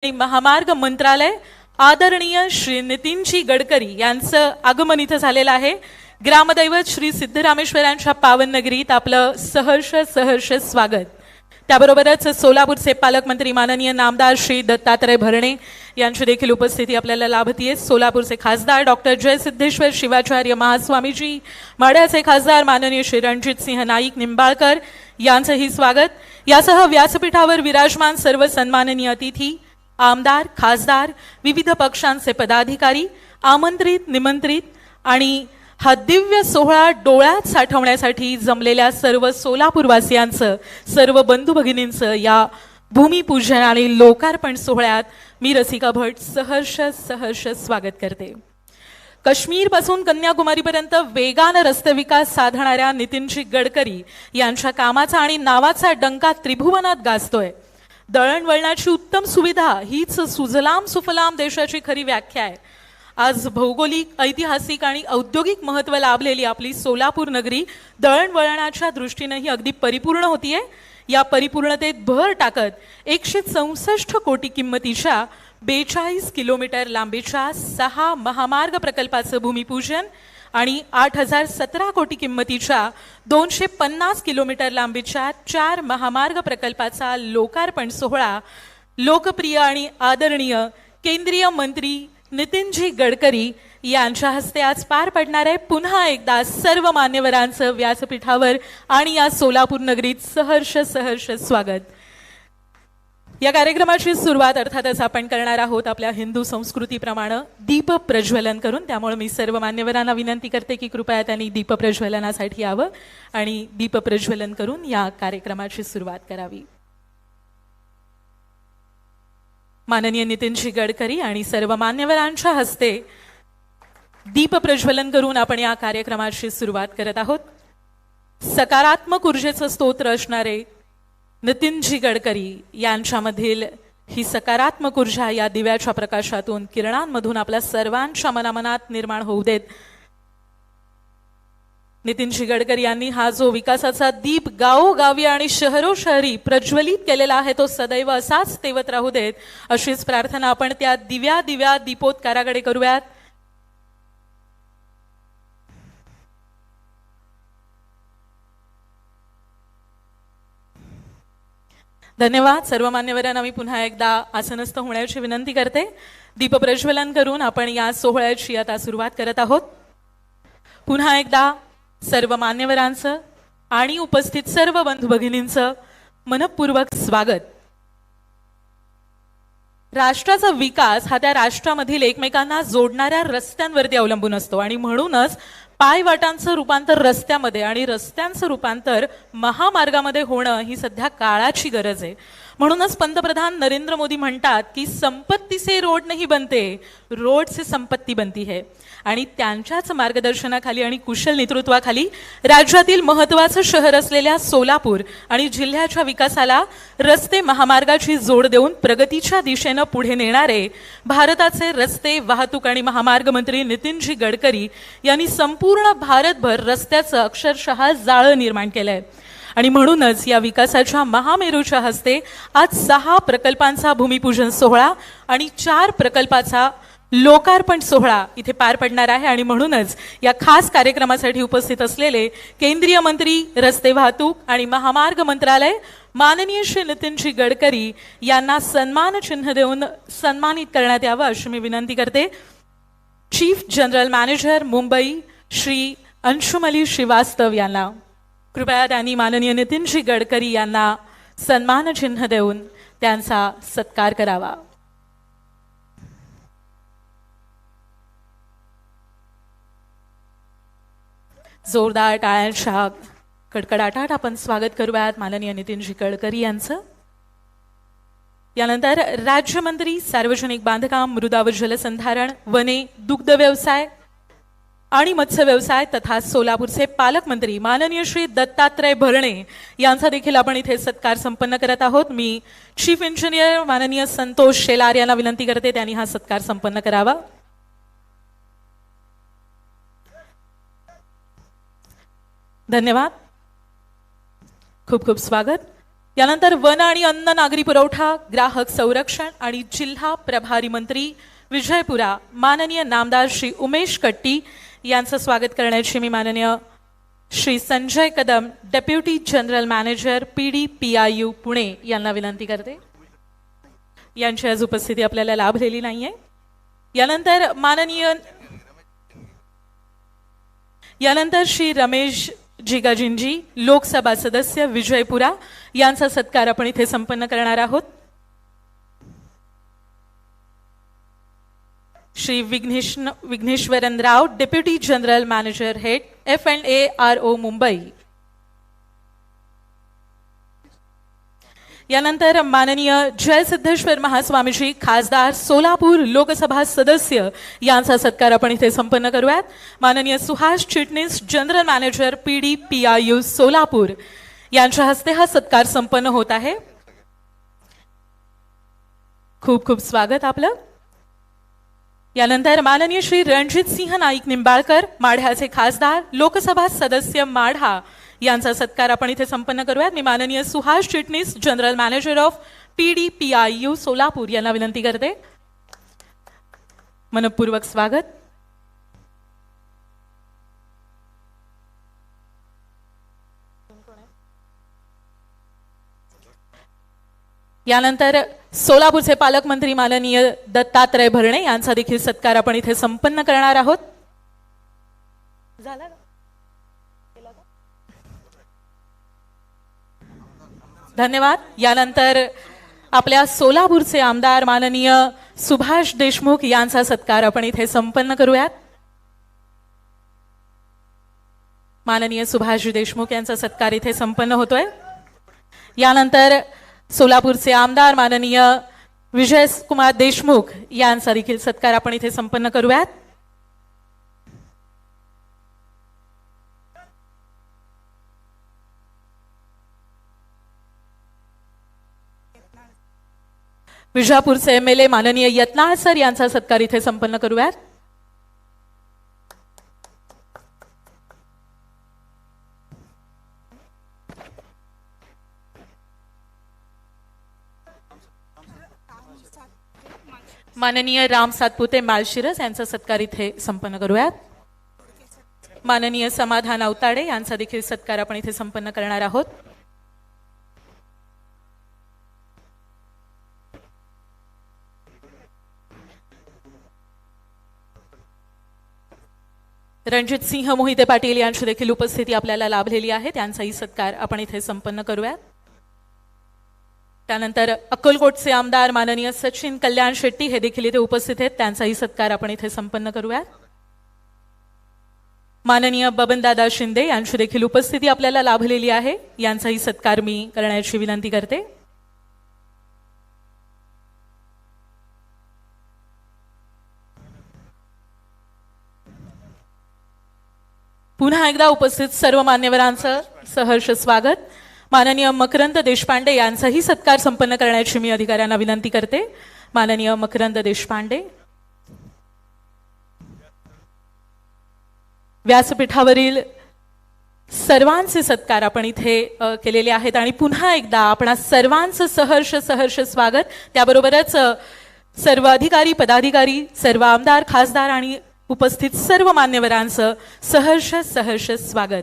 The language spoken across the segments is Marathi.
आणि महामार्ग मंत्रालय आदरणीय श्री नितीनजी गडकरी यांचं आगमन इथं झालेलं आहे। ग्रामदैवत श्री सिद्धरामेश्वरांच्या पावन नगरीत आपलं सहर्ष स्वागत। त्याबरोबरच सोलापूरचे पालकमंत्री माननीय नामदार श्री दत्तात्रय भरणे यांची देखील उपस्थिती आपल्याला लाभतीये। सोलापूरचे खासदार डॉक्टर जयसिद्धेश्वर शिवाचार्य महास्वामीजी, माढ्याचे खासदार माननीय श्री रणजित सिंह नाईक निंबाळकर यांचंही स्वागत। यासह व्यासपीठावर विराजमान सर्व सन्माननीय अतिथी, आमदार, खासदार, विविध पक्षांचे पदाधिकारी, आमंत्रित निमंत्रित आणि हा दिव्य सोहळा डोळ्यात साठवण्यासाठी जमलेल्या सर्व सोलापूरवासियांचं, सर्व बंधू भगिनींचं या भूमिपूजन आणि लोकार्पण सोहळ्यात मी रसिका भट सहर्ष स्वागत करते। काश्मीर पासून कन्याकुमारीपर्यंत वेगाने रस्ते विकास साधणाऱ्या नितीनजी गडकरी यांच्या कामाचा आणि नावाचा डंका त्रिभुवनात गाजतोय। दळणवळणाची उत्तम सुविधा हीच सुजलाम सुफलाम देशाची खरी व्याख्या आहे। आज भौगोलिक, ऐतिहासिक आणि औद्योगिक महत्त्व लाभलेली आपली सोलापूर नगरी दळणवळणाच्या दृष्टीनेही अगदी परिपूर्ण होतीये। या परिपूर्णतेत भर टाकत 164 कोटी किंमतीच्या 42 किलोमीटर लांबीच्या 6 महामार्ग प्रकल्पाचं भूमिपूजन आणि 8017 कोटी किंमतीच्या 250 किलोमीटर लांबीच्या 4 महामार्ग प्रकल्पाचा लोकार्पण सोहळा लोकप्रिय आणि आदरणीय केंद्रीय मंत्री नितीनजी गडकरी यांच्या हस्ते आज पार पडणार आहे। पुन्हा एकदा सर्व मान्यवरांचं व्यासपीठावर आणि या सोलापूर नगरीत सहर्ष स्वागत। या कार्यक्रमाची सुरुवात अर्थातच आपण करणार आहोत आपल्या हिंदू संस्कृतीप्रमाणे दीप प्रज्वलन करून। त्यामुळे मी सर्व मान्यवरांना विनंती करते की कृपया त्यांनी दीप प्रज्वलनासाठी यावं आणि दीप प्रज्वलन करून या कार्यक्रमाची सुरुवात करावी। माननीय नितीनजी गडकरी आणि सर्व मान्यवरांच्या हस्ते दीप प्रज्वलन करून आपण या कार्यक्रमाची सुरुवात करत आहोत। सकारात्मक ऊर्जेचं स्तोत्र असणारे नितीनजी गडकरी यांच्यामधील ही सकारात्मक ऊर्जा या दिव्याच्या प्रकाशातून, किरणांमधून आपल्या सर्वांच्या मनामनात निर्माण होऊ देत। नितीनजी गडकरी यांनी हा जो विकासाचा दीप गावोगावी आणि शहरोशहरी प्रज्वलित केलेला आहे तो सदैव असाच तेवत राहू देत, अशीच प्रार्थना आपण त्या दिव्या दीपोत्काराकडे करूयात। धन्यवाद। सर्व मान्यवरांना मी पुन्हा एकदा आसनस्थ होण्याची विनंती करते। दीप प्रज्वलन करून आपण या सोहळ्याची आता सुरुवात करत आहोत। पुन्हा एकदा सर्व मान्यवरांचं आणि उपस्थित सर्व बंधू भगिनींचं मनपूर्वक स्वागत। राष्ट्राचा विकास हा त्या राष्ट्रामधील एकमेकांना जोडणाऱ्या रस्त्यांवरती अवलंबून असतो आणि म्हणूनच पायवाटांचं रूपांतर रस्त्यामध्ये आणि रस्त्यांचं रूपांतर महामार्गामध्ये होणं ही सध्या काळाची गरज आहे। म्हणूनच पंतप्रधान नरेंद्र मोदी म्हणतात की संपत्ती से रोड नहीं बनते, रोड से संपत्ती बनती है। आणि त्यांच्याच मार्गदर्शनाखाली आणि कुशल नेतृत्वाखाली राज्यातील महत्त्वाचं शहर असलेल्या सोलापूर आणि जिल्ह्याच्या विकासाला रस्ते महामार्गाची जोड देऊन प्रगतीच्या दिशेने पुढे नेणारे भारताचे रस्ते वाहतूक आणि महामार्ग मंत्री नितीनजी गडकरी यांनी संपूर्ण भारतभर रस्त्याचं अक्षरशः जाळं निर्माण केलंय। आणि म्हणूनच या विकासाच्या महामेरूच्या हस्ते आज 6 प्रकल्पांचा भूमिपूजन सोहळा आणि 4 प्रकल्पाचा लोकार्पण सोहळा इथे पार पडणार आहे। आणि म्हणूनच या खास कार्यक्रमासाठी उपस्थित असलेले केंद्रीय मंत्री रस्ते वाहतूक आणि महामार्ग मंत्रालय माननीय श्री नितीनजी गडकरी यांना सन्मान चिन्ह देऊन सन्मानित करण्यात यावं अशी मी विनंती करते। Chief general manager Mumbai Shri Anshumali Srivastava यांना कृपया त्यांनी माननीय नितीनजी गडकरी यांना सन्मान चिन्ह देऊन त्यांचा सत्कार करावा। जोरदार टाळ्यांच्या कडकडाटात आपण स्वागत करूयात माननीय नितीनजी गडकरी यांचं। यानंतर राज्यमंत्री सार्वजनिक बांधकाम, मृदा व जलसंधारण, वने, दुग्ध व्यवसाय आणि मत्स्य व्यवसाय तथा सोलापूरचे पालकमंत्री माननीय श्री दत्तात्रय भरणे यांचा देखील आपण इथे सत्कार संपन्न करत आहोत। मी चीफ इंजिनियर माननीय संतोष शेलार यांना विनंती करते त्यांनी हा सत्कार संपन्न करावा। धन्यवाद, खूप खूप स्वागत। यानंतर वन आणि अन्न नागरी पुरवठा, ग्राहक संरक्षण आणि जिल्हा प्रभारी मंत्री विजयपुरा माननीय नामदार श्री उमेश कट्टी यांचं स्वागत करण्याची मी माननीय Shri Sanjay Kadam deputy general manager PDPIU Pune यांना विनंती करते. यांची आज उपस्थिती आपल्याला लाभलेली नाहीये. यानंतर श्री रमेश जिगाजिंजी लोकसभा सदस्य विजयपुरा यांचा सत्कार आपण इथे संपन्न करणार आहोत. Shri Vighneshwaran Rao deputy general manager head F&A RO Mumbai. यानंतर माननीय जयसिद्धेश्वर महास्वामीजी खासदार सोलापूर लोकसभा सदस्य यांचा सत्कार आपण इथे संपन्न करूयात. माननीय Suhas Chitnis general manager PDPIU Solapur यांच्या हस्ते हा सत्कार संपन्न होत आहे. खूप खूप स्वागत आपलं. यानंतर माननीय श्री रणजित सिंह नाईक निंबाळकर माढ्याचे खासदार लोकसभा सदस्य माढा यांचा सत्कार आपण इथे संपन्न करूयात. मी माननीय Suhas Chitnis general manager of PDPIU Solapur यांना विनंती करते. मनपूर्वक स्वागत. यानंतर सोलापूरचे पालकमंत्री माननीय दत्तात्रय भरणे यांचा देखील सत्कार आपण इथे संपन्न करणार आहोत. धन्यवाद. यानंतर आपल्या सोलापूरचे आमदार माननीय सुभाष देशमुख यांचा सत्कार आपण इथे संपन्न करूयात. माननीय सुभाष देशमुख यांचा सत्कार इथे संपन्न होतोय. यानंतर सोलापूरचे आमदार माननीय विजय कुमार देशमुख यांचा देखील सत्कार आपण इथे संपन्न करूयात. विजापूरचे MLA माननीय यत्नाळ सर यांचा सत्कार इथे संपन्न करूयात. माननीय राम सातपुते माळशिरस यांचा सत्कार इथे संपन्न करूयात. माननीय समाधान अवताडे यांचा देखील सत्कार आपण इथे संपन्न करणार आहोत. रणजित सिंह मोहिते पाटील यांची देखील उपस्थिती आपल्याला लाभलेली आहे. त्यांचाही सत्कार आपण इथे संपन्न करूयात. त्यानंतर अक्कलकोटचे आमदार माननीय सचिन कल्याण शेट्टी हे देखील इथे उपस्थित आहेत. त्यांचाही सत्कार आपण इथे संपन्न करूयात. माननीय बबनदादा शिंदे यांची देखील उपस्थिती आपल्याला लाभलेली आहे. यांचाही सत्कार मी करण्याची विनंती करते. पुन्हा एकदा उपस्थित सर्व मान्यवरांचं सहर्ष स्वागत. माननीय मकरंद देशपांडे यांचाही सत्कार संपन्न करण्याची मी अधिकाऱ्यांना विनंती करते. माननीय मकरंद देशपांडे. व्यासपीठावरील सर्वांचे सत्कार आपण इथे केलेले आहेत आणि पुन्हा एकदा आपणा सर्वांचं सहर्ष स्वागत. त्याबरोबरच सर्व अधिकारी पदाधिकारी, सर्व आमदार खासदार आणि उपस्थित सर्व मान्यवरांचं सहर्ष स्वागत.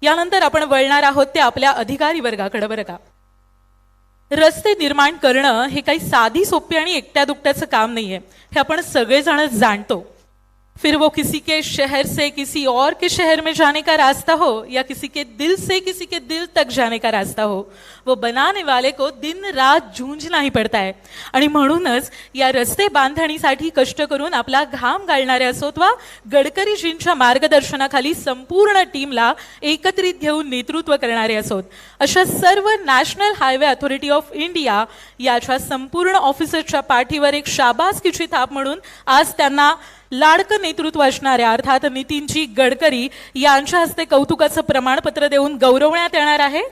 यानंतर आपण वळणार आहोत ते आपल्या अधिकारी वर्गाकडे. बरं का, रस्ते निर्माण करणं हे काही साधी सोपी आणि एकट्या दुकट्याचं काम नाहीये, हे आपण सगळेजण जाणतो. फिर वो किसी के शहर से किसी और के शहर में जाने का रास्ता हो या किसी के दिल से किसी के दिल तक जाने का रास्ता हो, वो बनाने वाले को दिन रात जूझना ही पड़ता है. आणि म्हणूनच या रस्ते बांधणीसाठी कष्ट करून आपला घाम गाळणारे असोत वा गडकरीजींच्या मार्गदर्शनाखाली संपूर्ण टीमला एकत्रित घेऊन नेतृत्व करणारे असोत, अशा सर्व national highway authority of India याच्या संपूर्ण ऑफिसरच्या पाठीवर एक शाबासकीची थाप म्हणून आज त्यांना लाडकं नेतृत्व असणाऱ्या अर्थात नितीनजी गडकरी यांच्या हस्ते कौतुकाचं प्रमाणपत्र देऊन गौरवण्यात येणार आहे.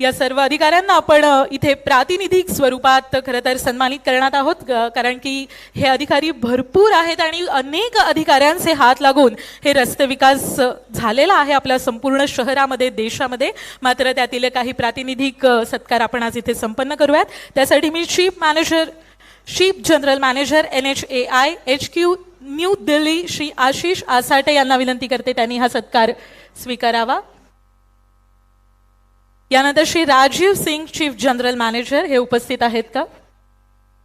या सर्व अधिकाऱ्यांना आपण इथे प्रातिनिधिक स्वरूपात खरं तर सन्मानित करण्यात आहोत, कारण की हे अधिकारी भरपूर आहेत आणि अनेक अधिकाऱ्यांचे हात लागून हे रस्ते विकास झालेला आहे आपल्या संपूर्ण शहरामध्ये, देशामध्ये. मात्र त्यातील काही प्रातिनिधिक सत्कार आपण आज इथे संपन्न करूयात. त्यासाठी मी chief general manager NHAI HQ new Delhi Shri Ashish Asate यांना विनंती करते त्यांनी हा सत्कार स्वीकारावा. यानंतर Shri Rajiv Singh chief general manager हे उपस्थित आहेत का?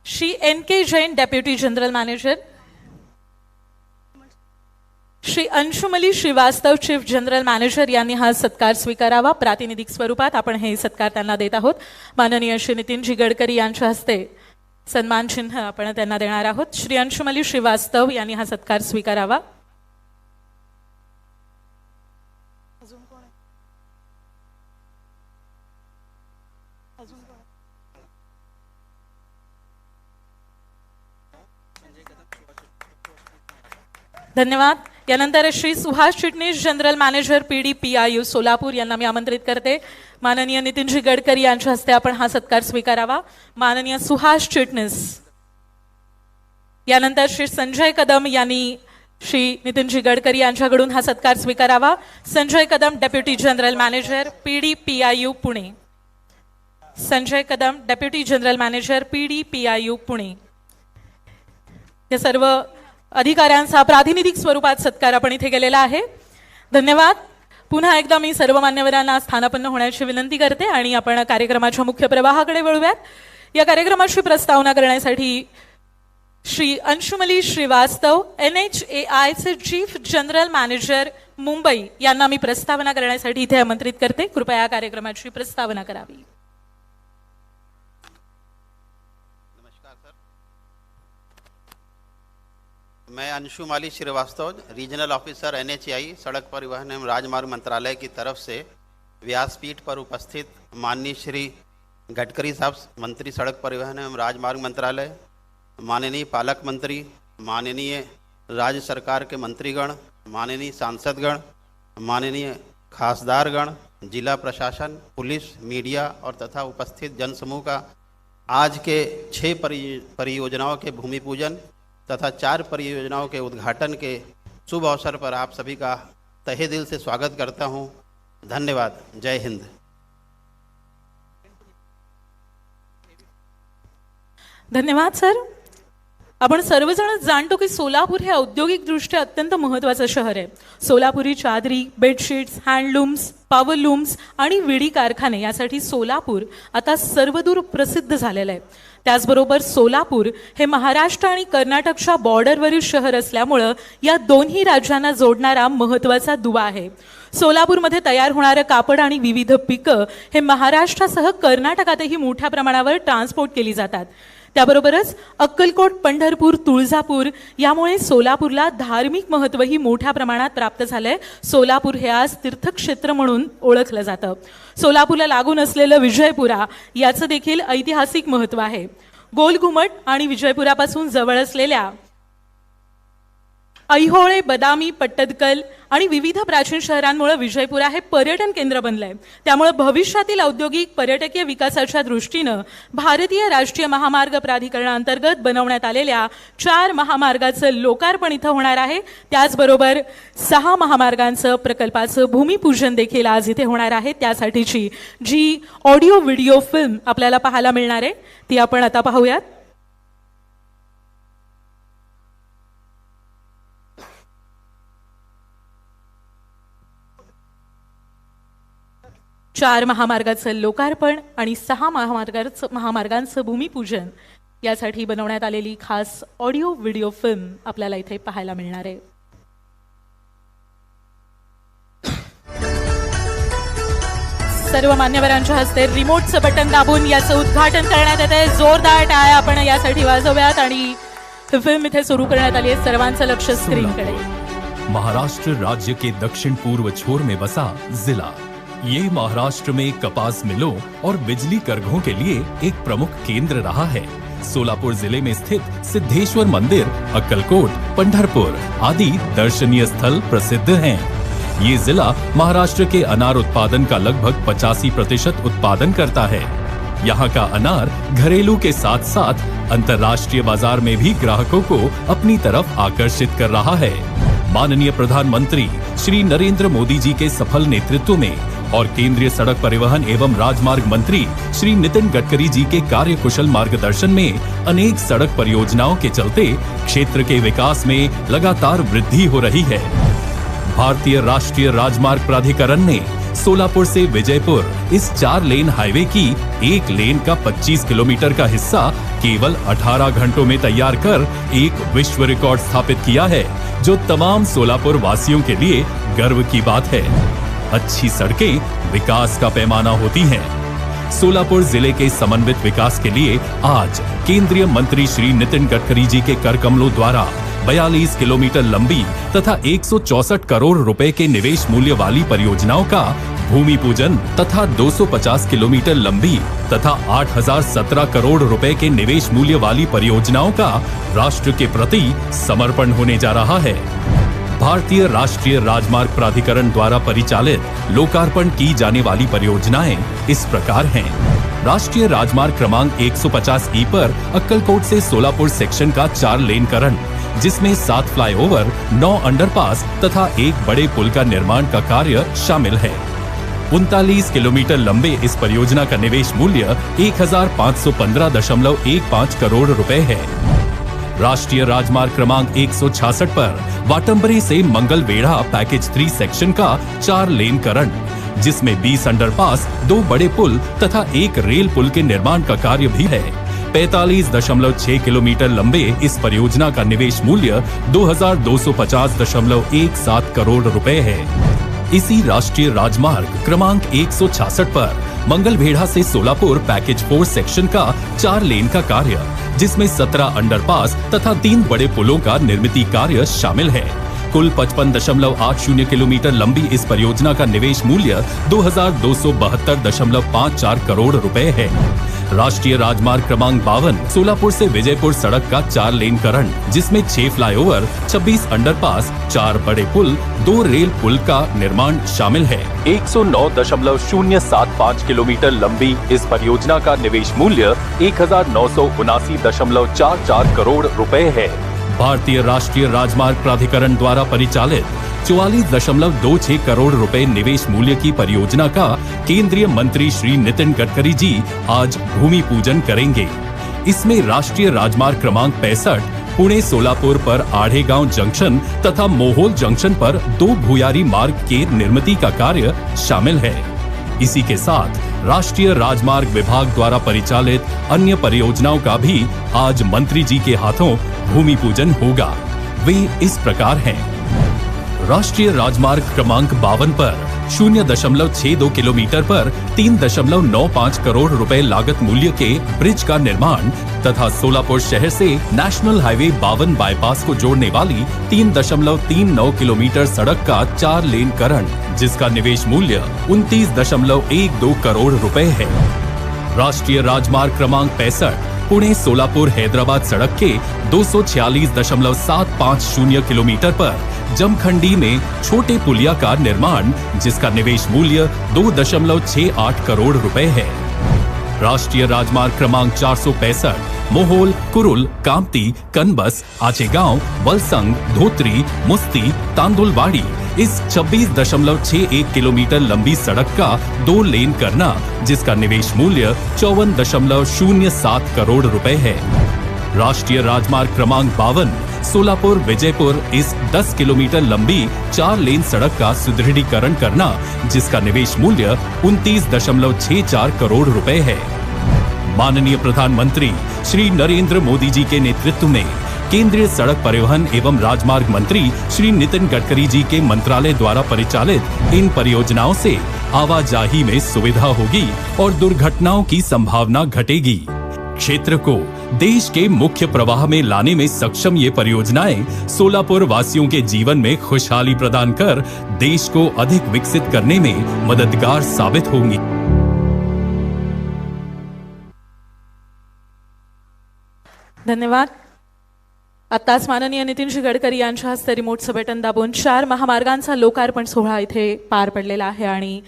Shri NK Jain deputy general manager, Shri Anshumali Srivastava chief general manager यांनी हा सत्कार स्वीकारावा. प्रातिनिधिक स्वरूपात आपण हे सत्कार त्यांना देत आहोत. माननीय श्री नितीनजी गडकरी यांच्या हस्ते सन्मान चिन्ह आपण त्यांना देणार आहोत. श्री अंशुमली श्रीवास्तव यांनी हा सत्कार स्वीकारावा. धन्यवाद. यानंतर Shri Suhas Chitnis general manager PDPIU Solapur यांना मी आमंत्रित करते. माननीय नितीनजी गडकरी यांच्या हस्ते आपण हा सत्कार स्वीकारावा. माननीय सुहास चिटणीस. यानंतर श्री संजय कदम यांनी श्री नितीनजी गडकरी यांच्याकडून हा सत्कार स्वीकारावा. Sanjay Kadam deputy general manager PDPIU Pune. Sanjay Kadam deputy general manager PDPIU Pune. हे सर्व अधिकाऱ्यांचा प्रातिनिधिक स्वरूपात सत्कार आपण इथे केलेला आहे. धन्यवाद. पुन्हा एकदा मी सर्व मान्यवरांना स्थानापन्न होण्याची विनंती करते आणि आपण कार्यक्रमाच्या मुख्य प्रवाहाकडे वळूयात. या कार्यक्रमाची प्रस्तावना करण्यासाठी श्री अंशुमली श्रीवास्तव NHAI चे चीफ जनरल मॅनेजर मुंबई यांना मी प्रस्तावना करण्यासाठी इथे आमंत्रित करते. कृपया या कार्यक्रमाची प्रस्तावना करावी. मैं Anshumali Srivastava, regional officer NHAI सड़क परिवहन एवं राजमार्ग मंत्रालय की तरफ से व्यासपीठ पर उपस्थित माननीय श्री गडकरी साहब, मंत्री सड़क परिवहन एवं राजमार्ग मंत्रालय, माननीय पालक मंत्री, माननीय राज्य सरकार के मंत्रीगण, माननीय सांसदगण, माननीय खासदारगण, जिला प्रशासन, पुलिस, मीडिया और तथा उपस्थित जनसमूह का आज के 6 परियोजनाओं के भूमि पूजन तथा 4 परियोजनाओं के उद्घाटन के शुभ अवसर पर आप सभी का तहे दिल से स्वागत करता हूं. धन्यवाद. जय हिंद. धन्यवाद सर. आपण सर्वजण जाणतो की सोलापूर हे औद्योगिकदृष्ट्या अत्यंत महत्त्वाचं शहर आहे. सोलापुरी चादरी, बेडशीट्स, हँडलूम्स, पॉवरलूम्स आणि विडी कारखाने यासाठी सोलापूर आता सर्वदूर प्रसिद्ध झालेलं आहे. त्याचबरोबर सोलापूर हे महाराष्ट्र आणि कर्नाटकच्या बॉर्डरवरील शहर असल्यामुळं या दोन्ही राज्यांना जोडणारा महत्त्वाचा दुवा आहे. सोलापूरमध्ये तयार होणारं कापड आणि विविध पिकं हे महाराष्ट्रासह कर्नाटकातही मोठ्या प्रमाणावर ट्रान्सपोर्ट केली जातात. त्याबरोबरच अक्कलकोट, पंढरपूर, तुळजापूर यामुळे सोलापूरला धार्मिक महत्त्वही मोठ्या प्रमाणात प्राप्त झालंय. सोलापूर हे आज तीर्थक्षेत्र म्हणून ओळखलं जातं. सोलापूरला लागून असलेलं विजयपुरा याचं देखील ऐतिहासिक महत्त्व आहे. गोलघुमट आणि विजयपुरापासून जवळ असलेल्या ऐहोळे, बदामी, पट्टदकल आणि विविध प्राचीन शहरांमुळे विजयपुरा हे पर्यटन केंद्र बनलंय. त्यामुळे भविष्यातील औद्योगिक पर्यटकीय विकासाच्या दृष्टीनं भारतीय राष्ट्रीय महामार्ग प्राधिकरणाअंतर्गत बनवण्यात आलेल्या 4 महामार्गाचं लोकार्पण इथं होणार आहे. त्याचबरोबर 6 महामार्गांचं प्रकल्पाचं भूमिपूजन देखील आज इथे होणार आहे. त्यासाठीची जी ऑडिओ व्हिडिओ फिल्म आपल्याला पाहायला मिळणार आहे ती आपण आता पाहूयात. 4 महामार्गाचं लोकार्पण आणि 6 महामार्गांचं भूमिपूजन यासाठी बनवण्यात आलेली खास ऑडिओ व्हिडिओ फिल्म आपल्याला इथे पाहायला मिळणार आहे. सर्व मान्यवरांच्या हस्ते रिमोटचं बटन दाबून याचं उद्घाटन करण्यात येते. जोरदार टाळ्या आपण यासाठी वाजवूयात आणि फिल्म इथे सुरू करण्यात आली आहे. सर्वांचं लक्ष स्क्रीनकडे. महाराष्ट्र राज्य के दक्षिण पूर्व छोर में बसा जिला, ये महाराष्ट्र में कपास मिलों और बिजली करघों के लिए एक प्रमुख केंद्र रहा है. सोलापुर जिले में स्थित सिद्धेश्वर मंदिर, अक्कलकोट, पंढरपुर आदि दर्शनीय स्थल प्रसिद्ध हैं. ये जिला महाराष्ट्र के अनार उत्पादन का लगभग 85% उत्पादन करता है। यहाँ का अनार घरेलू के साथ साथ अंतर्राष्ट्रीय बाजार में भी ग्राहकों को अपनी तरफ आकर्षित कर रहा है। माननीय प्रधानमंत्री श्री नरेंद्र मोदी जी के सफल नेतृत्व में और केंद्रीय सड़क परिवहन एवं राजमार्ग मंत्री श्री नितिन गडकरी जी के कार्यकुशल मार्गदर्शन में अनेक सड़क परियोजनाओं के चलते क्षेत्र के विकास में लगातार वृद्धि हो रही है। भारतीय राष्ट्रीय राजमार्ग प्राधिकरण ने सोलापुर से विजयपुर इस 4 लेन हाईवे की 1 लेन का 25 किलोमीटर का हिस्सा केवल 18 घंटों में तैयार कर एक विश्व रिकॉर्ड स्थापित किया है, जो तमाम सोलापुर वासियों के लिए गर्व की बात है। अच्छी सड़कें विकास का पैमाना होती हैं। सोलापुर जिले के समन्वित विकास के लिए आज केंद्रीय मंत्री श्री नितिन गडकरी जी के कर कमलों द्वारा 42 किलोमीटर लंबी तथा 164 करोड़ रुपए के निवेश मूल्य वाली परियोजनाओं का भूमि पूजन तथा 250 किलोमीटर लंबी तथा 8017 करोड़ रुपए के निवेश मूल्य वाली परियोजनाओं का राष्ट्र के प्रति समर्पण होने जा रहा है। भारतीय राष्ट्रीय राजमार्ग प्राधिकरण द्वारा परिचालित लोकार्पण की जाने वाली परियोजनाएं इस प्रकार हैं। राष्ट्रीय राजमार्ग क्रमांक 150E पर अक्कलकोट से सोलापुर सेक्शन का 4 लेनकरण, जिसमें 7 फ्लाईओवर, 9 अंडरपास तथा 1 बड़े पुल का निर्माण का कार्य शामिल है। 39 किलोमीटर लंबे इस परियोजना का निवेश मूल्य 1515.15 करोड़ रुपए है। राष्ट्रीय राजमार्ग क्रमांक 166 पर वाटम्बरी से मंगलवेढ़ा पैकेज 3 सेक्शन का 4 लेनकरण, जिसमें 20 अंडरपास, 2 बड़े पुल तथा 1 रेल पुल के निर्माण का कार्य भी है। 45.6 किलोमीटर लंबे इस परियोजना का निवेश मूल्य 2250.17 करोड़ रुपए है। इसी राष्ट्रीय राजमार्ग क्रमांक 166 पर मंगलवेढ़ा से सोलापुर पैकेज 4 सेक्शन का 4 लेन का कार्य, जिसमें 17 अंडरपास तथा 3 बड़े पुलों का निर्मिती कार्य शामिल है। कुल 55.80 किलोमीटर लंबी इस परियोजना का निवेश मूल्य 2272.54 करोड़ रुपए है। राष्ट्रीय राजमार्ग क्रमांक 52 सोलापुर से विजयपुर सड़क का 4 लेनकरण, जिसमें 6 फ्लाईओवर, 26 अंडरपास, 4 बड़े पुल, 2 रेल पुल का निर्माण शामिल है। 109.075 किलोमीटर लंबी इस परियोजना का निवेश मूल्य 1979.44 करोड़ रुपए है। भारतीय राष्ट्रीय राजमार्ग प्राधिकरण द्वारा परिचालित 44.26 करोड़ रुपए निवेश मूल्य की परियोजना का केंद्रीय मंत्री श्री नितिन गडकरी जी आज भूमि पूजन करेंगे। इसमें राष्ट्रीय राजमार्ग क्रमांक 65 पुणे सोलापुर पर आढ़ेगांव जंक्शन तथा मोहोल जंक्शन पर 2 भूयारी मार्ग के निर्मिती का कार्य शामिल है। इसी के साथ राष्ट्रीय राजमार्ग विभाग द्वारा परिचालित अन्य परियोजनाओं का भी आज मंत्री जी के हाथों भूमि पूजन होगा। वे इस प्रकार हैं। राष्ट्रीय राजमार्ग क्रमांक 52 पर 0.62 किलोमीटर पर 3.95 करोड़ रुपए लागत मूल्य के ब्रिज का निर्माण तथा सोलापुर शहर से नेशनल हाईवे 52 बाईपास को जोड़ने वाली 3.39 किलोमीटर सड़क का 4 लेनकरण, जिसका निवेश मूल्य 29.12 करोड़ रुपए है। राष्ट्रीय राजमार्ग क्रमांक 65 पुणे सोलापुर हैदराबाद सड़क के 246.750 किलोमीटर पर जमखंडी में छोटे पुलिया का निर्माण, जिसका निवेश मूल्य 2.68 करोड़ रुपए है। राष्ट्रीय राजमार्ग क्रमांक 465 मोहोल, कुरुल, कामती, कनबस, आचेगांव, वलसंग, धोत्री, मुस्ती, तांदुलवाड़ी इस 26.61 किलोमीटर लंबी सड़क का 2 लेन करना, जिसका निवेश मूल्य 54.07 करोड़ रुपए है। राष्ट्रीय राजमार्ग क्रमांक 52 सोलापुर विजयपुर इस 10 किलोमीटर लंबी 4 लेन सड़क का सुदृढ़ीकरण करना, जिसका निवेश मूल्य 29.64 करोड़ रुपए है। माननीय प्रधानमंत्री श्री नरेंद्र मोदी जी के नेतृत्व में केंद्रीय सड़क परिवहन एवं राजमार्ग मंत्री श्री नितिन गडकरी जी के मंत्रालय द्वारा परिचालित इन परियोजनाओं से आवाजाही में सुविधा होगी और दुर्घटनाओं की संभावना घटेगी। क्षेत्र को देश के मुख्य प्रवाह में लाने में सक्षम ये परियोजनाएं सोलापुर वासियों के जीवन में खुशहाली प्रदान कर देश को अधिक विकसित करने में मददगार साबित होंगी। धन्यवाद। आत्ताच माननीय नितीनजी गडकरी यांच्या हस्ते रिमोटचं बटन दाबून 4 महामार्गांचा लोकार्पण सोहळा इथे पार पडलेला आहे आणि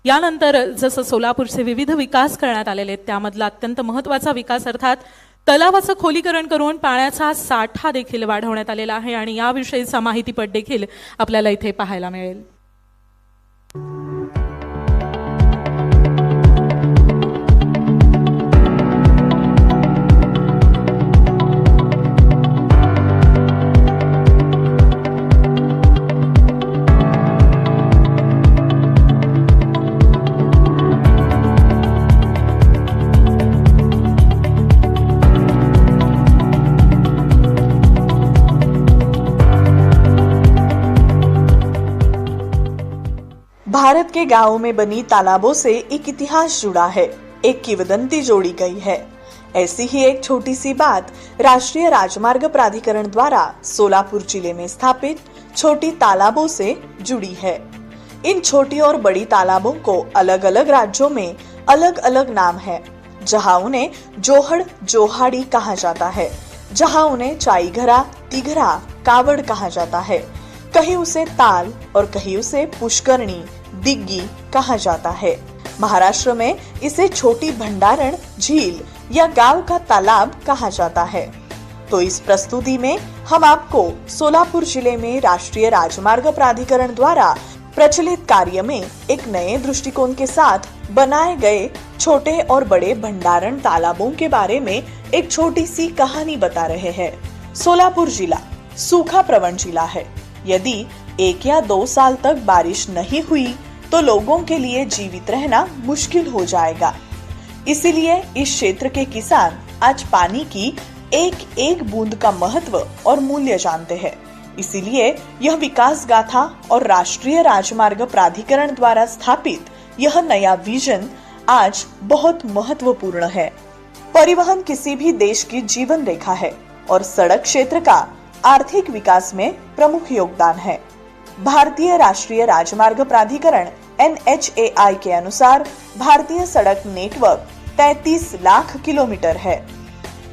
यानंतर जसं सोलापूरचे विविध विकास करण्यात आलेले आहेत त्यामधला अत्यंत महत्त्वाचा विकास अर्थात तलावाचं खोलीकरण करून पाण्याचा साठा देखील वाढवण्यात आलेला आहे आणि याविषयीचा माहितीपट देखील आपल्याला इथे पाहायला मिळेल. भारत के गांवों में बनी तालाबों से एक इतिहास जुड़ा है, एक किंवदंती जोड़ी गई है. ऐसी ही एक छोटी सी बात राष्ट्रीय राजमार्ग प्राधिकरण द्वारा सोलापुर जिले में स्थापित छोटी तालाबों से जुड़ी है. इन छोटी और बड़ी तालाबों को अलग अलग राज्यों में अलग अलग नाम है. जहां उन्हें जोहड़ जोहाड़ी कहा जाता है, जहां उन्हें चाईघरा तिघरा कावड़ कहा जाता है. कहीं उसे ताल और कहीं उसे पुष्करणी दिग्गी कहा जाता है. महाराष्ट्र में इसे छोटी भंडारण झील या गांव का तालाब कहा जाता है. तो इस प्रस्तुति में हम आपको सोलापुर जिले में राष्ट्रीय राजमार्ग प्राधिकरण द्वारा प्रचलित कार्य में एक नए दृष्टिकोण के साथ बनाए गए छोटे और बड़े भंडारण तालाबों के बारे में एक छोटी सी कहानी बता रहे हैं. सोलापुर जिला सूखा प्रवण जिला है. यदि 1 या 2 साल तक बारिश नहीं हुई तो लोगों के लिए जीवित रहना मुश्किल हो जाएगा. इसीलिए इस क्षेत्र के किसान आज पानी की एक एक बूंद का महत्व और मूल्य जानते हैं. इसीलिए यह विकास गाथा और राष्ट्रीय राजमार्ग प्राधिकरण द्वारा स्थापित यह नया विजन आज बहुत महत्वपूर्ण है. परिवहन किसी भी देश की जीवन रेखा है और सड़क क्षेत्र का आर्थिक विकास में प्रमुख योगदान है. भारतीय राष्ट्रीय राजमार्ग प्राधिकरण NHAI के अनुसार भारतीय सड़क नेटवर्क 33 लाख किलोमीटर है.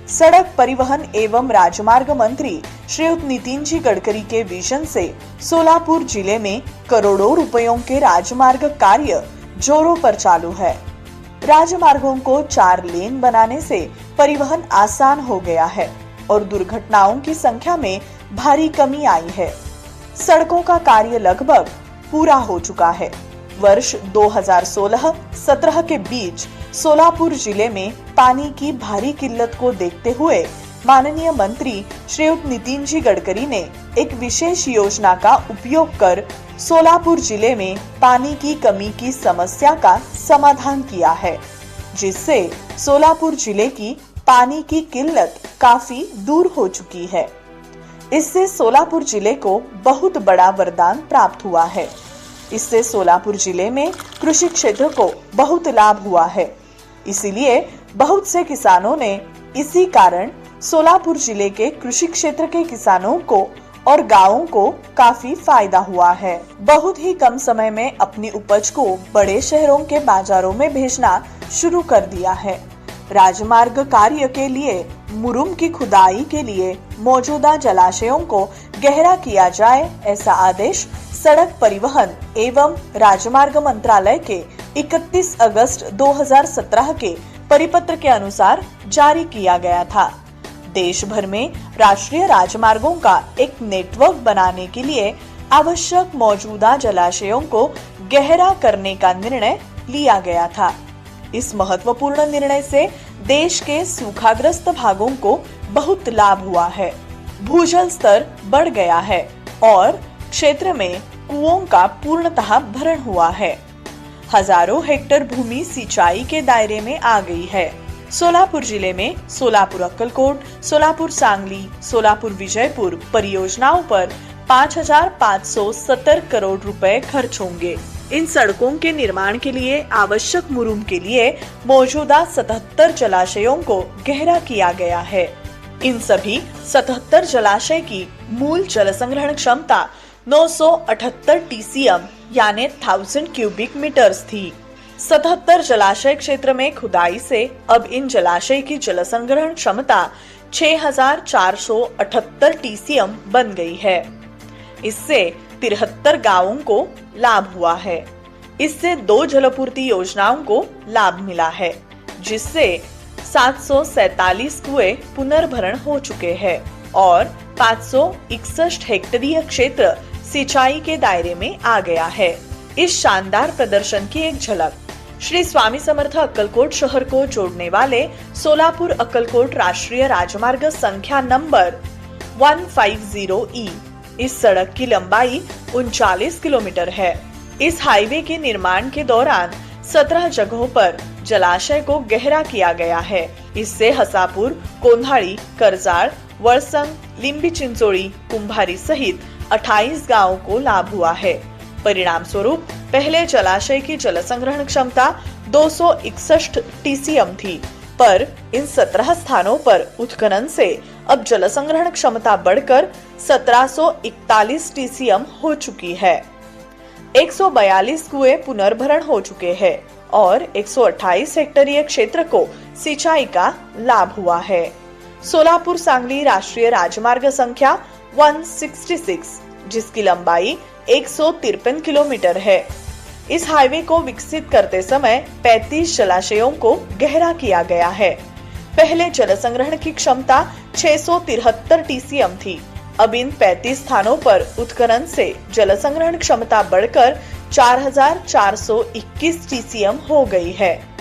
सड़क परिवहन एवं राजमार्ग मंत्री श्रीयुत नितिन जी गडकरी के विजन से सोलापुर जिले में करोड़ों रुपयों के राजमार्ग कार्य जोरों पर चालू है. राजमार्गों को 4 लेन बनाने से परिवहन आसान हो गया है और दुर्घटनाओं की संख्या में भारी कमी आई है. सड़कों का कार्य लगभग पूरा हो चुका है. वर्ष 2016-17 के बीच सोलापुर जिले में पानी की भारी किल्लत को देखते हुए माननीय मंत्री श्रीयुत नितिन जी गडकरी ने एक विशेष योजना का उपयोग कर सोलापुर जिले में पानी की कमी की समस्या का समाधान किया है, जिससे सोलापुर जिले की पानी की किल्लत काफी दूर हो चुकी है. इससे सोलापुर जिले को बहुत बड़ा वरदान प्राप्त हुआ है. इससे सोलापुर जिले में कृषि क्षेत्र को बहुत लाभ हुआ है. इसीलिए बहुत से किसानों ने इसी कारण सोलापुर जिले के कृषि क्षेत्र के किसानों को और गांवों को काफी फायदा हुआ है. बहुत ही कम समय में अपनी उपज को बड़े शहरों के बाजारों में भेजना शुरू कर दिया है. राजमार्ग कार्य के लिए मुरुम की खुदाई के लिए मौजूदा जलाशयों को गहरा किया जाए, ऐसा आदेश सड़क परिवहन एवं राजमार्ग मंत्रालय के 31 अगस्त 2017 के परिपत्र के अनुसार जारी किया गया था. देश भर में राष्ट्रीय राजमार्गों का एक नेटवर्क बनाने के लिए आवश्यक मौजूदा जलाशयों को गहरा करने का निर्णय लिया गया था. इस महत्वपूर्ण निर्णय से देश के सूखाग्रस्त भागों को बहुत लाभ हुआ है. भूजल स्तर बढ़ गया है और क्षेत्र में कुओं का पूर्णतः भरण हुआ है. हजारों हेक्टेयर भूमि सिंचाई के दायरे में आ गई है. सोलापुर जिले में सोलापुर अक्कलकोट, सोलापुर सांगली, सोलापुर विजयपुर परियोजनाओं पर 5,570 करोड़ रुपए खर्च होंगे. इन सड़कों के निर्माण के लिए आवश्यक मुरुम के लिए मौजूदा 77 जलाशयों को गहरा किया गया है. इन सभी 77 जलाशय की मूल जल संग्रहण क्षमता 978 TCM यानी 1000 क्यूबिक मीटर्स थी. 77 जलाशय क्षेत्र में खुदाई से अब इन जलाशय की जल संग्रहण क्षमता 6,478 TCM बन गई है। इससे 73 गांवों को लाभ हुआ है। इससे 2 जलपूर्ति योजनाओं को लाभ मिला है, जिससे 747 कुएं पुनर्भरण हो चुके हैं और 561 हेक्टेयर क्षेत्र सिंचाई के दायरे में आ गया है। इस शानदार प्रदर्शन की एक झलक श्री स्वामी समर्थ अक्कलकोट शहर को जोड़ने वाले सोलापुर अक्कलकोट राष्ट्रीय राजमार्ग संख्या नंबर 150E। इस सड़क की लंबाई 39 किलोमीटर है। इस हाईवे के निर्माण के दौरान 17 जगहों पर जलाशय को गहरा किया गया है। इससे हसापुर, कोंधाड़ी, करजाड़, वरसंग, लिंबी चिंचोड़ी, कुंभारी सहित 28 गांवों को लाभ हुआ है। परिणाम स्वरूप पहले जलाशय की जल संग्रहण क्षमता 261 TCM थी, पर इन 17 स्थानों पर उत्खनन से अब जल संग्रहण क्षमता बढ़कर 1741 TCM हो चुकी है। 142 कुएं पुनर्भरण हो चुके हैं और 128 हेक्टेयर क्षेत्र को सिंचाई का लाभ हुआ है। सोलापुर सांगली राष्ट्रीय राजमार्ग संख्या 166, जिसकी लंबाई 153 किलोमीटर है। इस हाईवे को विकसित करते समय 35 जलाशयों को गहरा किया गया है। पहले जल संग्रहण की क्षमता 673 TCM थी। अब इन 35 स्थानों पर उत्खनन से जल संग्रहण क्षमता बढ़कर 4,421 TCM हो गई है।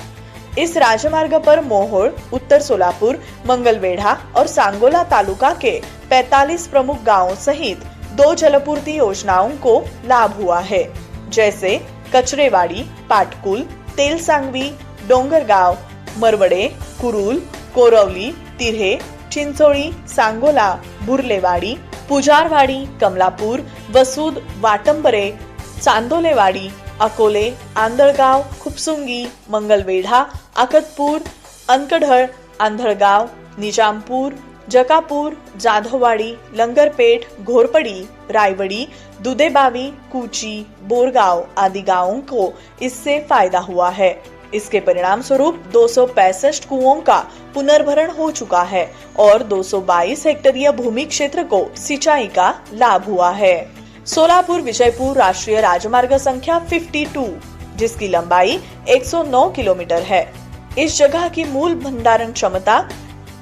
इस राजमार्ग पर मोहोळ, उत्तर सोलापुर, मंगलवेढा और सांगोला तालुका के 45 प्रमुख गांवों सहित 2 जलपूर्ति योजनाओं को लाभ हुआ है, जैसे कचरेवाड़ी, पाटकुल, तेलसांगवी, डोंगरगाव, मरवडे, कुरुल, कोरवली, तिऱ्हे, चिंचोळी, सांगोला, बुर्लेवाडी, पुजारवाडी, कमलापूर, वसूद, वाटंबरे, चांदोलेवाडी, अकोले, आंधळगाव, खुपसुंगी, मंगलवेढा, आकतपूर, अनकडळ, आंधळगाव, निजामपूर, जकापूर, जाधववाडी, लंगरपेट, घोरपड़ी, रायवड़ी, दुधेबावी, कूची, बोरगांव आदि गांवों को इससे फायदा हुआ है। इसके परिणाम स्वरूप 265 कुओं का पुनर्भरण हो चुका है और 222 हेक्टेयर भूमि क्षेत्र को सिंचाई का लाभ हुआ है। सोलापुर विजयपुर राष्ट्रीय राजमार्ग संख्या 52, जिसकी लंबाई 109 किलोमीटर है। इस जगह की मूल भंडारण क्षमता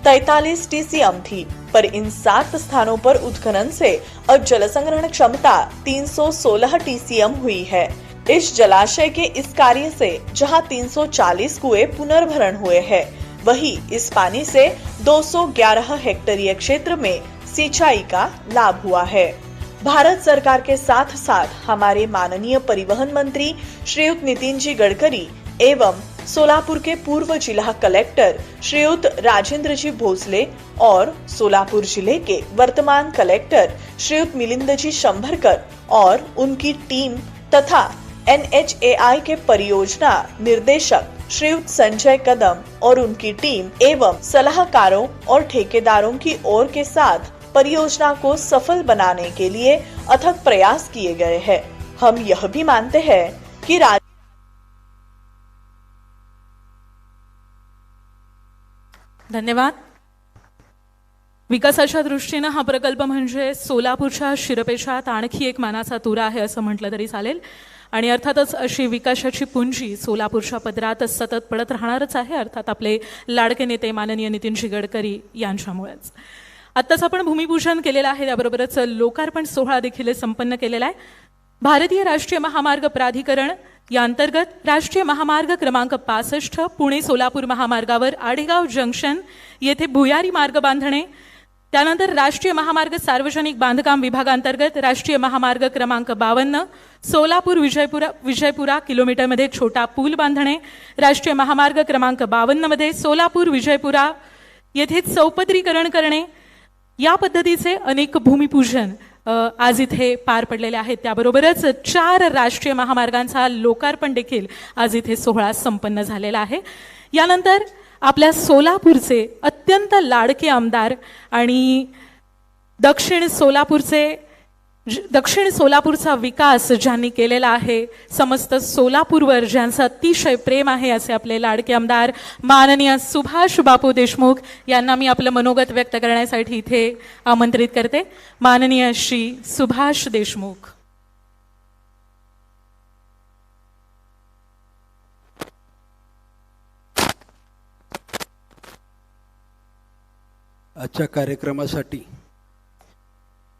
43 TCM थी, पर इन 7 स्थानों पर उत्खनन से अब जल संग्रहण क्षमता 316 TCM हुई है। इस जलाशय के इस कार्य से जहां 340 कुएं पुनर्भरण हुए हैं, वहीं इस पानी से 211 हेक्टेयर क्षेत्र में सिंचाई का लाभ हुआ है। भारत सरकार के साथ साथ हमारे माननीय परिवहन मंत्री श्रीयुत नितिन जी गडकरी एवं सोलापुर के पूर्व जिला कलेक्टर श्रीयुत राजेंद्र जी भोसले और सोलापुर जिले के वर्तमान कलेक्टर श्रीयुत मिलिंद जी शंभरकर और उनकी टीम तथा NHAI के परियोजना निर्देशक श्रीयुत संजय कदम और उनकी टीम एवं सलाहकारों और ठेकेदारों की ओर के साथ परियोजना को सफल बनाने के लिए अथक प्रयास किए गए हैं। हम यह भी मानते हैं कि धन्यवाद। विकासाच्या दृष्टीने हा प्रकल्प म्हणजे सोलापूरच्या शिरपेशात आणखी एक मानाचा तुरा आहे असं म्हटलं तरी चालेल आणि अर्थातच अशी विकासाची पुंजी सोलापूरच्या पदरात सतत पडत राहणारच आहे, अर्थात आपले लाडके नेते माननीय नितीनजी गडकरी यांच्यामुळेच। आत्ताच आपण भूमिपूजन केलेलं आहे, त्याबरोबरच लोकार्पण सोहळा देखील संपन्न केलेला आहे। भारतीय राष्ट्रीय महामार्ग प्राधिकरण या अंतर्गत राष्ट्रीय महामार्ग क्रमांक 65 पुणे सोलापूर महामार्गावर आडेगाव जंक्शन येथे भुयारी मार्ग बांधणे, त्यानंतर राष्ट्रीय महामार्ग सार्वजनिक बांधकाम विभागांतर्गत राष्ट्रीय महामार्ग क्रमांक 52 सोलापूर विजयपुरा किलोमीटरमध्ये छोटा पूल बांधणे, राष्ट्रीय महामार्ग क्रमांक 52 मध्ये सोलापूर विजयपुरा येथे चौपदरीकरण करणे, या पद्धतीचे अनेक भूमिपूजन आज इथे पार पडलेले आहेत। त्याबरोबरच 4 राष्ट्रीय महामार्गांचा लोकार्पण देखील आज इथे सोहळा संपन्न झालेला आहे। यानंतर आपल्या सोलापूरचे अत्यंत लाडके आमदार आणि दक्षिण सोलापूरचे दक्षिण सोलापूरचा विकास ज्यांनी केलेला आहे, समस्त सोलापूरवर ज्यांचं अतिशय प्रेम आहे, असे आपले लाडके आमदार माननीय सुभाष बापू देशमुख यांना मी आपलं मनोगत व्यक्त करण्यासाठी इथे आमंत्रित करते. माननीय श्री सुभाष देशमुख. आजच्या कार्यक्रमासाठी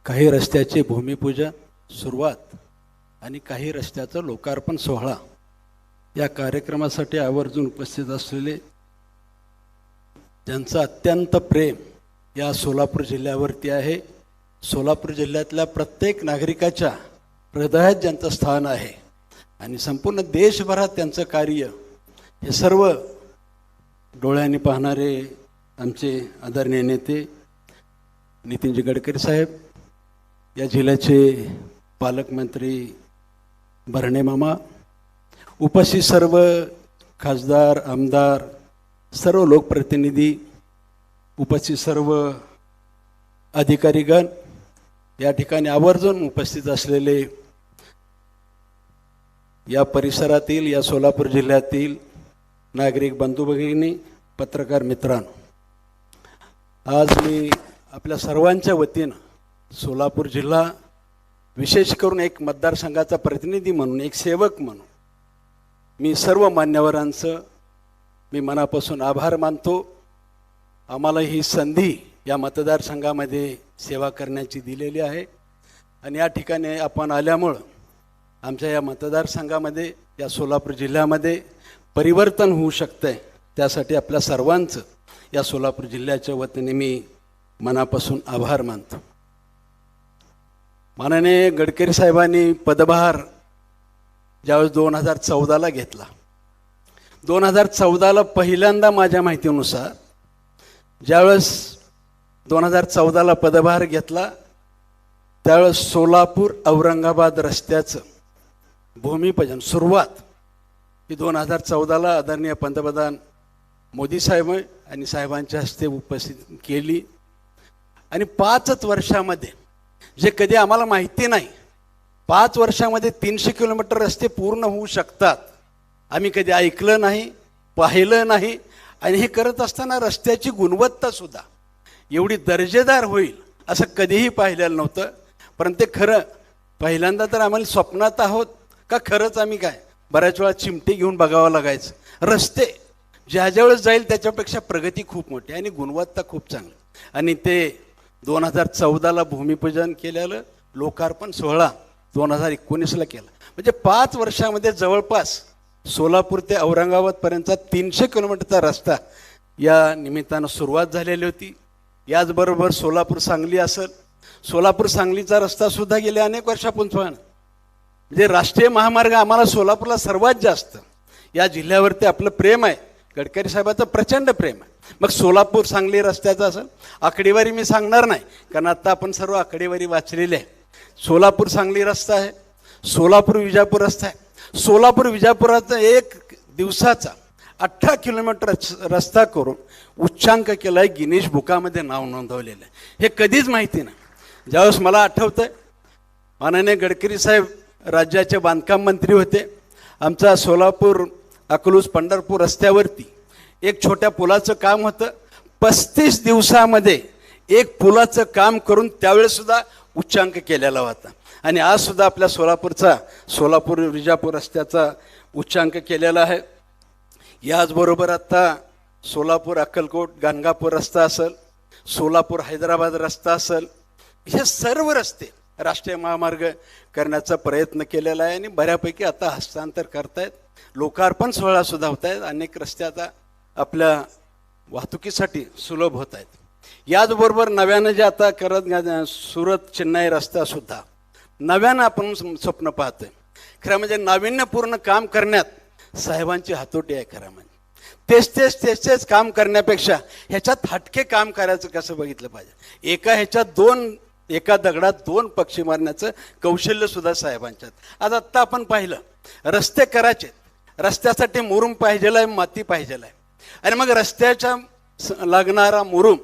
काही रस्त्याचे भूमिपूजन सुरुवात आणि काही रस्त्याचं लोकार्पण सोहळा या कार्यक्रमासाठी आवर्जून उपस्थित असलेले ज्यांचं अत्यंत प्रेम या सोलापूर जिल्ह्यावरती आहे, सोलापूर जिल्ह्यातल्या प्रत्येक नागरिकाच्या हृदयात ज्यांचं स्थान आहे आणि संपूर्ण देशभरात त्यांचं कार्य, हे सर्व डोळ्यांनी पाहणारे आमचे आदरणीय नेते नितीनजी गडकरी साहेब, या जिल्ह्याचे पालकमंत्री भरणे मामा, उपस्थित सर्व खासदार, आमदार, सर्व लोकप्रतिनिधी, उपस्थित सर्व अधिकारीगण, या ठिकाणी आवर्जून उपस्थित असलेले या परिसरातील, या सोलापूर जिल्ह्यातील नागरिक बंधू भगिनी, पत्रकार मित्रांनो, आज मी आपल्या सर्वांच्या वतीनं सोलापूर जिल्हा, विशेष करून एक मतदारसंघाचा प्रतिनिधी म्हणून, एक सेवक म्हणून मी सर्व मान्यवरांचं मी मनापासून आभार मानतो. आम्हाला ही संधी या मतदारसंघामध्ये सेवा करण्याची दिलेली आहे आणि या ठिकाणी आपण आल्यामुळं आमच्या या मतदारसंघामध्ये, या सोलापूर जिल्ह्यामध्ये परिवर्तन होऊ शकतं आहे. त्यासाठी आपल्या सर्वांचं या सोलापूर जिल्ह्याच्या वतीने मी मनापासून आभार मानतो. माननीय गडकरी साहेबांनी पदभार ज्यावेळेस 2014ला घेतला, 2014ला पहिल्यांदा माझ्या माहितीनुसार ज्यावेळेस 2014ला पदभार घेतला, त्यावेळेस सोलापूर औरंगाबाद रस्त्याचं भूमिपूजन सुरुवात ही 2014ला आदरणीय पंतप्रधान मोदी साहेब आणि साहेबांच्या हस्ते उपस्थित केली. आणि 5 वर्षामध्ये, जे कधी आम्हाला माहिती नाही, 5 वर्षामध्ये 300 किलोमीटर रस्ते पूर्ण होऊ शकतात, आम्ही कधी ऐकलं नाही, पाहिलं नाही. आणि हे करत असताना रस्त्याची गुणवत्तासुद्धा एवढी दर्जेदार होईल असं कधीही पाहिलेलं नव्हतं. पण ते खरं पहिल्यांदा तर आम्हाला स्वप्नात आहोत का खरंच आम्ही काय, बऱ्याच वेळा चिमटी घेऊन बघावं लागायचं. रस्ते ज्या वेळेस जाईल त्याच्यापेक्षा प्रगती खूप मोठी आणि गुणवत्ता खूप चांगली. आणि ते 2014ला भूमिपूजन केलेलं, लोकार्पण सोहळा 2019ला केला. म्हणजे 5 वर्षामध्ये जवळपास सोलापूर ते औरंगाबादपर्यंतचा 300 किलोमीटरचा रस्ता या निमित्तानं सुरुवात झालेली होती. याचबरोबर सोलापूर सांगली असेल, सोलापूर सांगलीचा रस्तासुद्धा गेल्या अनेक वर्षापूर्वी, म्हणजे राष्ट्रीय महामार्ग आम्हाला सोलापूरला सर्वात जास्त या जिल्ह्यावरती आपलं प्रेम आहे, गडकरी साहेबाचं प्रचंड प्रेम आहे. मग सोलापूर सांगली रस्त्याचं असेल, आकडेवारी मी सांगणार नाही कारण आता आपण सर्व आकडेवारी वाचलेली आहे. सोलापूर सांगली रस्ता आहे, सोलापूर विजापूर रस्ता आहे. सोलापूर विजापुराचा एक दिवसाचा 18 किलोमीटर रस्ता करून उच्चांक केला आहे, गिनीज बुकामध्ये नाव नोंदवलेलं आहे. हे कधीच माहिती नाही. ज्यावेळेस मला आठवतंय, माननीय गडकरी साहेब राज्याचे बांधकाम मंत्री होते, आमचा सोलापूर अकलूज पंढरपूर रस्त्यावरती एक छोट्या पुलाचं काम होतं. 35 दिवसामध्ये एक पुलाचं काम करून त्यावेळेसुद्धा उच्चांक केलेला होता. आणि आज सुद्धा आपल्या सोलापूर विजापूर रस्त्याचा उच्चांक केलेला आहे. याचबरोबर आता सोलापूर अक्कलकोट गाणगापूर रस्ता असेल, सोलापूर हैदराबाद रस्ता असेल, हे सर्व रस्ते राष्ट्रीय महामार्ग करण्याचा प्रयत्न केलेला आहे आणि बऱ्यापैकी आता हस्तांतर करतायत. लोकार्पण सोहळा सुद्धा होत आहेत. अनेक रस्ते आता आपल्या वाहतुकीसाठी सुलभ होत आहेत. याचबरोबर नव्यानं जे आता सुरत चेन्नई रस्ता सुद्धा नव्यानं आपण स्वप्न पाहतोय. खरं म्हणजे नाविन्यपूर्ण काम करण्यात साहेबांची हातोटी आहे. खरं म्हणजे तेच काम करण्यापेक्षा ह्याच्यात हटके काम करायचं कसं बघितलं पाहिजे. एका दगडात 2 पक्षी मारण्याचं कौशल्य सुद्धा साहेबांच्यात. आज आत्ता आपण पाहिलं, रस्ते करायचे, रस्त्यासाठी मुरुम पाहिजेला आहे, माती पाहिजेला आहे. आणि मग रस्त्याच्या लागणारा मुरुम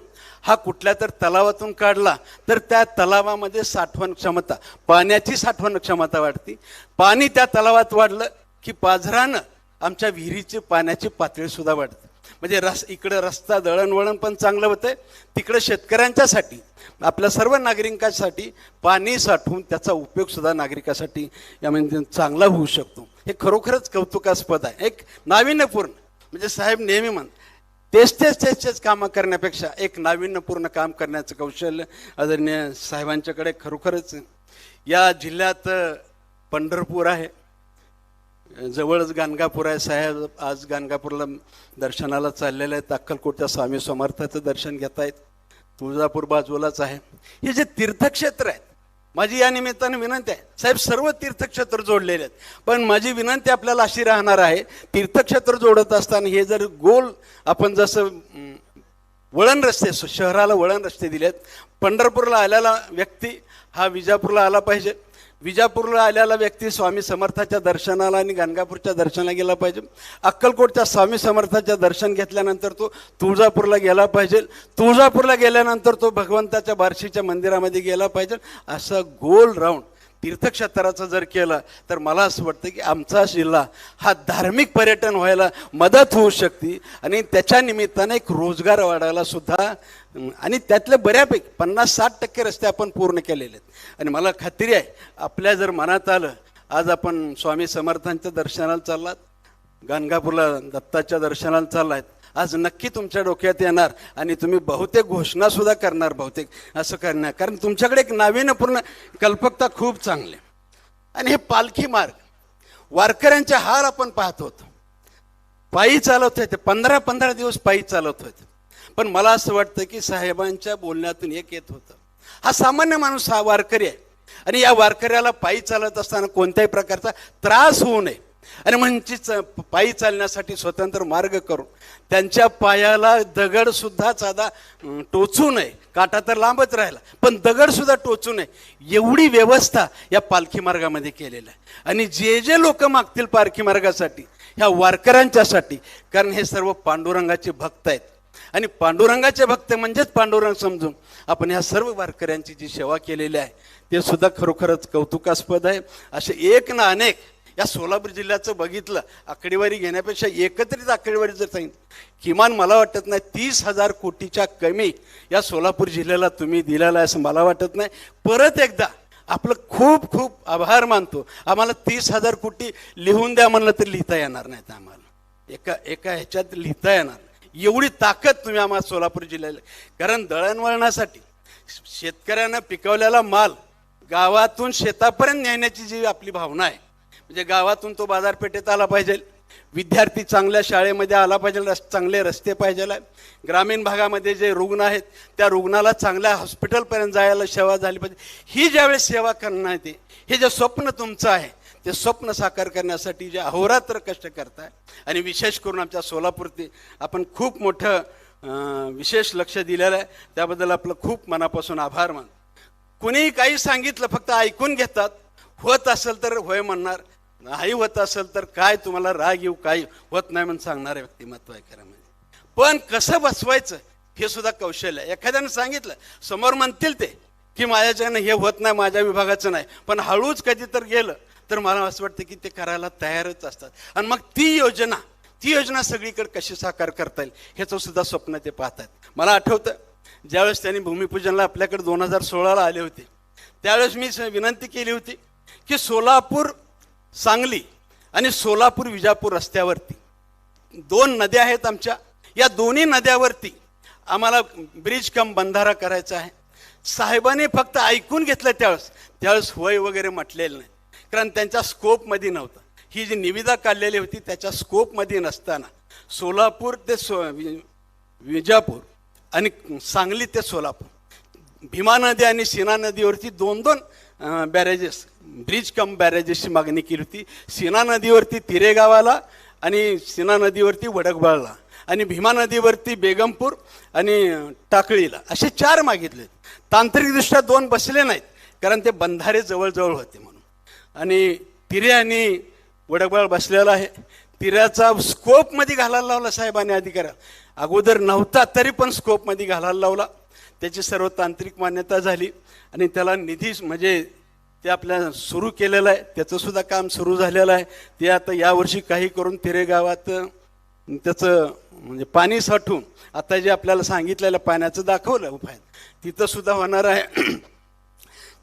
हा कुठल्या तर तलावातून काढला तर त्या तलावामध्ये साठवण क्षमता, पाण्याची साठवण क्षमता वाढते. पाणी त्या तलावात वाढलं की पाझरानं आमच्या विहिरीची पाण्याची पातळी सुद्धा वाढते. म्हणजे इकडे रस्ता दळणवळण पण चांगलं होतंय, तिकडे शेतकऱ्यांच्यासाठी आपल्या सर्व नागरिकांसाठी पाणी साठवून त्याचा उपयोग सुद्धा नागरिकांसाठी यामध्ये चांगला होऊ शकतो. हे खरोखरच कौतुकास्पद आहे. एक नाविन्यपूर्ण, म्हणजे साहेब नेहमी तेच कामं करण्यापेक्षा एक नाविन्यपूर्ण काम करण्याचं कौशल्य आदरणीय साहेबांच्याकडे खरोखरच. या जिल्ह्यात पंढरपूर आहे, जवळच गाणगापूर आहे. साहेब आज गाणगापूरला दर्शनाला चाललेले आहेत, अक्कलकोटच्या स्वामी समर्थाचं दर्शन घेत आहेत. तुळजापूर बाजूलाच आहे. हे जे तीर्थक्षेत्र आहेत, माझी या निमित्ताने विनंती आहे, साहेब सर्व तीर्थक्षेत्र जोडलेले आहेत, पण माझी विनंती आपल्याला अशी राहणार आहे, तीर्थक्षेत्र जोडत असताना हे जर गोल आपण जसं वळण रस्ते, शहराला वळण रस्ते दिलेत, पंढरपूरला आलेला व्यक्ती हा विजापूरला आला पाहिजे, विजापूरला आलेला व्यक्ती स्वामी समर्थाच्या दर्शनाला आणि गाणगापूरच्या दर्शनाला गेला पाहिजे, अक्कलकोटच्या स्वामी समर्थाच्या दर्शन घेतल्यानंतर तो तुळजापूरला गेला पाहिजे, तुळजापूरला गेल्यानंतर तो भगवंताच्या बार्शीच्या मंदिरामध्ये गेला पाहिजे. असं गोल राऊंड तीर्थक्षेत्राचं जर केलं तर मला असं वाटतं की आमचा जिल्हा हा धार्मिक पर्यटन व्हायला मदत होऊ शकते आणि त्याच्या निमित्ताने एक रोजगार वाढायला सुद्धा, आणि त्यातले बऱ्यापैकी 50-60% रस्ते आपण पूर्ण केलेले आहेत. आणि मला खात्री आहे आपल्या जर मनात आलं, आज आपण स्वामी समर्थांच्या दर्शनाला चाललात, गाणगापूरला दत्ताच्या दर्शनाला चाललात, आज नक्की तुमच्या डोक्यात येणार आणि तुम्ही बहुतेक घोषणा सुद्धा करणार, बहुतेक असं करणार, कारण तुमच्याकडे एक नाविन्यपूर्ण कल्पकता खूप चांगली. आणि हे पालखी मार्ग, वारकऱ्यांचे हार आपण पाहत होतो, पायी चालवत होते, 15-15 दिवस पायी चालवत होते. पण मला असं वाटतं की साहेबांच्या बोलण्यातून एक येत होतं, हा सामान्य माणूस, हा वारकरी आहे, आणि या वारकऱ्याला पायी चालत असताना कोणत्याही प्रकारचा त्रास होऊ नये आणि म्हणजे पायी चालण्यासाठी स्वतंत्र मार्ग करून त्यांच्या पायाला दगड सुद्धा साधा टोचू नये, काटा तर लांबच राहिला पण दगड सुद्धा टोचू नये, एवढी व्यवस्था या पालखी मार्गामध्ये केलेलं आहे. आणि जे जे लोक मागतील पालखी मार्गासाठी, ह्या वारकऱ्यांच्यासाठी, कारण हे सर्व पांडुरंगाचे भक्त आहेत आणि पांडुरंगाचे भक्त म्हणजेच पांडुरंग समजून आपण ह्या सर्व वारकऱ्यांची जी सेवा केलेली आहे ते सुद्धा खरोखरच कौतुकास्पद आहे. असे एक ना अनेक या सोलापूर जिल्ह्याचं बघितलं, आकडेवारी घेण्यापेक्षा एकत्रित आकडेवारी जर सांगितलं, किमान मला वाटत नाही 30,000 कोटीच्या कमी या सोलापूर जिल्ह्याला तुम्ही दिलेला आहे असं मला वाटत नाही. परत एकदा आपलं खूप खूप आभार मानतो. आम्हाला 30,000 कोटी लिहून द्या म्हणलं तर लिहिता येणार नाहीत, आम्हाला एका ह्याच्यात लिहिता येणार, एवढी ताकद तुम्ही आम्हाला सोलापूर जिल्ह्याला. कारण दळणवळणासाठी शेतकऱ्यांना पिकवलेला माल गावातून शेतापर्यंत नेण्याची जी आपली भावना आहे, म्हणजे गावातून तो बाजारपेठेत आला पाहिजे, विद्यार्थी चांगल्या शाळेमध्ये आला पाहिजे, चांगले रस्ते पाहिजे, ग्रामीण भागामध्ये जे रुग्ण आहेत त्या रुग्णाला चांगल्या हॉस्पिटलपर्यंत जायला सेवा झाली पाहिजे. ही ज्यावेळेस सेवा करणार येते, हे जे स्वप्न तुमचं आहे ते स्वप्न साकार करण्यासाठी जे अहोरात्र कष्ट करताय, आणि विशेष करून आमच्या सोलापूरती आपण खूप मोठं विशेष लक्ष दिलेलं आहे, त्याबद्दल आपलं खूप मनापासून आभार मान. कुणीही काही सांगितलं फक्त ऐकून घेतात, होत असेल तर होय म्हणणार, नाही होत असेल तर काय तुम्हाला राग येऊ, काही होत नाही म्हणून सांगणारे व्यक्तिमत्व आहे खरं म्हणजे. पण कसं बसवायचं हे सुद्धा कौशल्य आहे. एखाद्यानं सांगितलं, समोर म्हणतील ते की माझ्याच्यानं हे होत नाही, माझ्या विभागाचं नाही, पण हळूच कधी तर गेलं तर मला असं वाटतं की ते करायला तयारच असतात. आणि मग ती योजना सगळीकडे कशी साकार करता येईल ह्याचं सुद्धा स्वप्न ते पाहतात. मला आठवतं ज्यावेळेस त्यांनी भूमिपूजनला आपल्याकडे 2016ला आले होते, त्यावेळेस मी विनंती केली होती की सोलापूर सांगली आणि सोलापूर विजापूर रस्त्यावरती 2 नद्या आहेत आमच्या, या दोन्ही नद्यावरती आम्हाला ब्रिज कम बंधारा करायचा आहे. साहेबांनी फक्त ऐकून घेतलं, त्यावेळेस होय वगैरे म्हटलेलं नाही, कारण त्यांच्या स्कोपमध्ये नव्हतं. ही जी निविदा काढलेली होती त्याच्या स्कोपमध्ये नसताना सोलापूर ते विजापूर आणि सांगली ते सोलापूर भीमा नदी आणि सीना नदीवरती 2 बॅरेजेस, ब्रिज कम बॅरेजेसची मागणी केली होती. सीना नदीवरती तिरेगावाला आणि सीना नदीवरती वडकबाळला आणि भीमा नदीवरती बेगमपूर आणि टाकळीला असे 4 मागितले. तांत्रिकदृष्ट्या 2 बसले नाहीत कारण ते बंधारे जवळजवळ होते म्हणून, आणि तिरे आणि वडकबाळ बसलेला आहे. तिऱ्याचा स्कोपमध्ये घालायला लावला साहेबांनी अधिकाऱ्याला, अगोदर नव्हता तरी पण स्कोपमध्ये घालायला लावला. त्याची सर्व तांत्रिक मान्यता झाली आणि त्याला निधी म्हणजे ते आपल्या सुरू केलेलं आहे, त्याचं सुद्धा काम सुरू झालेलं आहे. ते आता यावर्षी काही करून तिरे गावात त्याचं म्हणजे पाणी साठवून आता जे आपल्याला सांगितलेलं पाण्याचं दाखवलं उपाय तिथं सुद्धा होणार आहे.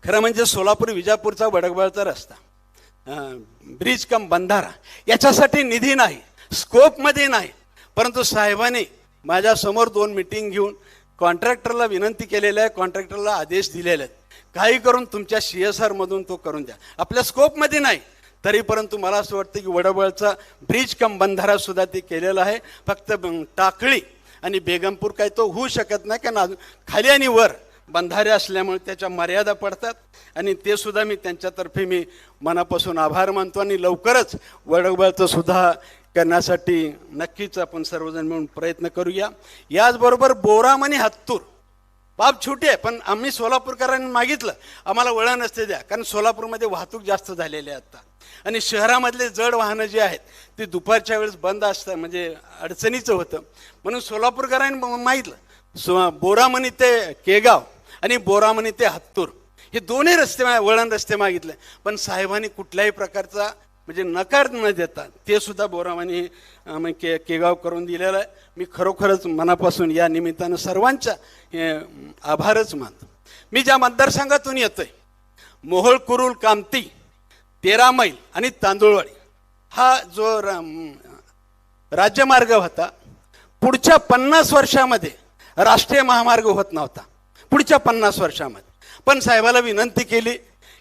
खरं म्हणजे सोलापूर विजापूरचा वडगबाळचा रस्ता ब्रिज कम बंधारा याच्यासाठी निधी नाही, स्कोपमध्ये नाही, परंतु साहेबांनी माझ्यासमोर 2 मीटिंग घेऊन कॉन्ट्रॅक्टरला विनंती केलेली आहे, कॉन्ट्रॅक्टरला आदेश दिलेले आहेत, काही करून तुमच्या CSR मधून तो करून द्या. आपल्या स्कोपमध्ये नाही तरी परंतु मला असं वाटतं की वडबळचा ब्रिज कम बंधारा सुद्धा ते केलेला आहे. फक्त टाकळी आणि बेगमपूर काही तो होऊ शकत नाही, कारण खाली आणि वर बंधारे असल्यामुळे त्याच्या मर्यादा पडतात आणि ते सुद्धा मी त्यांच्यातर्फे मी मनापासून आभार मानतो. आणि लवकरच वडबळचं सुद्धा करण्यासाठी नक्कीच आपण सर्वजण मिळून प्रयत्न करूया. याचबरोबर बोराम आणि हत्तूर बाब छोटी आहे, पण आम्ही सोलापूरकरांनी मागितलं आम्हाला वळण असते द्या, कारण सोलापूरमध्ये वाहतूक जास्त झालेली आहे आता आणि शहरामधले जड वाहनं जे आहेत ते दुपारच्या वेळेस बंद असतात, म्हणजे अडचणीचं होतं. म्हणून सोलापूरकरांनी मागितलं बोरामणी ते केगाव आणि बोरामणी ते हत्तूर हे दोन्ही रस्ते वळण रस्ते मागितले, पण साहेबांनी कुठल्याही प्रकारचा म्हणजे नकार न देता ते सुद्धा बोरामणी केगाव करून दिलेलं आहे. मी खरोखरच मनापासून या निमित्तानं सर्वांच्या आभारच मानतो. मी ज्या मतदारसंघातून येतोय मोहोळ कुरुल कामती 13 मैल आणि तांदूळवाडी हा जो राज्यमार्ग होता पुढच्या 50 वर्षामध्ये राष्ट्रीय महामार्ग होत नव्हता पुढच्या 50 वर्षामध्ये. पण साहेबाला विनंती केली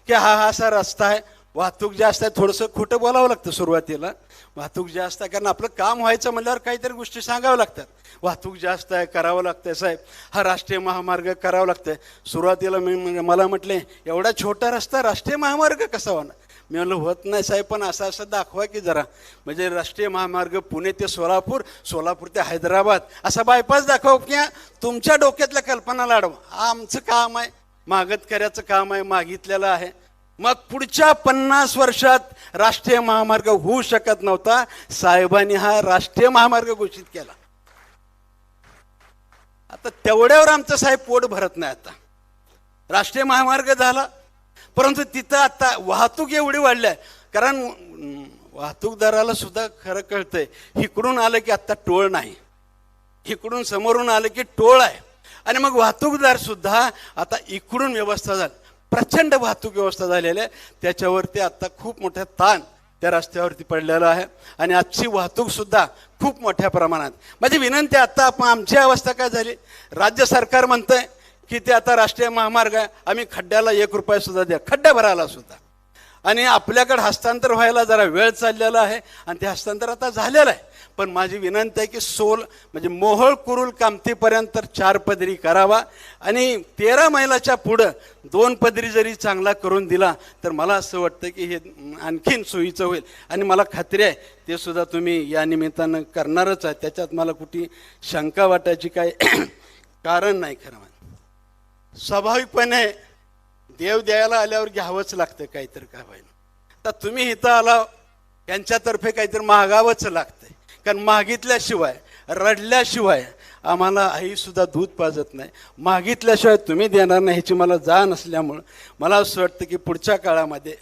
की हा असा रस्ता आहे, वाहतूक जास्त आहे, थोडंसं खोटं बोलावं लागतं सुरुवातीला, वाहतूक जास्त आहे कारण आपलं काम व्हायचं म्हणल्यावर काहीतरी गोष्टी सांगाव्या लागतात. वाहतूक जास्त आहे, करावं लागतंय साहेब, हा राष्ट्रीय महामार्ग करावं लागतंय. सुरुवातीला मला म्हटले एवढा छोटा रस्ता राष्ट्रीय महामार्ग कसा होणार? मी म्हणलं होत नाही साहेब, पण असं असं दाखवा की जरा, म्हणजे राष्ट्रीय महामार्ग पुणे ते सोलापूर, सोलापूर ते हैदराबाद असा बायपास दाखवा की तुमच्या डोक्यातल्या कल्पना लाडवा. आमचं काम आहे, मागतकऱ्याचं काम आहे, मागितलेलं आहे. मग पुढच्या 50 वर्षात राष्ट्रीय महामार्ग होऊ शकत नव्हता, साहेबांनी हा राष्ट्रीय महामार्ग घोषित केला. आता तेवढ्यावर आमचं साहेब पोट भरत नाही. आता राष्ट्रीय महामार्ग झाला, परंतु तिथं आता वाहतूक एवढी वाढली आहे, कारण वाहतूकदाराला सुद्धा खरं कळतंय इकडून आलं की आता टोळ नाही, इकडून समोरून आलं की टोळ आहे. आणि मग वाहतूकदार सुद्धा आता इकडून व्यवस्था झाली, प्रचंड वाहतूक व्यवस्था झालेली आहे, त्याच्यावरती आता खूप मोठा ताण त्या रस्त्यावरती पडलेला आहे. आणि आजची वाहतूक सुद्धा खूप मोठ्या प्रमाणात. माझी विनंती आता आपण आमची अवस्था काय झाली, राज्य सरकार म्हणतंय की ते आता राष्ट्रीय महामार्ग आहे, आम्ही खड्ड्याला 1 रुपया सुद्धा द्या, खड्डा भरायला सुद्धा, आणि आपल्याकडे हस्तांतर व्हायला जरा वेळ चाललेला आहे आणि ते हस्तांतर आता झालेलं आहे. पण माझी विनंती आहे की म्हणजे मोहोळ कुरुल कामतीपर्यंत 4 पदरी करावा आणि 13 मैलाच्या पुढं 2 पदरी जरी चांगला करून दिला तर मला असं वाटतं की हे आणखीन सोयीचं होईल. आणि मला खात्री आहे ते सुद्धा तुम्ही या निमित्तानं करणारच आहे, त्याच्यात मला कुठे शंका वाटायची काय कारण नाही. खरं स्वाभाविकपणे देव द्यायला आल्यावर घ्यावंच लागतं काहीतरी काय व्हायला. तर तुम्ही इथं आला यांच्यातर्फे काहीतरी मागावंच लागतंय, कारण मागितल्याशिवाय रडल्याशिवाय आम्हाला आई सुद्धा दूध पाजत नाही, मागितल्याशिवाय तुम्ही देणार नाही ह्याची मला जाण असल्यामुळं मला असं वाटतं की पुढच्या काळामध्ये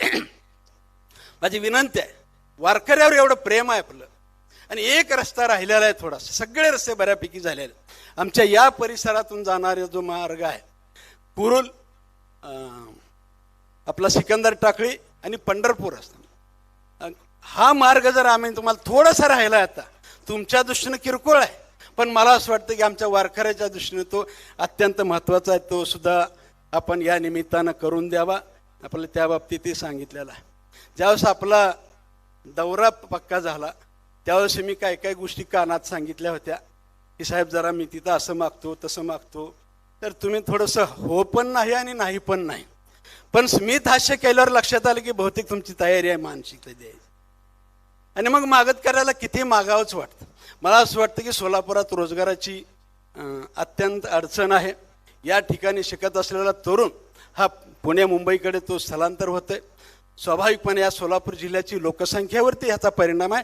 माझी विनंती आहे, वारकऱ्यावर एवढं प्रेम आहे आपलं आणि एक रस्ता राहिलेला आहे थोडासा, सगळे रस्ते बऱ्यापैकी झालेले. आमच्या या परिसरातून जाणारा जो मार्ग आहे कुरुल आपला सिकंदर टाकळी आणि पंढरपूर असतो, हा मार्ग जर आम्ही तुम्हाला थोडासा राहिला आता तुमच्या दृष्टीनं किरकोळ आहे, पण मला असं वाटतं की आमच्या वारकऱ्याच्या दृष्टीने तो अत्यंत महत्त्वाचा आहे, तो सुद्धा आपण या निमित्तानं करून द्यावा. आपल्याला त्या बाबतीतही सांगितलेलं आहे. ज्यावेळेस आपला दौरा पक्का झाला त्यावेळेस मी काय काय गोष्टी कानात सांगितल्या होत्या की साहेब जरा मी तिथं असं मागतो तसं मागतो, तर तुम्ही थोडंसं हो पण नाही आणि नाही पण नाही. पण स्मित हास्य केल्यावर लक्षात आलं की बहुतेक तुमची तयारी आहे मानसिकता द्यायची, आणि मग मागत करायला किती मागावंच वाटतं. मला असं वाटतं की सोलापुरात रोजगाराची अत्यंत अडचण आहे. या ठिकाणी शिकत असलेला तरुण हा पुणे मुंबईकडे तो स्थलांतर होतोय, स्वाभाविकपणे या सोलापूर जिल्ह्याची लोकसंख्येवरती ह्याचा परिणाम आहे.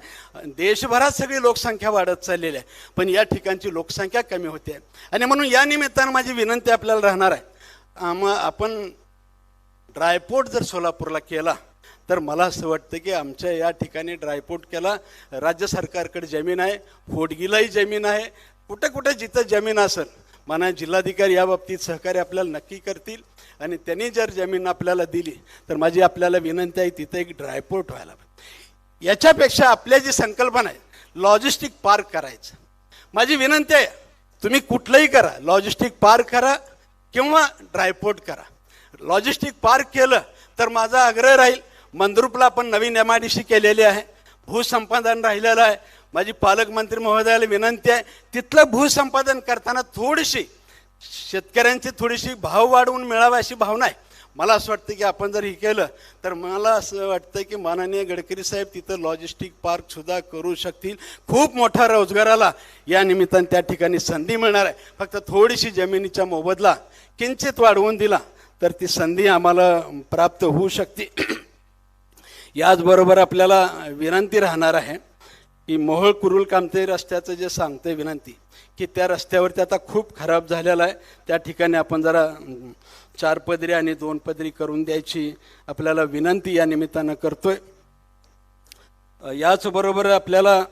देशभरात सगळी लोकसंख्या वाढत चाललेली आहे, पण या ठिकाणची लोकसंख्या कमी होते. आणि म्हणून या निमित्तानं माझी विनंती आपल्याला राहणार आहे, आपण ड्रायपोर्ट जर सोलापूरला केला तर मला असं वाटतं की आमच्या या ठिकाणी ड्रायपोर्ट केला, राज्य सरकारकडे जमीन आहे, फोडगीलाही जमीन आहे, कुठे कुठे जिथं जमीन असेल माननीय जिल्हाधिकारी या बाबतीत सहकार्य आपल्याला नक्की करतील. आणि त्यांनी जर जमीन आपल्याला दिली तर माझी आपल्याला विनंती आहे तिथे एक ड्रायपोर्ट व्हायला पाहिजे. याच्यापेक्षा आपल्या जी संकल्पना आहे लॉजिस्टिक पार्क करायचं, माझी विनंती आहे तुम्ही कुठलंही करा, लॉजिस्टिक पार्क करा किंवा ड्रायपोर्ट करा. लॉजिस्टिक पार्क केलं तर माझा आग्रह राहील, मंद्रुपला आपण नवीन MIDC केलेली आहे, भूसंपादन राहिलेलं आहे. माझी पालकमंत्री महोदयाला विनंती आहे तिथलं भूसंपादन करताना थोडीशी शेतकऱ्यांची थोडीशी भाव वाढवून मिळावा अशी भावना आहे. मला असं वाटतं की आपण जर हे केलं तर मला असं वाटतं की माननीय गडकरी साहेब तिथं लॉजिस्टिक पार्क सुद्धा करू शकतील. खूप मोठा रोजगाराला या निमित्तानं त्या ठिकाणी संधी मिळणार आहे. फक्त थोडीशी जमिनीचा मोबदला किंचित वाढवून दिला तर ती संधी आम्हाला प्राप्त होऊ शकते. याचबरोबर आपल्याला विनंती राहणार आहे की मोहोळ कुरुल कामते रस्त्याचं जे सांगते विनंती की त्या रस्त्यावरती आता खूप खराब झालेला आहे, त्या ठिकाणी आपण जरा 4 पदरी आणि 2 पदरी करून द्यायची आपल्याला विनंती या निमित्तानं करतोय. याचबरोबर आपल्याला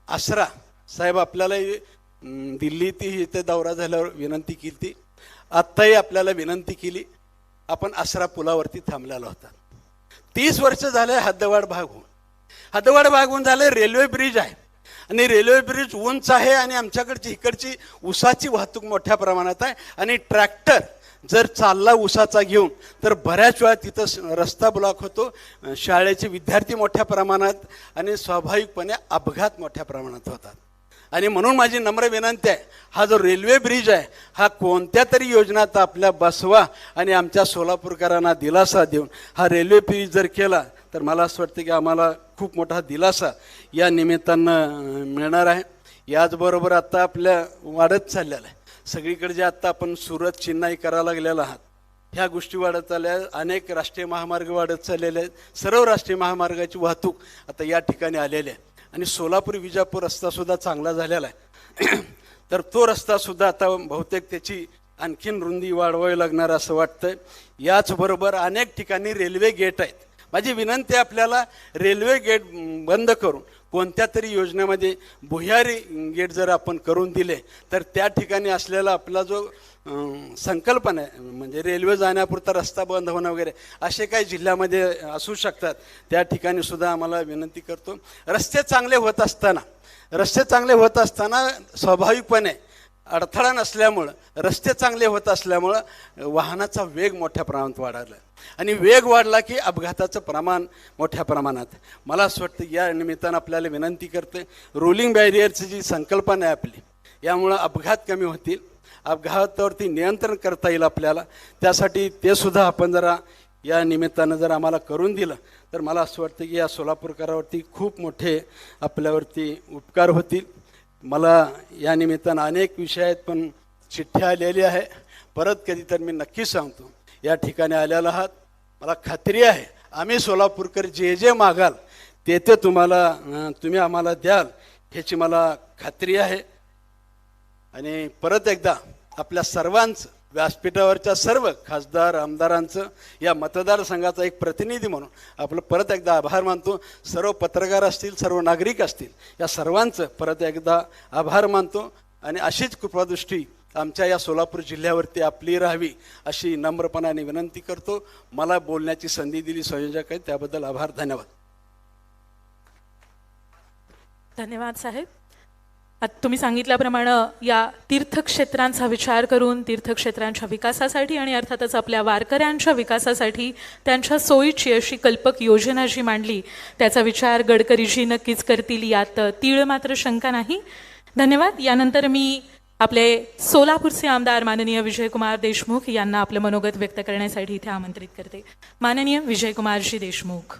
आसरा साहेब आपल्याला दिल्ली ती इथे दौरा झाल्यावर विनंती केली, आत्ताही आपल्याला विनंती केली. आपण आसरा पुलावरती थांबलेला होता, 30 वर्ष झाले हद्दवाढ भाग होऊन, हद्दवाढ भाग होऊन झाले. रेल्वे ब्रिज आहे आणि रेल्वे ब्रिज उंच आहे आणि आमच्याकडची इकडची ऊसाची वाहतूक मोठ्या प्रमाणात आहे. आणि ट्रॅक्टर जर चालला ऊसाचा घेऊन तर बऱ्याच वेळा तिथं रस्ता ब्लॉक होतो, शाळेचे विद्यार्थी मोठ्या प्रमाणात आणि स्वाभाविकपणे अपघात मोठ्या प्रमाणात होतात. आणि म्हणून माझी नम्र विनंती आहे, हा जो रेल्वे ब्रिज आहे हा कोणत्या तरी योजनात आपल्या बसवा आणि आमच्या सोलापूरकरांना दिलासा देऊन हा रेल्वे ब्रिज जर केला तर मला असं वाटतं की आम्हाला खूप मोठा दिलासा या निमित्तानं मिळणार आहे. याचबरोबर आता आपल्या वाढत चाललेलं आहे सगळीकडे जे आत्ता आपण सुरत चेन्नई करायला लागलेला आहात, ह्या गोष्टी वाढत चालल्या. अनेक राष्ट्रीय महामार्ग वाढत चाललेले आहेत, सर्व राष्ट्रीय महामार्गाची वाहतूक आता या ठिकाणी आलेली आहे. आणि सोलापूर विजापूर रस्तासुद्धा चांगला झालेला आहे तर तो रस्तासुद्धा आता बहुतेक त्याची आणखीन रुंदी वाढवावी लागणार असं वाटतंय. याचबरोबर अनेक ठिकाणी रेल्वे गेट आहेत. माझी विनंती आहे आपल्याला रेल्वे गेट बंद करून कोणत्या तरी योजनेमध्ये भुयारी गेट जर आपण करून दिले तर त्या ठिकाणी असलेला आपला जो संकल्पना आहे म्हणजे रेल्वे जाण्यापुरता रस्ता बंद होणं वगैरे असे काही जिल्ह्यामध्ये असू शकतात, त्या ठिकाणी सुद्धा आम्हाला विनंती करतो. रस्ते चांगले होत असताना स्वाभाविकपणे अडथळा नसल्यामुळं, रस्ते चांगले होत असल्यामुळं वाहनाचा वेग मोठ्या प्रमाणात वाढला आणि वेग वाढला की अपघाताचं प्रमाण मोठ्या प्रमाणात. मला असं वाटतं या निमित्तानं आपल्याला विनंती करते, रोलिंग बॅरियरची जी संकल्पना आहे आपली, यामुळं अपघात कमी होतील, अपघातावरती नियंत्रण करता येईल आपल्याला. त्यासाठी ते सुद्धा आपण जरा या निमित्तानं जर आम्हाला करून दिलं तर मला असं वाटतं की या सोलापूरकरावरती खूप मोठे आपल्यावरती उपकार होतील. मला या निमित्तानं अनेक विषय आहेत पण चिठ्ठ्या आलेली आहे, परत कधी तर मी नक्की सांगतो. या ठिकाणी आलेला आहात, मला खात्री आहे आम्ही सोलापूरकर जे जे मागाल ते ते तुम्ही आम्हाला द्याल ह्याची मला खात्री आहे. आणि परत एकदा आपल्या सर्वांचं, व्यासपीठावरच्या सर्व खासदार आमदारांचं, या मतदारसंघाचा एक प्रतिनिधी म्हणून आपलं परत एकदा आभार मानतो. सर्व पत्रकार असतील, सर्व नागरिक असतील, या सर्वांचं परत एकदा आभार मानतो. आणि अशीच कृपादृष्टी आमच्या या सोलापूर जिल्ह्यावरती आपली राहावी अशी नम्रपणाने विनंती करतो. मला बोलण्याची संधी दिली संयोजक आहे त्याबद्दल आभार, धन्यवाद. धन्यवाद साहेब. आता तुम्ही सांगितल्याप्रमाणे या तीर्थक्षेत्रांचा विचार करून तीर्थक्षेत्रांच्या विकासासाठी आणि अर्थातच आपल्या वारकऱ्यांच्या विकासासाठी त्यांच्या सोयीची अशी कल्पक योजना जी मांडली त्याचा विचार गडकरीजी नक्कीच करतील, यात तीळ मात्र शंका नाही. धन्यवाद. यानंतर मी आपले सोलापूरचे आमदार माननीय विजयकुमार देशमुख यांना आपलं मनोगत व्यक्त करण्यासाठी इथे आमंत्रित करते. माननीय विजयकुमारजी देशमुख.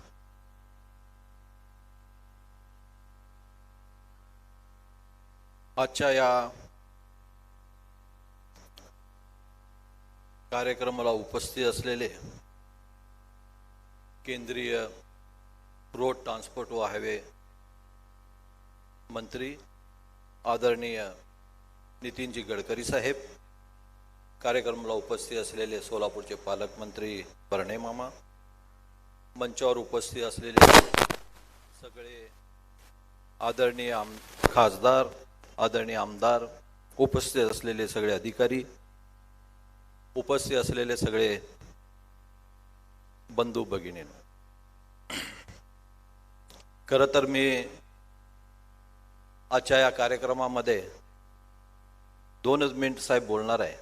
आजच्या या कार्यक्रमाला उपस्थित असलेले केंद्रीय रोड ट्रान्सपोर्ट व हायवे मंत्री आदरणीय नितीनजी गडकरी साहेब, कार्यक्रमाला उपस्थित असलेले सोलापूरचे पालकमंत्री भरणे मामा, मंचावर उपस्थित असलेले सगळे आदरणीय खासदार, आदरणीय आमदार, उपस्थित असलेले सगळे अधिकारी, उपस्थित असलेले सगळे बंधू भगिनींनो, खरं तर मी आजच्या या कार्यक्रमामध्ये 2 मिनिट साहेब बोलणार आहे.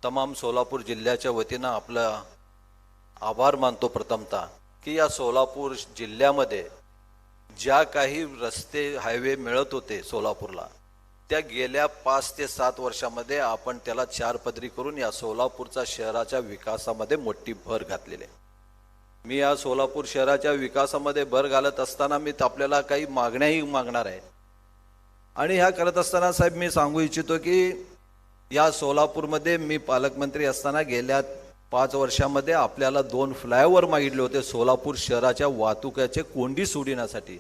तमाम सोलापूर जिल्ह्याच्या वतीनं आपला आभार मानतो प्रथमतः की या सोलापूर जिल्ह्यामध्ये ज्या काही रस्ते हायवे मिळत होते सोलापूरला, त्या गेल्या 5 ते 7 वर्षामध्ये आपण त्याला 4 पदरी करून या सोलापूरच्या शहराच्या विकासामध्ये मोठी भर घातलेली आहे. मी या सोलापूर शहराच्या विकासामध्ये भर घालत असताना मी आपल्याला काही मागण्याही मागणार आहे. आणि ह्या करत असताना साहेब मी सांगू इच्छितो की या सोलापूरमध्ये मी पालकमंत्री असताना गेल्या 5 वर्षामध्ये आपल्याला 2 फ्लायओव्हर मागितले होते सोलापूर शहराच्या वाहतुकीचे कोंडी सोडण्यासाठी.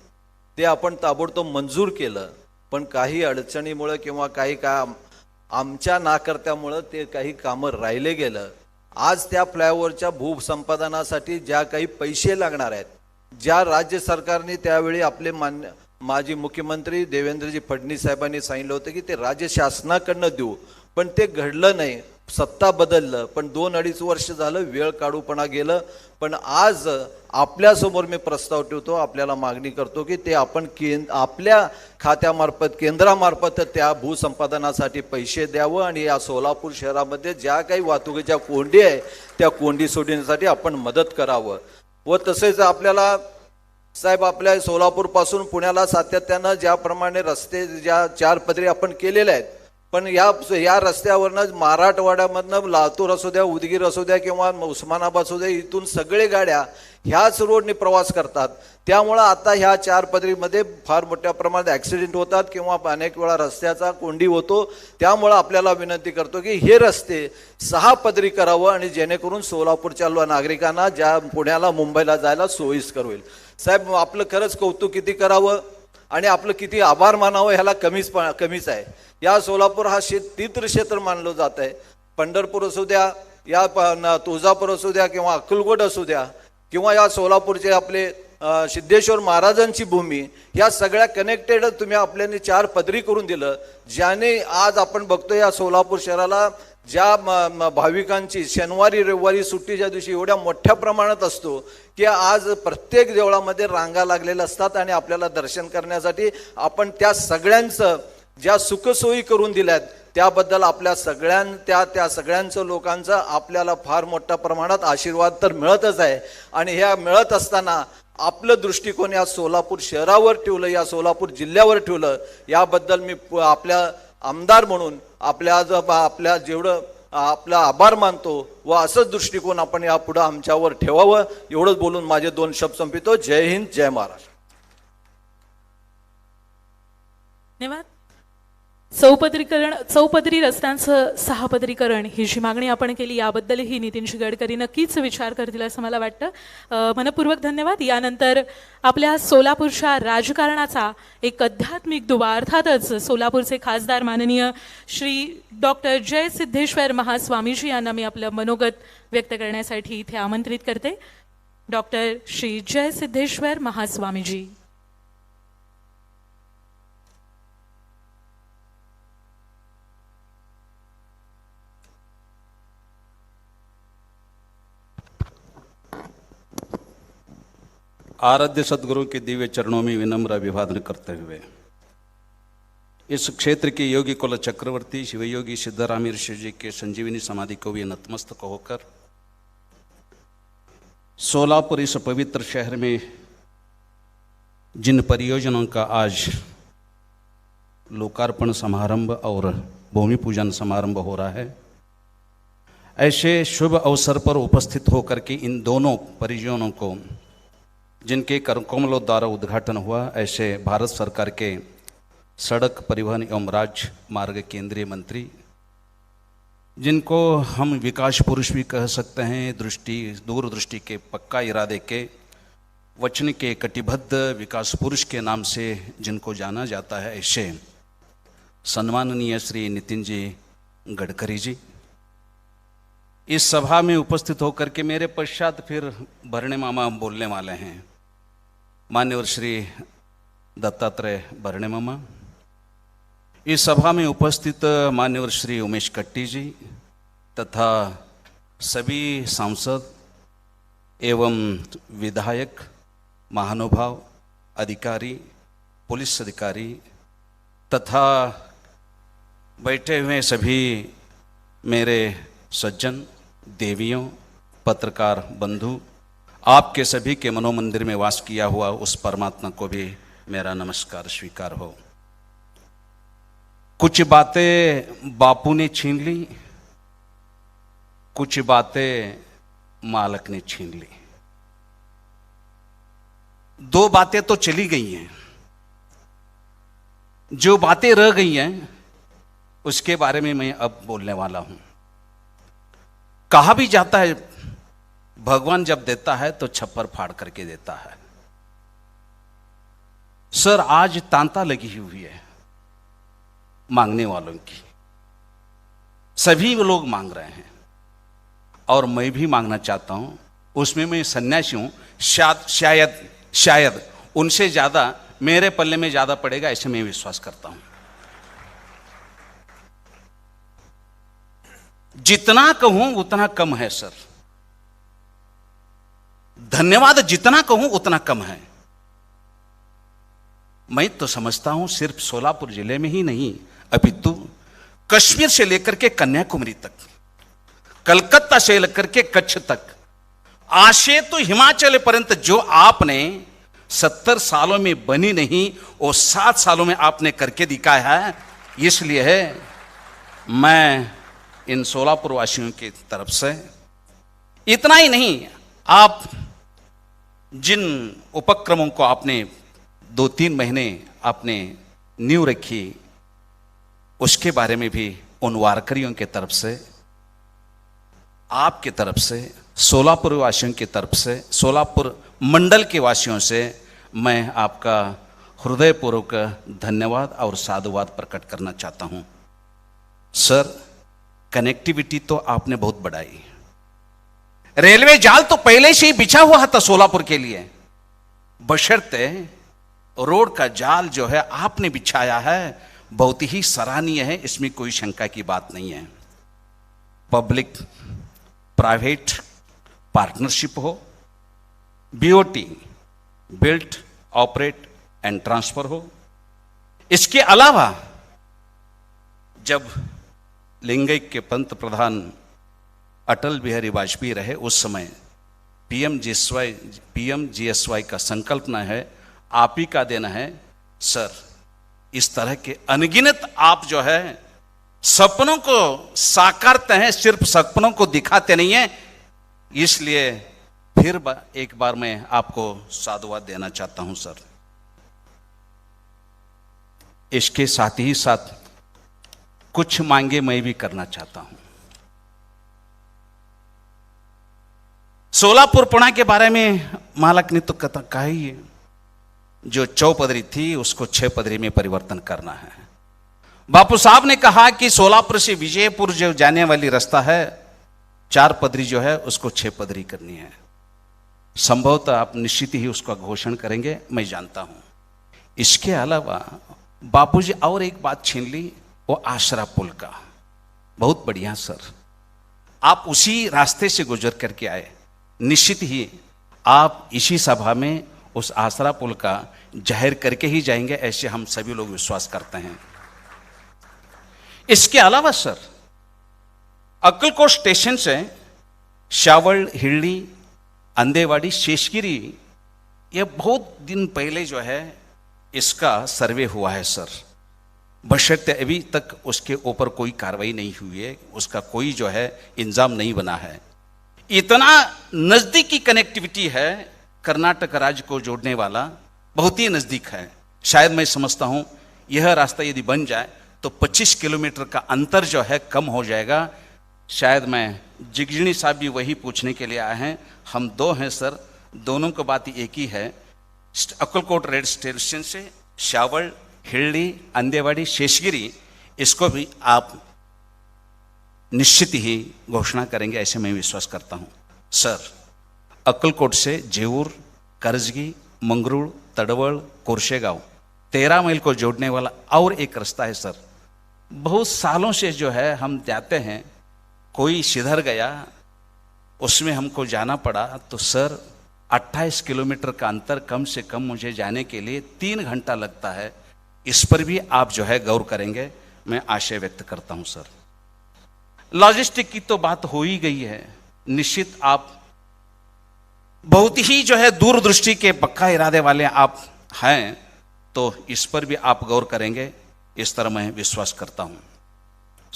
ते आपण ताबडतोब मंजूर केलं, पण काही अडचणीमुळे किंवा काही आमच्या नाकर्त्यामुळं ते काही कामं राहिले गेलं. आज त्या फ्लायओव्हरच्या भूसंपादनासाठी ज्या काही पैसे लागणार आहेत, ज्या राज्य सरकारने त्यावेळी आपले माजी मुख्यमंत्री देवेंद्रजी फडणवीस साहेबांनी सांगितलं होतं की ते राज्य शासनाकडनं देऊ, पण ते घडलं नाही. सत्ता बदललं, पण 2-2.5 वर्ष झालं वेळ काढूपणा गेलं. पण आज आपल्यासमोर मी प्रस्ताव ठेवतो, आपल्याला मागणी करतो की ते आपण आपल्या खात्यामार्फत केंद्रामार्फत त्या भूसंपादनासाठी पैसे द्यावं आणि या सोलापूर शहरामध्ये ज्या काही वाहतुकीच्या कोंडी आहे त्या कोंडी सोडण्यासाठी आपण मदत करावं. व तसेच आपल्याला साहेब आपल्या सोलापूरपासून पुण्याला सातत्यानं ज्याप्रमाणे रस्ते ज्या 4 पदरी आपण केलेले आहेत, पण या रस्त्यावरनं मराठवाड्यामधनं लातूर असू द्या, उदगीर असू द्या किंवा उस्मानाबाद असू द्या, इथून सगळे गाड्या ह्याच रोडने प्रवास करतात. त्यामुळं आता ह्या 4 पदरीमध्ये फार मोठ्या प्रमाणात ॲक्सिडेंट होतात किंवा अनेक वेळा रस्त्याचा कोंडी होतो. त्यामुळं आपल्याला विनंती करतो की हे रस्ते 6 पदरी करावं आणि जेणेकरून सोलापूरच्या नागरिकांना ज्या पुण्याला मुंबईला जायला सोयीस्कर होईल. साहेब आपलं खरंच कौतुक किती करावं आणि आपलं किती आभार मानावं ह्याला कमीच आहे. या सोलापूर हा तीर्थक्षेत्र मानलं जात आहे. पंढरपूर असू द्या, या तुळजापूर असू द्या किंवा अक्कलकोट असू द्या किंवा या सोलापूरचे आपले सिद्धेश्वर महाराजांची भूमी, ह्या सगळ्या कनेक्टेड तुम्ही आपल्याने 4 पदरी करून दिलं, ज्याने आज आपण बघतो या सोलापूर शहराला ज्या भाविकांची शनिवारी रविवारी सुट्टीच्या दिवशी एवढ्या मोठ्या प्रमाणात असतो की आज प्रत्येक देवळामध्ये रांगा लागलेल्या असतात आणि आपल्याला दर्शन करण्यासाठी आपण त्या सगळ्यांचं ज्या सुखसोयी करून दिल्यात त्याबद्दल आपल्या त्या सगळ्यांचं लोकांचा आपल्याला फार मोठ्या प्रमाणात आशीर्वाद तर मिळतच आहे. आणि ह्या मिळत असताना आपलं दृष्टिकोन या सोलापूर शहरावर ठेवलं, या सोलापूर जिल्ह्यावर ठेवलं, याबद्दल मी आपल्या आमदार म्हणून आपल्या जेवढं आपला आभार मानतो व असंच दृष्टिकोन आपण यापुढं आमच्यावर ठेवावं. एवढंच बोलून माझे 2 शब्द संपवितो. जय हिंद, जय महाराष्ट्र. धन्यवाद. चौपदरी रस्त्यांचं 6 पदरीकरण ही जी मागणी आपण केली याबद्दलही नितीनजी गडकरी नक्कीच विचार करतील असं मला वाटतं. मनपूर्वक धन्यवाद. यानंतर आपल्या सोलापूरच्या राजकारणाचा एक आध्यात्मिक दुवा, अर्थातच सोलापूरचे खासदार माननीय श्री डॉक्टर जय सिद्धेश्वर महास्वामीजी यांना मी आपलं मनोगत व्यक्त करण्यासाठी इथे आमंत्रित करते. डॉक्टर श्री जय सिद्धेश्वर महास्वामीजी. आराध्य सदगुरु के दिव्य चरणों में विनम्र अभिवादन करते हुए इस क्षेत्र के योगी कुल चक्रवर्ती शिवयोगी सिद्धराम ऋषि जी के संजीवनी समाधि को भी नतमस्तक होकर सोलापुर इस पवित्र शहर में जिन परियोजनाओं का आज लोकार्पण समारंभ और भूमि पूजन समारंभ हो रहा है, ऐसे शुभ अवसर पर उपस्थित होकर के इन दोनों परियोजनाओं को जिनके करकोमलों द्वारा उद्घाटन हुआ, ऐसे भारत सरकार के सड़क परिवहन एवं राजमार्ग केंद्रीय मंत्री जिनको हम विकास पुरुष भी कह सकते हैं, दूरदृष्टि के पक्का इरादे के वचन के कटिबद्ध विकास पुरुष के नाम से जिनको जाना जाता है, ऐसे सम्माननीय श्री नितिन जी गडकरी जी इस सभा में उपस्थित होकर के मेरे पश्चात फिर भरणे मामा बोलने वाले हैं। मान्यवर श्री दत्तात्रेय भरणे मामा, इस सभा में उपस्थित मान्यवर श्री उमेश कट्टी जी तथा सभी सांसद एवं विधायक, महानुभाव, अधिकारी, पुलिस अधिकारी तथा बैठे हुए सभी मेरे सज्जन, देवियों, पत्रकार बंधु, आपके सभी के मनोमंदिर में वास किया हुआ उस परमात्मा को भी मेरा नमस्कार स्वीकार हो। कुछ बातें बापू ने छीन ली, कुछ बातें मालक ने छीन ली। दो बातें तो चली गई हैं, जो बातें रह गई हैं उसके बारे में मैं अब बोलने वाला हूं। कहा भी जाता है भगवान जब देता है तो छप्पर फाड़ करके देता है। सर, आज तांता लगी हुई है मांगने वालों की, सभी लोग मांग रहे हैं और मैं भी मांगना चाहता हूं। उसमें मैं सन्यासी हूं, शायद उनसे ज्यादा मेरे पल्ले में ज्यादा पड़ेगा, ऐसे मैं विश्वास करता हूं। जितना कहूं उतना कम है सर, धन्यवाद जितना कहूं उतना कम है। मैं तो समझता हूं सिर्फ सोलापुर जिले में ही नहीं, अपितु कश्मीर से लेकर के कन्याकुमारी तक, कलकत्ता से लेकर के कच्छ तक, आशे तो हिमाचल पर्यंत जो आपने 70 सालों में बनी नहीं वो 7 सालों में आपने करके दिखाया है। इसलिए है मैं इन सोलापुर वासियों की तरफ से, इतना ही नहीं, आप जिन उपक्रमों को आपने 2-3 महीने आपने नींव रखी, उसके बारे में भी उन वारकरियों के तरफ से, आपके तरफ से, सोलापुर वासियों की तरफ से, सोलापुर मंडल के वासियों से मैं आपका हृदयपूर्वक धन्यवाद और साधुवाद प्रकट करना चाहता हूं। सर, कनेक्टिविटी तो आपने बहुत बढ़ाई, रेलवे जाल तो पहले से ही बिछा हुआ था सोलापुर के लिए, बशर्ते रोड का जाल जो है आपने बिछाया है, बहुत ही सराहनीय है, इसमें कोई शंका की बात नहीं है। पब्लिक प्राइवेट पार्टनरशिप हो, BOT built operate end transfer हो। इसके अलावा जब लिंगैक के पंत प्रधान अटल बिहारी वाजपेयी रहे, उस समय पीएमजीएसवाई का संकल्पना है, आप ही का देना है सर। इस तरह के अनगिनत आप जो है सपनों को साकारते हैं, सिर्फ सपनों को दिखाते नहीं है। इसलिए फिर एक बार मैं आपको साधुवाद देना चाहता हूं सर। इसके साथ ही साथ कुछ मांगे मैं भी करना चाहता हूं। सोलापुर पुणा के बारे में मालक ने तो कहा ही है, जो 4 पदरी थी उसको 6 पदरी में परिवर्तन करना है। बापू साहब ने कहा कि सोलापुर से विजयपुर जो जाने वाली रास्ता है, 4 पदरी जो है उसको 6 पदरी करनी है। संभवतः आप निश्चित ही उसका घोषण करेंगे, मैं जानता हूं। इसके अलावा बापूजी और एक बात छीन ली, वो आसरा पुल का। बहुत बढ़िया सर, आप उसी रास्ते से गुजर करके आए, निश्चित ही आप इसी सभा में उस आसरा पुल का जाहिर करके ही जाएंगे, ऐसे हम सभी लोग विश्वास करते हैं। इसके अलावा सर, अक्कलकोट स्टेशन से शावल, हिरली, अंदेवाड़ी, शेषगिरी, ये बहुत दिन पहले जो है इसका सर्वे हुआ है सर, बशर्ते अभी तक उसके ऊपर कोई कार्रवाई नहीं हुई है, उसका कोई जो है इंजाम नहीं बना है। इतना नजदीकी कनेक्टिविटी है, कर्नाटक राज्य को जोड़ने वाला बहुत ही नजदीक है। शायद मैं समझता हूं यह रास्ता यदि बन जाए तो 25 किलोमीटर का अंतर जो है कम हो जाएगा। शायद मैं जिगजिणी साहब भी वही पूछने के लिए आए हैं। हम दो हैं सर, दोनों की बात एक ही है। अक्कलकोट रेड स्टेशन से शावल, हिरडी, अंदेवाड़ी, शेषगिरी, इसको भी आप निश्चित ही घोषणा करेंगे ऐसे मैं विश्वास करता हूं। सर, अक्कलकोट से जेऊर, करजगी, मंगरूळ, तड़वल, कोरशेगांव 13 मील को जोड़ने वाला और एक रास्ता है सर। बहुत सालों से जो है हम जाते हैं, कोई सिधर गया, उसमें हमको जाना पड़ा, तो सर 28 किलोमीटर का अंतर कम से कम मुझे जाने के लिए 3 घंटा लगता है। इस पर भी आप जो है गौर करेंगे, मैं आशय व्यक्त करता हूं सर। लॉजिस्टिक की तो बात हो ही गई है, निश्चित आप बहुत ही जो है दूरदृष्टि के पक्का इरादे वाले आप हैं, तो इस पर भी आप गौर करेंगे, इस तरह मैं विश्वास करता हूं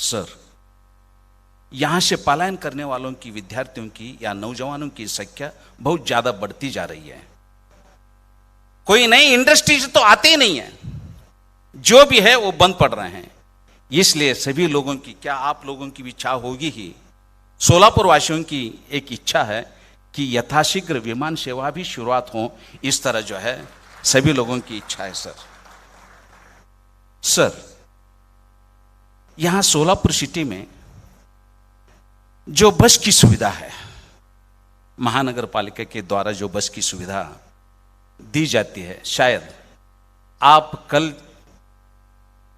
सर। यहां से पलायन करने वालों की, विद्यार्थियों की या नौजवानों की संख्या बहुत ज्यादा बढ़ती जा रही है। कोई नई इंडस्ट्रीज तो आते ही नहीं है, जो भी है वो बंद पड़ रहे हैं। इसलिए सभी लोगों की, क्या आप लोगों की भी इच्छा होगी ही, सोलापुर वासियों की एक इच्छा है कि यथाशीघ्र विमान सेवा भी शुरुआत हो, इस तरह जो है सभी लोगों की इच्छा है सर। सर, यहां सोलापुर सिटी में जो बस की सुविधा है, महानगर पालिका के द्वारा जो बस की सुविधा दी जाती है, शायद आप कल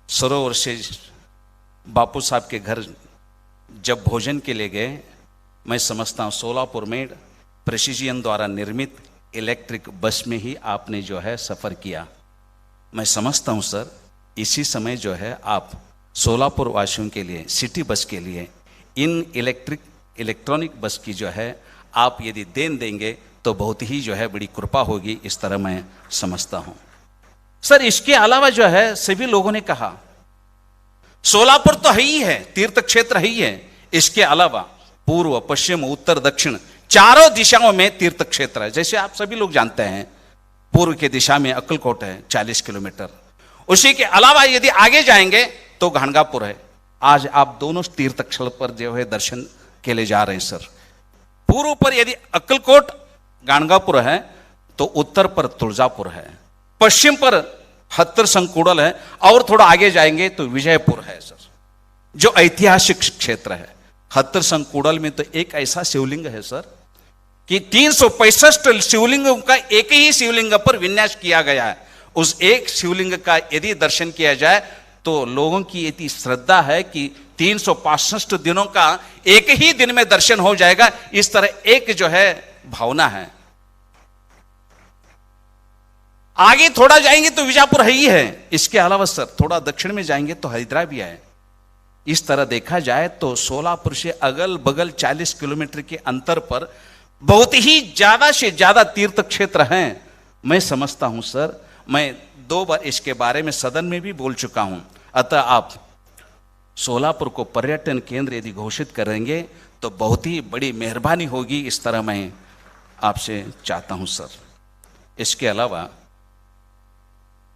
सरोवर से बापू साहब के घर जब भोजन के लिए गए, मैं समझता हूं सोलापुर में प्रेसिजन द्वारा निर्मित इलेक्ट्रिक बस में ही आपने जो है सफर किया। मैं समझता हूं सर, इसी समय जो है आप सोलापुर वासियों के लिए, सिटी बस के लिए इन इलेक्ट्रॉनिक बस की जो है आप यदि देन देंगे तो बहुत ही जो है बड़ी कृपा होगी, इस तरह मैं समझता हूं सर। इसके अलावा जो है सभी लोगों ने कहा सोलापुर तो है ही है, तीर्थ क्षेत्र है ही है, इसके अलावा पूर्व, पश्चिम, उत्तर, दक्षिण चारों दिशाओं में तीर्थ क्षेत्र है। जैसे आप सभी लोग जानते हैं, पूर्व की दिशा में अक्कलकोट है 40 किलोमीटर, उसी के अलावा यदि आगे जाएंगे तो गाणगापुर है। आज आप दोनों तीर्थ स्थल पर जो है दर्शन के लिए जा रहे हैं सर। पूर्व पर यदि अक्कलकोट, गाणगापुर है, तो उत्तर पर तुलजापुर है, पश्चिम पर हत्तर संकुड़ल है, और थोड़ा आगे जाएंगे तो विजयपुर है सर, जो ऐतिहासिक क्षेत्र है। हत्तर संकुड़ल में तो एक ऐसा शिवलिंग है सर कि 365 शिवलिंगों का एक ही शिवलिंग पर विन्यास किया गया है। उस एक शिवलिंग का यदि दर्शन किया जाए तो लोगों की इतनी श्रद्धा है कि 365 दिनों का एक ही दिन में दर्शन हो जाएगा, इस तरह एक जो है भावना है। आगे थोड़ा जाएंगे तो विजापुर है ही है, इसके अलावा सर थोड़ा दक्षिण में जाएंगे तो हरिद्रा भी है। इस तरह देखा जाए तो सोलापुर से अगल बगल 40 किलोमीटर के अंतर पर बहुत ही ज्यादा से ज्यादा तीर्थ क्षेत्र हैं। मैं समझता हूं सर, मैं 2 बार इसके बारे में सदन में भी बोल चुका हूं। अतः आप सोलापुर को पर्यटन केंद्र यदि घोषित करेंगे तो बहुत ही बड़ी मेहरबानी होगी, इस तरह मैं आपसे चाहता हूं सर। इसके अलावा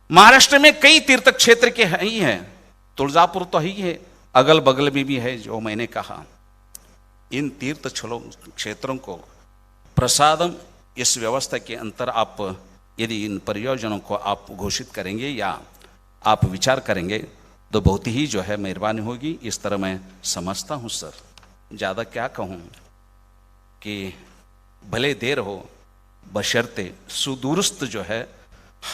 महाराष्ट्र में कई तीर्थ क्षेत्र के ही हैं, तुलजापुर तो ही है, अगल बगल में भी है, जो मैंने कहा। इन तीर्थ क्षेत्रों को प्रसादम इस व्यवस्था के अंतर आप यदि इन परियोजनाओं को आप घोषित करेंगे या आप विचार करेंगे तो बहुत ही जो है मेहरबानी होगी, इस तरह मैं समझता हूं सर। ज़्यादा क्या कहूं कि भले देर हो बशर्ते सुदूरस्थ जो है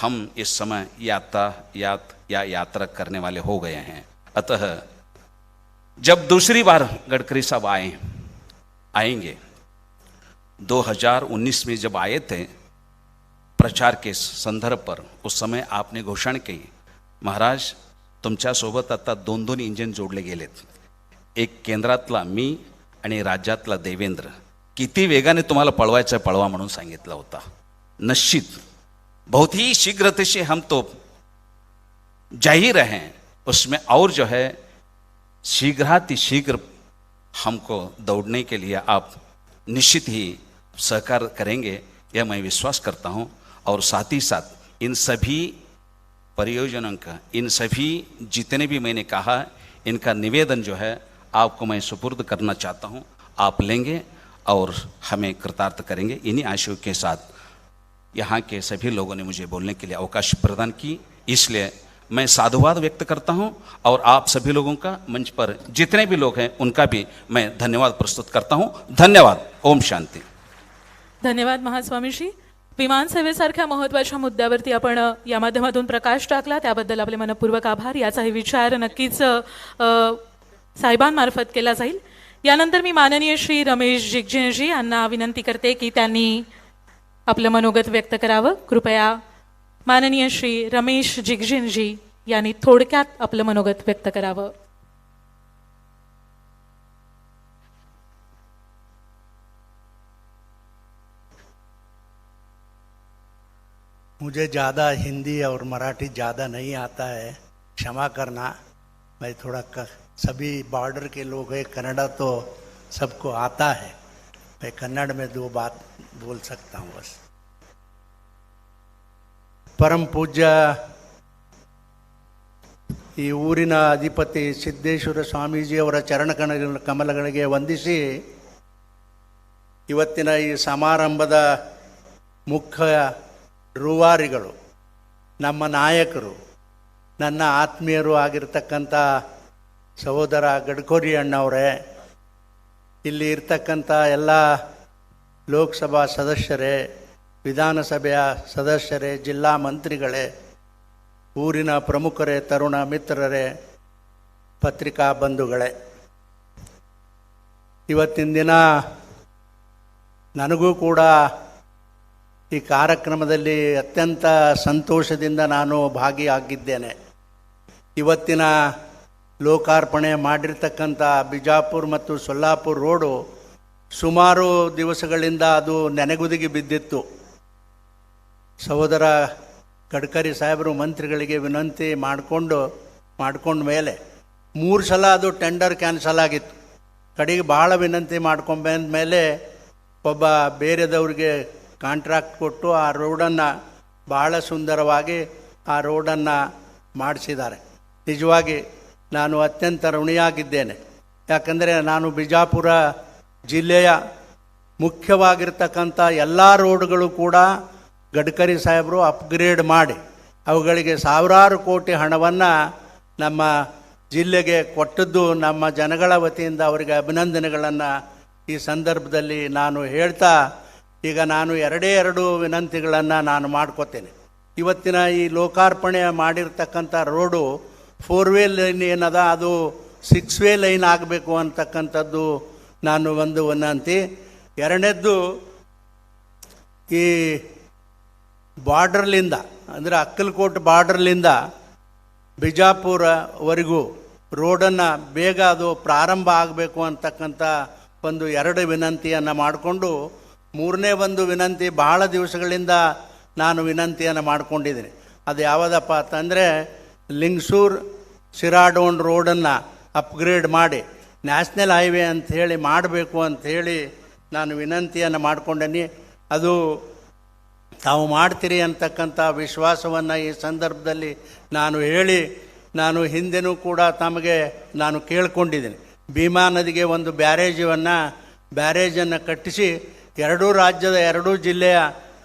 हम इस समय यात्रा करने वाले हो गए हैं। अतः जब दूसरी बार गडकरी साहब आएंगे 2019 में जब आए थे प्रचार के संदर्भ पर, उस समय आपने घोषणा की, महाराज तुमच्या सोबत आता 2 इंजिन जोडले गेलेत, एक केंद्रातला मी आणि राज्यातला देवेंद्र, किती वेगाने तुम्हाला पळवायचं पळवा म्हणून सांगितलं होता। निश्चित बहुत ही शीघ्रता से हम तो जाहिर हैं उसमें, और जो है शीघ्र हमको दौड़ने के लिए आप निश्चित ही सहकार करेंगे, यह मैं विश्वास करता हूं। और साथ ही साथ इन सभी परियोजनाओं का, इन सभी जितने भी मैंने कहा, इनका निवेदन जो है आपको मैं सुपुर्द करना चाहता हूं, आप लेंगे और हमें कृतार्थ करेंगे। इन्हीं आशयों के साथ यहाँ के सभी लोगों ने मुझे बोलने के लिए अवकाश प्रदान की, इसलिए मैं साधुवाद व्यक्त करता हूं और आप सभी लोगों का, मंच पर जितने भी लोग हैं उनका भी मैं धन्यवाद प्रस्तुत करता हूं। धन्यवाद। ओम शांति। धन्यवाद महास्वामीजी। विमान सेवेसारख्या महत्त्वाच्या मुद्द्यावरती आपण या माध्यमातून प्रकाश टाकला, त्याबद्दल आपले मनपूर्वक आभार। याचाही विचार नक्कीच साहेबांमार्फत केला जाईल। यानंतर मी माननीय श्री रमेश जिगजिणजी यांना विनंती करते की त्यांनी आपलं मनोगत व्यक्त करावं। कृपया माननीय श्री रमेश जिगजिणजी यांनी थोडक्यात आपलं मनोगत व्यक्त करावं। मुझे ज़्यादा हिंदी और मराठी ज़्यादा नहीं आता है, क्षमा करना। मैं थोड़ा सभी बॉर्डर के लोग हैं, कन्नड़ा तो सबको आता है, मैं कन्नड़ में 2 बात बोल सकता हूँ बस। परम पूज्य ಈ ಊರಿನ ಅಧಿಪತಿ ಸಿದ್ದೇಶ್ವರ ಸ್ವಾಮೀಜಿಯವರ ಕಮಲಗಳಿಗೆ ವಂದಿಸಿ ಇವತ್ತಿನ ಈ ಸಮಾರಂಭದ ಮುಖ್ಯ ರೂವಾರಿಗಳು, ನಮ್ಮ ನಾಯಕರು, ನನ್ನ ಆತ್ಮೀಯರು ಆಗಿರ್ತಕ್ಕಂಥ ಸಹೋದರ ಗಡ್ಕರಿ ಅಣ್ಣವರೇ, ಇಲ್ಲಿ ಇರ್ತಕ್ಕಂಥ ಎಲ್ಲ ಲೋಕಸಭಾ ಸದಸ್ಯರೇ, ವಿಧಾನಸಭೆಯ ಸದಸ್ಯರೇ, ಜಿಲ್ಲಾ ಮಂತ್ರಿಗಳೇ, ಊರಿನ ಪ್ರಮುಖರೇ, ತರುಣ ಮಿತ್ರರೇ, ಪತ್ರಿಕಾ ಬಂಧುಗಳೇ, ಇವತ್ತಿನ ದಿನ ನನಗೂ ಕೂಡ ಈ ಕಾರ್ಯಕ್ರಮದಲ್ಲಿ ಅತ್ಯಂತ ಸಂತೋಷದಿಂದ ನಾನು ಭಾಗಿಯಾಗಿದ್ದೇನೆ। ಇವತ್ತಿನ ಲೋಕಾರ್ಪಣೆ ಮಾಡಿರ್ತಕ್ಕಂಥ ಬಿಜಾಪುರ ಮತ್ತು ಸೊಲ್ಲಾಪುರ ರೋಡು ಸುಮಾರು ದಿವಸಗಳಿಂದ ಅದು ನೆನೆಗುದಿಗೆ ಬಿದ್ದಿತ್ತು। ಸಹೋದರ ಗಡ್ಕರಿ ಸಾಹೇಬರು ಮಂತ್ರಿಗಳಿಗೆ ವಿನಂತಿ ಮಾಡ್ಕೊಂಡ ಮೇಲೆ 3 ಸಲ ಅದು ಟೆಂಡರ್ ಕ್ಯಾನ್ಸಲ್ ಆಗಿತ್ತು। ಕಡೆಗೆ ಭಾಳ ವಿನಂತಿ ಮಾಡ್ಕೊಂಡ್ಬಂದ ಮೇಲೆ ಒಬ್ಬ ಬೇರೆದವ್ರಿಗೆ ಕಾಂಟ್ರಾಕ್ಟ್ ಕೊಟ್ಟು ಆ ರೋಡನ್ನು ಭಾಳ ಸುಂದರವಾಗಿ ಆ ರೋಡನ್ನು ಮಾಡಿಸಿದ್ದಾರೆ। ನಿಜವಾಗಿ ನಾನು ಅತ್ಯಂತ ಋಣಿಯಾಗಿದ್ದೇನೆ, ಯಾಕಂದರೆ ನಾನು ಬಿಜಾಪುರ ಜಿಲ್ಲೆಯ ಮುಖ್ಯವಾಗಿರ್ತಕ್ಕಂಥ ಎಲ್ಲ ರೋಡ್ಗಳು ಕೂಡ ಗಡ್ಕರಿ ಸಾಹೇಬರು ಅಪ್ಗ್ರೇಡ್ ಮಾಡಿ ಅವುಗಳಿಗೆ ಸಾವಿರಾರು ಕೋಟಿ ಹಣವನ್ನು ನಮ್ಮ ಜಿಲ್ಲೆಗೆ ಕೊಟ್ಟದ್ದು ನಮ್ಮ ಜನಗಳ ವತಿಯಿಂದ ಅವರಿಗೆ ಅಭಿನಂದನೆಗಳನ್ನು ಈ ಸಂದರ್ಭದಲ್ಲಿ ನಾನು ಹೇಳ್ತಾ, ಈಗ ನಾನು 2 ವಿನಂತಿಗಳನ್ನು ನಾನು ಮಾಡ್ಕೋತೇನೆ। ಇವತ್ತಿನ ಈ ಲೋಕಾರ್ಪಣೆ ಮಾಡಿರ್ತಕ್ಕಂಥ ರೋಡು 4 ವೇ ಲೈನ್ ಏನದ ಅದು 6 ವೇ ಲೈನ್ ಆಗಬೇಕು ಅಂತಕ್ಕಂಥದ್ದು ನಾನು ಒಂದು ವಿನಂತಿ। 2ನೇದ್ದು, ಈ ಬಾರ್ಡರ್ಲಿಂದ ಅಂದರೆ ಅಕ್ಕಲಕೋಟ್ ಬಾರ್ಡರ್ಲಿಂದ ಬಿಜಾಪುರವರೆಗೂ ರೋಡನ್ನು ಬೇಗ ಅದು ಪ್ರಾರಂಭ ಆಗಬೇಕು ಅಂತಕ್ಕಂಥ ಒಂದು 2 ವಿನಂತಿಯನ್ನು ಮಾಡಿಕೊಂಡು, 3ನೇ ಒಂದು ವಿನಂತಿ ಭಾಳ ದಿವಸಗಳಿಂದ ನಾನು ವಿನಂತಿಯನ್ನು ಮಾಡ್ಕೊಂಡಿದ್ದೀನಿ। ಅದು ಯಾವುದಪ್ಪ ಅಂತಂದರೆ ಲಿಂಗಸೂರು ಶಿರಾಡೋನ್ ರೋಡನ್ನು ಅಪ್ಗ್ರೇಡ್ ಮಾಡಿ ನ್ಯಾಷನಲ್ ಹೈವೇ ಅಂಥೇಳಿ ಮಾಡಬೇಕು ಅಂಥೇಳಿ ನಾನು ವಿನಂತಿಯನ್ನು ಮಾಡ್ಕೊಂಡೀನಿ। ಅದು ತಾವು ಮಾಡ್ತೀರಿ ಅಂತಕ್ಕಂಥ ವಿಶ್ವಾಸವನ್ನು ಈ ಸಂದರ್ಭದಲ್ಲಿ ನಾನು ಹೇಳಿ, ನಾನು ಹಿಂದೆನೂ ಕೂಡ ತಮಗೆ ನಾನು ಕೇಳ್ಕೊಂಡಿದ್ದೀನಿ, ಭೀಮಾ ನದಿಗೆ ಒಂದು ಬ್ಯಾರೇಜನ್ನು ಕಟ್ಟಿಸಿ 2 ರಾಜ್ಯದ 2 ಜಿಲ್ಲೆಯ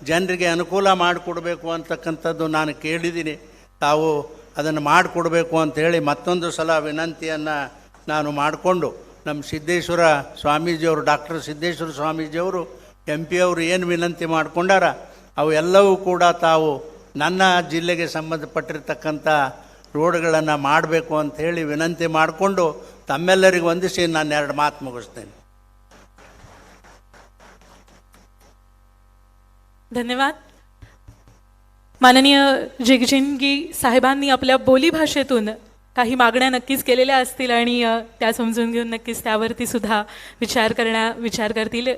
ಜನರಿಗೆ ಅನುಕೂಲ ಮಾಡಿಕೊಡ್ಬೇಕು ಅಂತಕ್ಕಂಥದ್ದು ನಾನು ಕೇಳಿದ್ದೀನಿ। ತಾವು ಅದನ್ನು ಮಾಡಿಕೊಡ್ಬೇಕು ಅಂಥೇಳಿ ಮತ್ತೊಂದು ಸಲ ವಿನಂತಿಯನ್ನು ನಾನು ಮಾಡಿಕೊಂಡು, ನಮ್ಮ ಸಿದ್ದೇಶ್ವರ ಸ್ವಾಮೀಜಿಯವರು, ಡಾಕ್ಟರ್ ಸಿದ್ದೇಶ್ವರ ಸ್ವಾಮೀಜಿಯವರು MP ಅವರು ಏನು ವಿನಂತಿ ಮಾಡಿಕೊಂಡಾರ ಅವು ಎಲ್ಲವೂ ಕೂಡ ತಾವು ನನ್ನ ಜಿಲ್ಲೆಗೆ ಸಂಬಂಧಪಟ್ಟಿರ್ತಕ್ಕಂಥ ರೋಡ್ಗಳನ್ನು ಮಾಡಬೇಕು ಅಂಥೇಳಿ ವಿನಂತಿ ಮಾಡಿಕೊಂಡು ತಮ್ಮೆಲ್ಲರಿಗೂ ವಂದಿಸಿ ನಾನು 2 ಮಾತು ಮುಗಿಸ್ತೇನೆ। धन्यवाद। माननीय जिगजिणगी साहेबांनी आपल्या बोलीभाषेतून काही मागण्या नक्कीच केलेल्या असतील आणि त्या समजून घेऊन नक्कीच त्यावरती सुद्धा विचार करतील।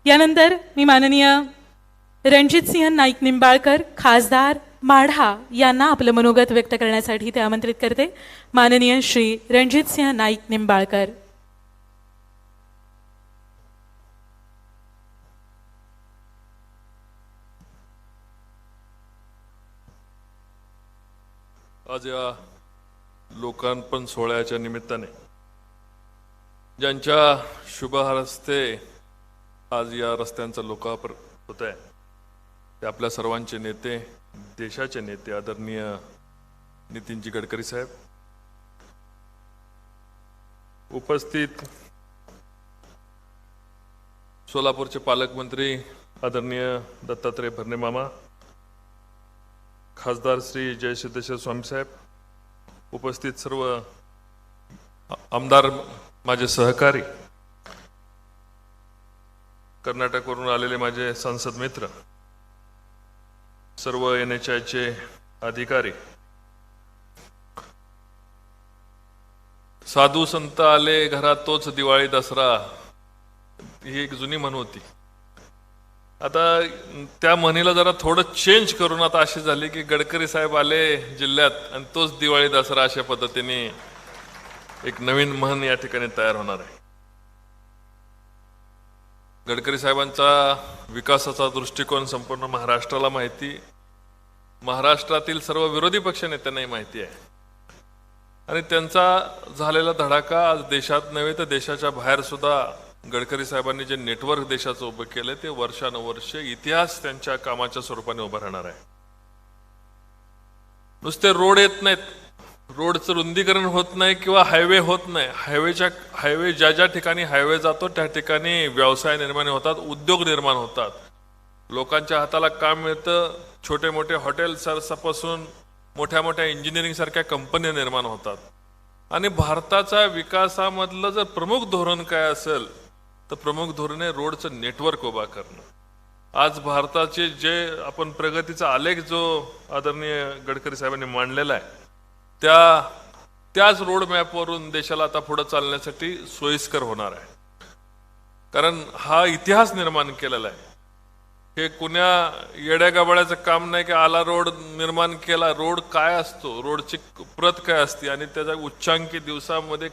यानंतर मी माननीय रणजितसिंह नाईक निंबाळकर, खासदार माढा यांना आपलं मनोगत व्यक्त करण्यासाठी ते आमंत्रित करते। माननीय श्री रणजितसिंह नाईक निंबाळकर। आज या लोकार्पण सोहळ्याच्या निमित्ताने ज्यांच्या शुभ हस्ते आज या रस्त्यांचा लोकार्पण होत आहे ते आपल्या सर्वांचे नेते, देशाचे नेते आदरणीय नितीनजी गडकरी साहेब, उपस्थित सोलापूरचे पालकमंत्री आदरणीय दत्तात्रय भरणे मामा, खासदार श्री जयसिद्धेश्वर स्वामी साहेब, उपस्थित सर्व आमदार, माझे सहकारी, कर्नाटकवरून आलेले माझे संसद मित्र, सर्व NHIचे अधिकारी, साधू संत आले घरात तोच दिवाळी दसरा, ही एक जुनी म्हण होती. आता त्या म्हणीला जरा थोडं चेंज करून आता अशी झाली की गडकरी साहेब आले जिल्ह्यात आणि तोच दिवाळी दसरा अशा पद्धतीने एक नवीन म्हण या ठिकाणी तयार होणार आहे. गडकरी साहेबांचा विकासाचा दृष्टिकोन संपूर्ण महाराष्ट्राला माहिती, महाराष्ट्रातील सर्व विरोधी पक्ष नेत्यांनाही माहिती आहे आणि त्यांचा झालेला धडाका आज देशात नव्हे तर देशाच्या बाहेर सुद्धा गडकरी साहेबांनी जे नेटवर्क देशाचं उभं केलं ते वर्षानुवर्ष इतिहास त्यांच्या कामाच्या स्वरूपाने उभं राहणार आहे. नुसते रोड येत नाहीत, रोडचं रुंदीकरण होत नाही किंवा हायवे होत नाही, हायवे ज्या ठिकाणी हायवे जातो त्या ठिकाणी व्यवसाय निर्माण होतात, उद्योग निर्माण होतात, लोकांच्या हाताला काम मिळतं, छोटे मोठे हॉटेल्सपासून मोठ्या मोठ्या इंजिनिअरिंग सारख्या कंपन्या निर्माण होतात. आणि भारताचा विकासामधलं जर प्रमुख धोरण काय असेल तर प्रमुख धोरण आहे रोडचं नेटवर्क उभा करणं. आज भारताचे जे आपण प्रगतीचा आलेख जो आदरणीय गडकरी साहेबांनी मांडलेला आहे त्याच रोड मॅपवरून देशाला आता पुढे चालण्यासाठी सोयीस्कर होणार आहे. कारण हा इतिहास निर्माण केलेला आहे. हे कुण्या येड्या गबाळ्याचं काम नाही की आला रोड निर्माण केला. रोड काय असतो, रोडची प्रत काय असते आणि त्याच्या उच्चांकी दिवसामध्ये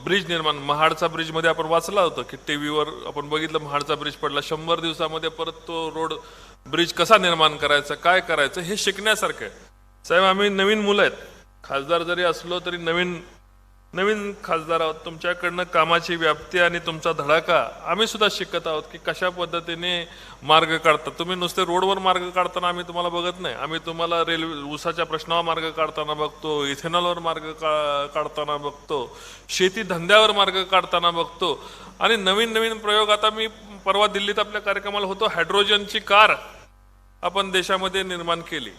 ब्रिज निर्माण, महाडचा ब्रिज मध्ये आपण वाचला होतं की टीव्हीवर आपण बघितलं, महाडचा ब्रिज पडला, 100 दिवसामध्ये परत तो रोड ब्रिज कसा निर्माण करायचा, काय करायचं हे शिकण्यासारखं आहे. साहेब आम्ही नवीन मुलं आहेत, खासदार जरी असलो तरी नवीन खासदार आहोत. तुमच्याकडनं कामाची व्याप्ती आणि तुमचा धडाका आम्ही सुद्धा शिकत आहोत की कशा पद्धतीने मार्ग काढतात. तुम्ही नुसते रोडवर मार्ग काढताना आम्ही तुम्हाला बघत नाही, आम्ही तुम्हाला रेल्वे ऊसाच्या प्रश्नावर मार्ग काढताना बघतो, इथेनॉलवर मार्ग काढताना बघतो, शेती धंद्यावर मार्ग काढताना बघतो. आणि नवीन प्रयोग आता मी परवा दिल्लीत आपल्या कार्यक्रमाला होतो, हायड्रोजनची कार आपण देशामध्ये निर्माण केली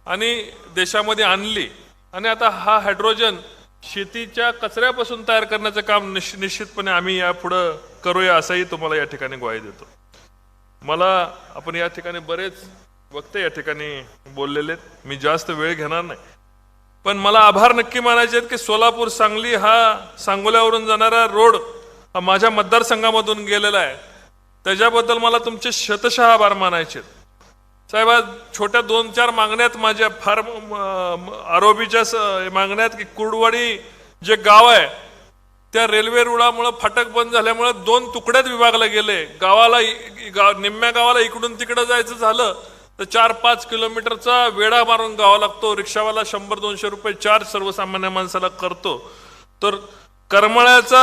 आणि देशामध्ये आणली आणि आता हा हायड्रोजन शेतीच्या कचऱ्यापासून तयार करण्याचं काम निश्चितपणे आम्ही यापुढं करूया असंही तुम्हाला या ठिकाणी ग्वाही देतो. मला आपण या ठिकाणी बरेच वक्ते या ठिकाणी बोललेले आहेत, मी जास्त वेळ घेणार नाही, पण मला आभार नक्की मानायचे आहेत की सोलापूर सांगली हा सांगोल्यावरून जाणारा रोड हा माझ्या मतदारसंघामधून गेलेला आहे, त्याच्याबद्दल मला तुमचे शतशः आभार मानायचे आहेत. साहेब आज छोट्या 2-4 मागण्यात माझ्या फार आरोपीच्या मागण्यात की कुर्डवाडी जे गाव आहे त्या रेल्वे रुळामुळे फाटक बंद झाल्यामुळे 2 तुकड्यात विभागले गेले. निम्म्या गावाला इकडून तिकडे जायचं झालं तर 4-5 किलोमीटरचा वेढा मारून गावा लागतो. रिक्षावाला 100-200 रुपये चार्ज सर्वसामान्य माणसाला करतो. तर करमाळ्याचा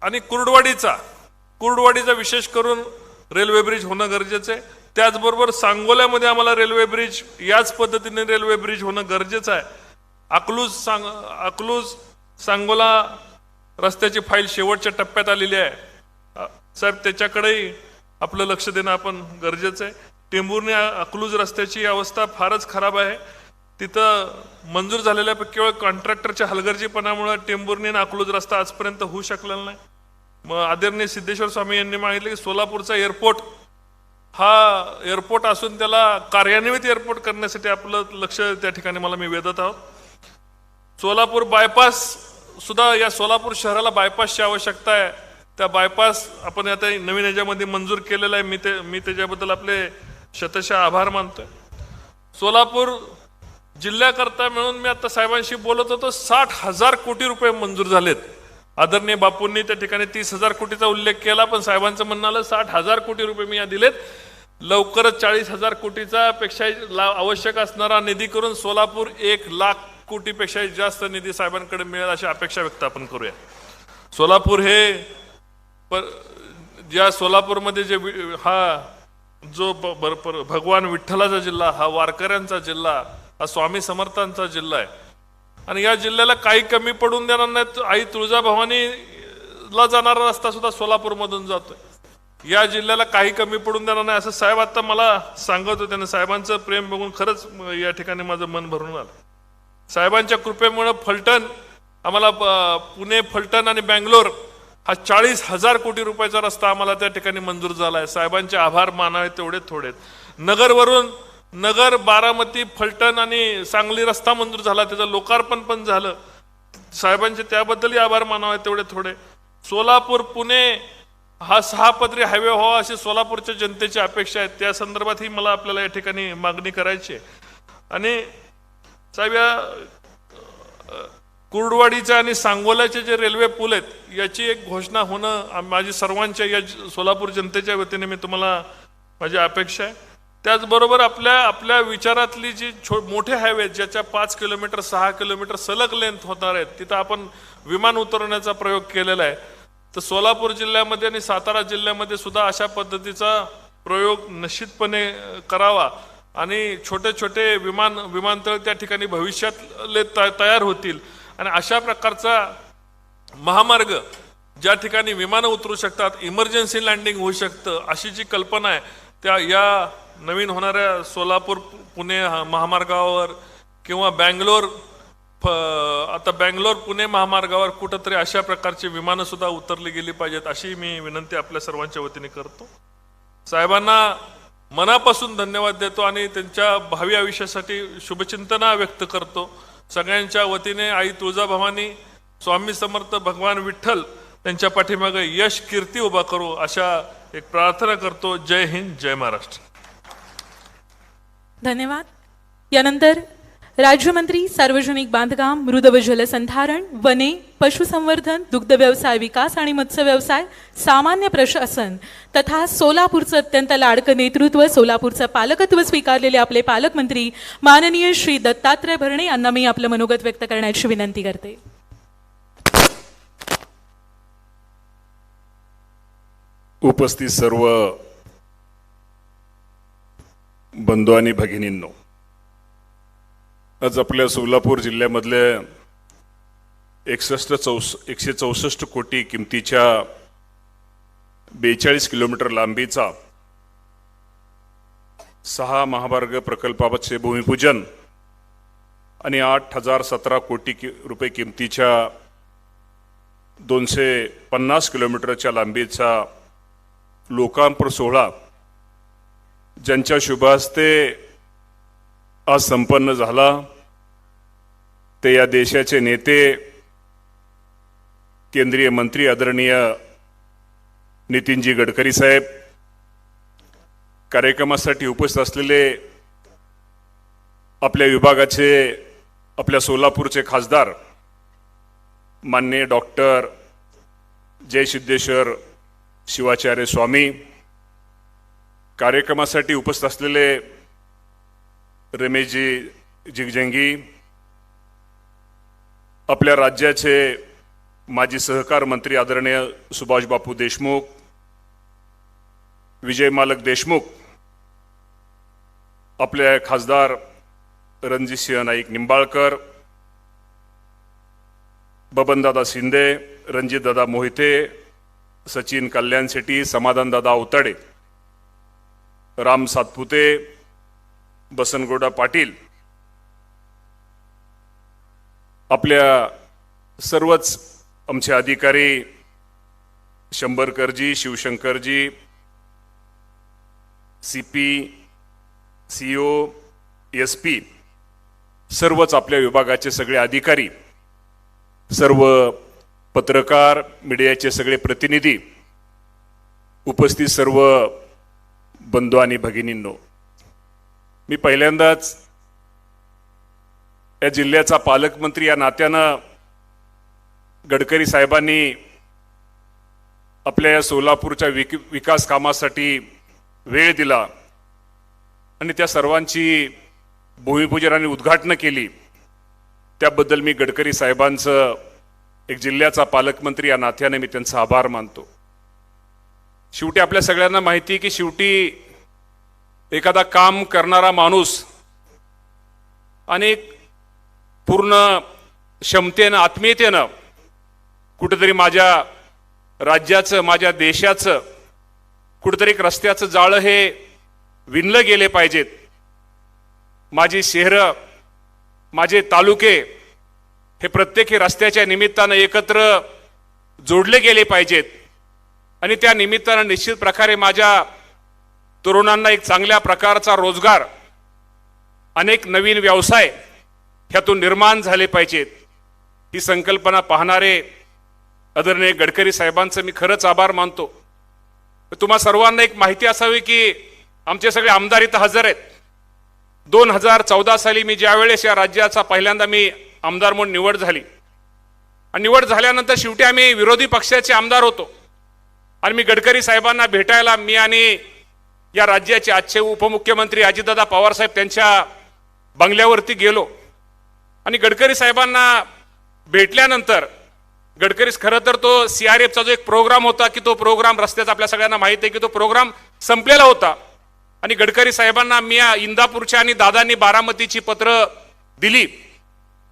आणि कुर्डवाडीचा विशेष करून रेल्वे ब्रिज होणं गरजेचं आहे. त्याचबरोबर सांगोल्यामध्ये आम्हाला रेल्वे ब्रिज, याच पद्धतीने रेल्वे ब्रिज होणं गरजेचं आहे. अकलूज सांगोला रस्त्याची फाईल शेवटच्या टप्प्यात आलेली आहे. साहेब त्याच्याकडेही आपलं लक्ष देणं आपण गरजेचं आहे. टेंभुर्णी अकलूज रस्त्याची अवस्था फारच खराब आहे. तिथं मंजूर झालेल्या केवळ कॉन्ट्रॅक्टरच्या हलगर्जीपणामुळे टेंभुर्णी आणि अकलूज रस्ता आजपर्यंत होऊ शकलेला नाही. मग आदरणीय सिद्धेश्वर स्वामी यांनी मागितले की सोलापूरचा एअरपोर्ट हा एअरपोर्ट असून त्याला कार्यान्वित एअरपोर्ट करण्यासाठी आपलं लक्ष त्या ठिकाणी मी वेधत आहोत. सोलापूर बायपास सुद्धा, या सोलापूर शहराला बायपासची आवश्यकता आहे. त्या बायपास आपण आता नवीन याच्यामध्ये मंजूर केलेला आहे. मी त्याच्याबद्दल आपले शतशः आभार मानतोय. सोलापूर जिल्ह्याकरता मिळून मी आता साहेबांशी बोलत होतो, 60,000 कोटी रुपये मंजूर झालेत. आदरणीय बापूंनी त्या ठिकाणी 30,000 कोटीचा उल्लेख केला, पण साहेबांचं म्हणणं आलं 60,000 कोटी रुपये मी या दिलेत. लवकरच 40,000 कोटीचा पेक्षा आवश्यक असणारा निधी करून सोलापूर 1,00,000 कोटीपेक्षा जास्त निधी साहेबांकडे मिळेल अशी अपेक्षा व्यक्त आपण करूया. सोलापूर हे ज्या सोलापूरमध्ये जे हा जो भगवान विठ्ठलाचा जिल्हा, हा वारकऱ्यांचा जिल्हा, हा स्वामी समर्थांचा जिल्हा आहे आणि या जिल्ह्याला काही कमी पडून देणार नाहीत. आई तुळजाभवानीला जाणारा रस्ता सुद्धा सोलापूरमधून जातोय. या जिल्ह्याला काही कमी पडून देणार नाही असं साहेब आता मला सांगत होते आणि साहेबांचं प्रेम बघून खरंच या ठिकाणी माझं मन भरून आलं. साहेबांच्या कृपेमुळे फलटण आम्हाला पुणे, फलटण आणि बँगलोर हा 40,000 कोटी रुपयाचा रस्ता आम्हाला त्या ठिकाणी मंजूर झाला आहे. साहेबांचे आभार मानावे तेवढे थोडेत. नगरवरून नगर, बारामती, फलटण आणि सांगली रस्ता मंजूर झाला, त्याचं लोकार्पण पण झालं. साहेबांचे त्याबद्दलही आभार मानावे तेवढे थोडे. सोलापूर पुणे हा 6 पदरी हायवे व्हावा अशी सोलापूरच्या जनतेची अपेक्षा आहे. त्या संदर्भातही मला आपल्याला या ठिकाणी मागणी करायची आहे. आणि साहेब, या कुर्डवाडीचे आणि सांगोल्याचे जे रेल्वे पूल आहेत याची एक घोषणा होणं माझी सर्वांच्या या सोलापूर जनतेच्या वतीने मी तुम्हाला माझी अपेक्षा आहे. त्याचबरोबर आपल्या विचारातली जी मोठे हायवे ज्याच्या 5 किलोमीटर 6 किलोमीटर सलग लेंथ होणार आहेत, तिथं आपण विमान उतरवण्याचा प्रयोग केलेला आहे. तर सोलापूर जिल्ह्यामध्ये आणि सातारा जिल्ह्यामध्ये सुद्धा अशा पद्धतीचा प्रयोग निश्चितपणे करावा आणि छोटे छोटे विमानतळ त्या ठिकाणी भविष्यात तयार होतील आणि अशा प्रकारचा महामार्ग ज्या ठिकाणी विमानं उतरू शकतात, इमर्जन्सी लँडिंग होऊ शकतं, अशी जी कल्पना आहे त्या या नवीन होणाऱ्या सोलापूर पुणे महामार्गावर किंवा आता बँगलोर पुणे महामार्गावर कुठंतरी अशा प्रकारची विमानं सुद्धा उतरली गेली पाहिजेत अशी मी विनंती आपल्या सर्वांच्या वतीने करतो. साहेबांना मनापासून धन्यवाद देतो आणि त्यांच्या भावी आयुष्यासाठी शुभचिंतना व्यक्त करतो. सगळ्यांच्या वतीने आई तुळजाभवानी, स्वामी समर्थ, भगवान विठ्ठल त्यांच्या पाठीमागे यश कीर्ती उभा करू अशा एक प्रार्थना करतो. जय हिंद, जय महाराष्ट्र. धन्यवाद. यानंतर राज्यमंत्री सार्वजनिक बांधकाम, मृद व जलसंधारण, वने, पशुसंवर्धन, दुग्ध व्यवसाय विकास आणि मत्स्य व्यवसाय, सामान्य प्रशासन तथा सोलापूरचं अत्यंत लाडकं नेतृत्व, सोलापूरचं पालकत्व स्वीकारलेले आपले पालकमंत्री माननीय श्री दत्तात्रय भरणे यांना मी आपलं मनोगत व्यक्त करण्याची विनंती करते. उपस्थित सर्व बंधू आणि भगिनींनो, आज आपल्या सोलापूर जिल्ह्यामधले 164 कोटी किमतीच्या 42 किलोमीटर लांबीचा 6 महामार्ग प्रकल्पाचे भूमिपूजन आणि 8,017 कोटी रुपये किमतीच्या 250 किलोमीटरच्या लांबीचा लोकार्पण सोहळा ज्यांच्या शुभ हस्ते आज संपन्न झाला ते या देशाचे नेते, केंद्रीय मंत्री आदरणीय नितीनजी गडकरी साहेब, कार्यक्रमासाठी उपस्थित असलेले आपल्या विभागाचे, आपल्या सोलापूरचे खासदार माननीय डॉक्टर जय सिद्धेश्वर शिवाचार्य स्वामी, कार्यक्रमासाठी उपस्थित असलेले रमेशजी जिगजंगी, आपल्या राज्याचे माजी सहकार मंत्री आदरणीय सुभाष बापू देशमुख, विजय मालक देशमुख, आपले खासदार रणजितसिंह नाईक निंबाळकर, बबनदादा शिंदे, रणजितदादा मोहिते, सचिन कल्याण शेट्टी, समाधानदादा अवताडे, राम सातपुते, बसनगौडा पाटील, आपल्या सर्वच आमचे अधिकारी शंभरकरजी, शिवशंकरजी, CP, CO, SP, सर्वच आपल्या विभागाचे सगळे अधिकारी, सर्व पत्रकार, मीडियाचे सगळे प्रतिनिधी, उपस्थित सर्व बंधू आणि भगिनींनो, मी पहिल्यांदाच या जिल्ह्याचा पालकमंत्री या नात्यानं गडकरी साहेबांनी आपल्या या सोलापूरच्या विकास कामासाठी वेळ दिला आणि त्या सर्वांची भूमिपूजन आणि उद्घाटन केली त्याबद्दल मी गडकरी साहेबांचं एक जिल्ह्याचा पालकमंत्री या नात्याने मी त्यांचा आभार मानतो. शेवटी आपल्या सगळ्यांना माहिती आहे की शेवटी एखादा काम करणारा माणूस आणि पूर्ण क्षमतेनं आत्मीयतेनं कुठेतरी माझ्या राज्याचं माझ्या देशाचं कुठेतरी एक रस्त्याचं जाळं हे विणलं गेले पाहिजेत. माझी शहरं माझे तालुके हे प्रत्येक रस्त्याच्या निमित्तानं एकत्र जोडले गेले पाहिजेत आणि त्या निमित्तानं निश्चित प्रकारे माझ्या तरुणांना एक चांगल्या प्रकारचा रोजगार अनेक नवीन व्यवसाय ह्यातून निर्माण झाले पाहिजेत. ही संकल्पना पाहणारे आदरणीय गडकरी साहेबांचं मी खरंच आभार मानतो. तुम्हा सर्वांना एक माहिती असावी की आमचे सगळे आमदार इथं हजर आहेत. 2014 साली मी ज्या वेळेस या राज्याचा पहिल्यांदा मी आमदार म्हणून निवड झाली आणि निवड झाल्यानंतर शेवटी आम्ही विरोधी पक्षाचे आमदार होतो आणि मी गडकरी साहेबांना भेटायला मी आणि या राज्याचे आजचे उपमुख्यमंत्री अजितदादा पवार साहेब त्यांच्या बंगल्यावरती गेलो आणि गडकरी साहेबांना भेटल्यानंतर गडकरी खरं तर तो CRFचा जो एक प्रोग्राम होता की तो प्रोग्राम रस्त्याचा आपल्या सगळ्यांना माहिती आहे की तो प्रोग्राम संपलेला होता आणि गडकरी साहेबांना मी इंदापूरच्या आणि दादांनी बारामतीची पत्र दिली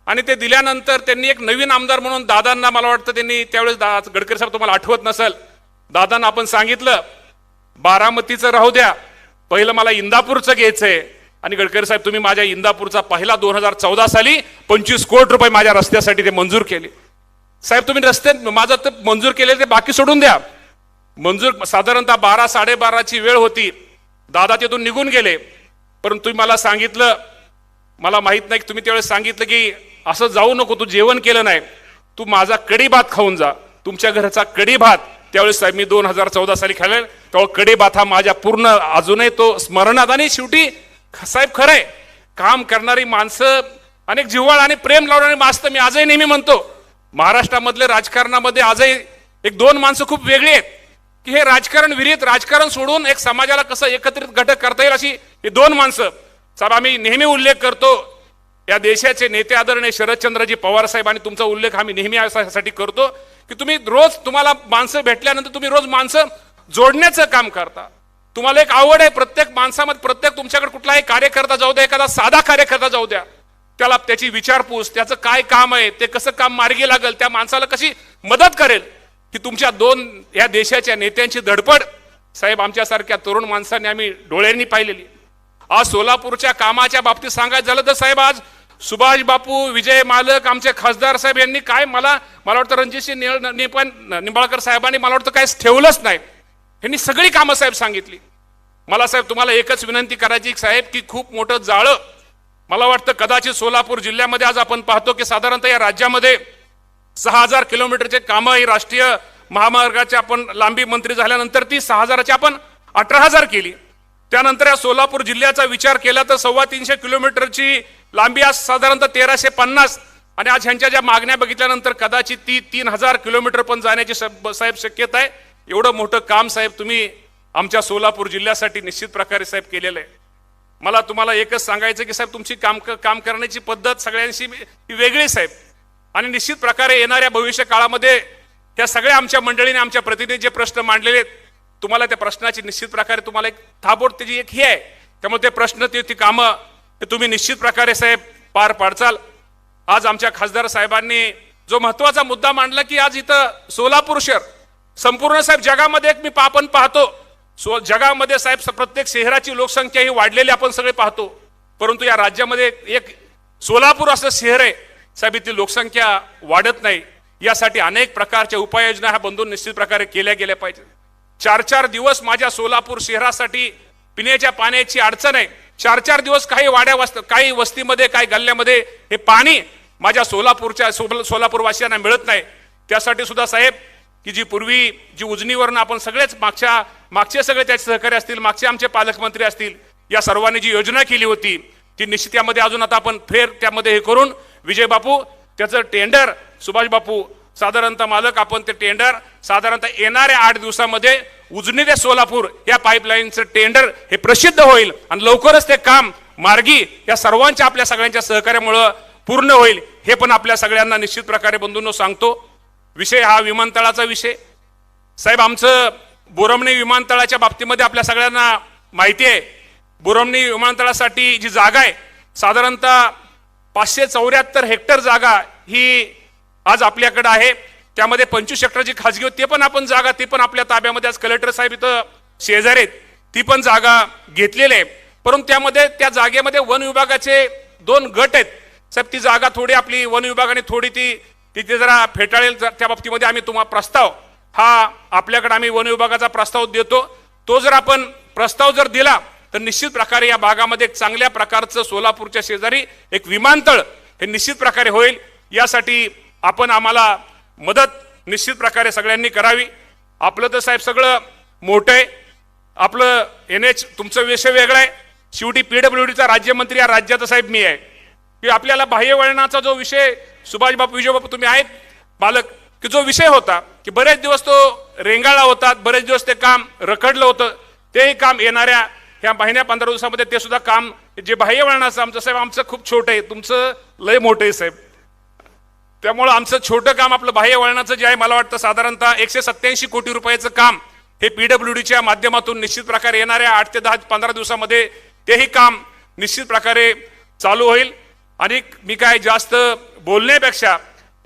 आणि ते दिल्यानंतर त्यांनी एक नवीन आमदार म्हणून दादांना मला वाटतं त्यांनी त्यावेळेस गडकरी साहेब तुम्हाला आठवत नसेल दादांना आपण सांगितलं बारामतीचं राहू द्या पहिलं मला इंदापूरचं घ्यायचंय आणि गडकरी साहेब तुम्ही माझ्या इंदापूरचा पहिला 2014 साली 25 कोटी रुपये माझ्या रस्त्यासाठी ते मंजूर केले. साहेब तुम्ही रस्ते माझं तर मंजूर केले ते बाकी सोडून द्या. मंजूर साधारणतः 12-12:30ची वेळ होती. दादा तिथून निघून गेले परंतु तुम्ही मला सांगितलं मला माहित नाही की तुम्ही त्यावेळेस सांगितलं की असं जाऊ नको तू जेवण केलं नाही तू माझा कढी भात खाऊन जा. तुमच्या घरचा कढी भात त्यावेळेस साहेब मी 2014 साली खाल्ले तेव्हा कढी भात हा माझ्या पूर्ण अजूनही तो स्मरणात आणि शेवटी साहेब खरंय काम करणारी माणसं अनेक जिव्हाळ आणि प्रेम लावणारी माणसं मी आजही नेहमी म्हणतो महाराष्ट्रामधले राजकारणामध्ये आजही एक दोन माणसं खूप वेगळी आहेत की हे राजकारण विरहित राजकारण सोडून एक समाजाला कसं एकत्रित घटक करता येईल अशी हे दोन माणसं. साहेब आम्ही नेहमी उल्लेख करतो या देशाचे नेते आदरणीय शरदचंद्रजी पवार साहेब आणि तुमचा उल्लेख आम्ही नेहमी यासाठी करतो की तुम्ही रोज तुम्हाला माणसं भेटल्यानंतर तुम्ही रोज माणसं जोडण्याचं काम करता. तुम्हाला एक आवड आहे प्रत्येक माणसामध्ये प्रत्येक तुमच्याकडे कुठलाही कार्यकर्ता जाऊ द्या एखादा साधा कार्यकर्ता जाऊ द्या त्याला त्याची विचारपूस त्याचं काय काम आहे ते कसं काम मार्गी लागेल त्या माणसाला कशी मदत करेल की तुमच्या या देशाच्या नेत्यांची धडपड साहेब आमच्यासारख्या तरुण माणसांनी आम्ही डोळ्यांनी पाहिलेली. आज सोलापूरच्या कामाच्या बाबतीत सांगायचं झालं तर साहेब आज सुभाष बापू विजय मालक आमचे खासदार साहेब यांनी काय मला वाटतं रणजितसिंह निंबाळकर साहेबांनी मला वाटतं काय ठेवलंच नाही. यांनी सगळी कामं साहेब सांगितली. मला साहेब तुम्हाला एकच विनंती करायची साहेब की खूप मोठं जाळं मला वाटतं कदाचित सोलापूर जिल्ह्यामध्ये आज आपण पाहतो की साधारणतः या राज्यामध्ये 6000 किलोमीटरचे कामं ही राष्ट्रीय महामार्गाचे आपण लांबी मंत्री झाल्यानंतर ती 6000ची आपण 18000 केली. त्यानंतर या सोलापूर जिल्ह्याचा विचार केला तर 350 किलोमीटरची लांबी आज साधारणतः 1350 आणि आज ह्यांच्या ज्या मागण्या बघितल्यानंतर कदाचित ती 3000 किलोमीटर पण जाण्याची साहेब शक्यता आहे. एवढं मोठं काम साहेब तुम्ही आमच्या सोलापूर जिल्ह्यासाठी निश्चित प्रकारे साहेब केलेलं आहे. मला तुम्हाला एकच सांगायचं की साहेब तुमची काम करण्याची पद्धत सगळ्यांशी वेगळी साहेब आणि निश्चित प्रकारे येणाऱ्या भविष्य काळामध्ये त्या सगळ्या आमच्या मंडळीने आमच्या प्रतिनिधी जे प्रश्न मांडलेले आहेत तुम्हाला त्या प्रश्नाची निश्चित प्रकारे तुम्हाला एक थाबोड त्याची एक हे आहे त्यामुळे ते प्रश्न ती कामं ते तुम्ही निश्चित प्रकारे साहेब पार पाडचाल. आज आमच्या खासदार साहेबांनी जो महत्वाचा मुद्दा मांडला की आज इथं सोलापूर शहर संपूर्ण साहेब जगामध्ये एक आपण पाहतो जगामध्ये साहेब प्रत्येक शहराची लोकसंख्या ही वाढलेली आपण सगळे पाहतो परंतु या राज्यामध्ये एक सोलापूर असं शहर आहे साहेब इथली लोकसंख्या वाढत नाही. यासाठी अनेक प्रकारच्या उपाययोजना ह्या बंधून निश्चित प्रकारे केल्या गेल्या पाहिजे. 4-4 दिवस माझ्या सोलापूर शहरासाठी पिण्याच्या पाण्याची अडचण आहे. 4-4 दिवस काही वस्तीमध्ये काही गल्ल्यामध्ये हे पाणी माझ्या सोलापूरवासियांना मिळत नाही. त्यासाठी सुद्धा साहेब की जी पूर्वी जी उजनीवरून आपण सगळेच मागचे सगळे त्याचे सहकारी असतील मागचे आमचे पालकमंत्री असतील या सर्वांनी जी योजना केली होती ती निश्चित यामध्ये अजून आता आपण त्यामध्ये हे करून विजय बापू त्याचं टेंडर सुभाष बापू साधारणतः मालक आपण ते टेंडर साधारणतः येणाऱ्या 8 दिवसामध्ये उजनी ते सोलापूर या पाईपलाईनचं टेंडर हे प्रसिद्ध होईल आणि लवकरच ते काम मार्गी या सर्वांच्या आपल्या सगळ्यांच्या सहकार्यामुळे पूर्ण होईल हे पण आपल्या सगळ्यांना निश्चित प्रकारे बंधूंनो सांगतो. विषय हा विमानतळाचा विषय. साहेब, आमचं बोरमणी विमानतळाच्या बाबतीमध्ये आपल्या सगळ्यांना माहिती आहे, बोरमणी विमानतळासाठी जी जागा आहे साधारणतः 574 हेक्टर जागा ही आज आपल्याकडे आहे. त्यामध्ये 25 हेक्टर जी खाजगी होती ते पण आपण जागा, ती पण आपल्या ताब्यामध्ये आज कलेक्टर साहेब इथं शेजारी आहेत, ती पण जागा घेतलेली आहे. परंतु त्यामध्ये त्या जागेमध्ये वन विभागाचे 2 गट आहेत. साहेब, ती जागा थोडी आपली वन विभागाने थोडी तिथे जरा फेटाळेल. त्या बाबतीमध्ये आम्ही तुम्हाला प्रस्ताव हा आपल्याकडे आम्ही वन विभागाचा प्रस्ताव देतो. तो जर आपण प्रस्ताव जर दिला तर निश्चित प्रकारे या भागामध्ये एक चांगल्या प्रकारचं सोलापूरच्या शेजारी एक विमानतळ हे निश्चित प्रकारे होईल. यासाठी आपण आम्हाला मदत निश्चित प्रकारे सगळ्यांनी करावी. आपलं तर साहेब सगळं मोठं आहे, आपलं NH तुमचं विषय वेगळा आहे. शेवटी PWDचा राज्यमंत्री या राज्याचा साहेब मी आहे की आपल्याला बाह्य वळणाचा जो विषय सुभाष बापू विजय बापू तुम्ही आहेत पालक की जो विषय होता की बरेच दिवस तो रेंगाळला होता, बरेच दिवस ते काम रखडलं होतं. तेही काम येणाऱ्या ह्या महिन्या 15 दिवसामध्ये ते सुद्धा काम जे बाह्य वळणाचं आमचं साहेब आमचं खूप छोटं आहे, तुमचं लय मोठं आहे साहेब. त्यामुळं आमचं छोटं काम आपलं बाह्य वळणाचं जे आहे मला वाटतं साधारणतः 187 कोटी रुपयाचं काम हे PWDच्या माध्यमातून निश्चित प्रकारे येणाऱ्या 8 ते 15 दिवसामध्ये तेही काम निश्चित प्रकारे चालू होईल. आणि मी काय जास्त बोलण्यापेक्षा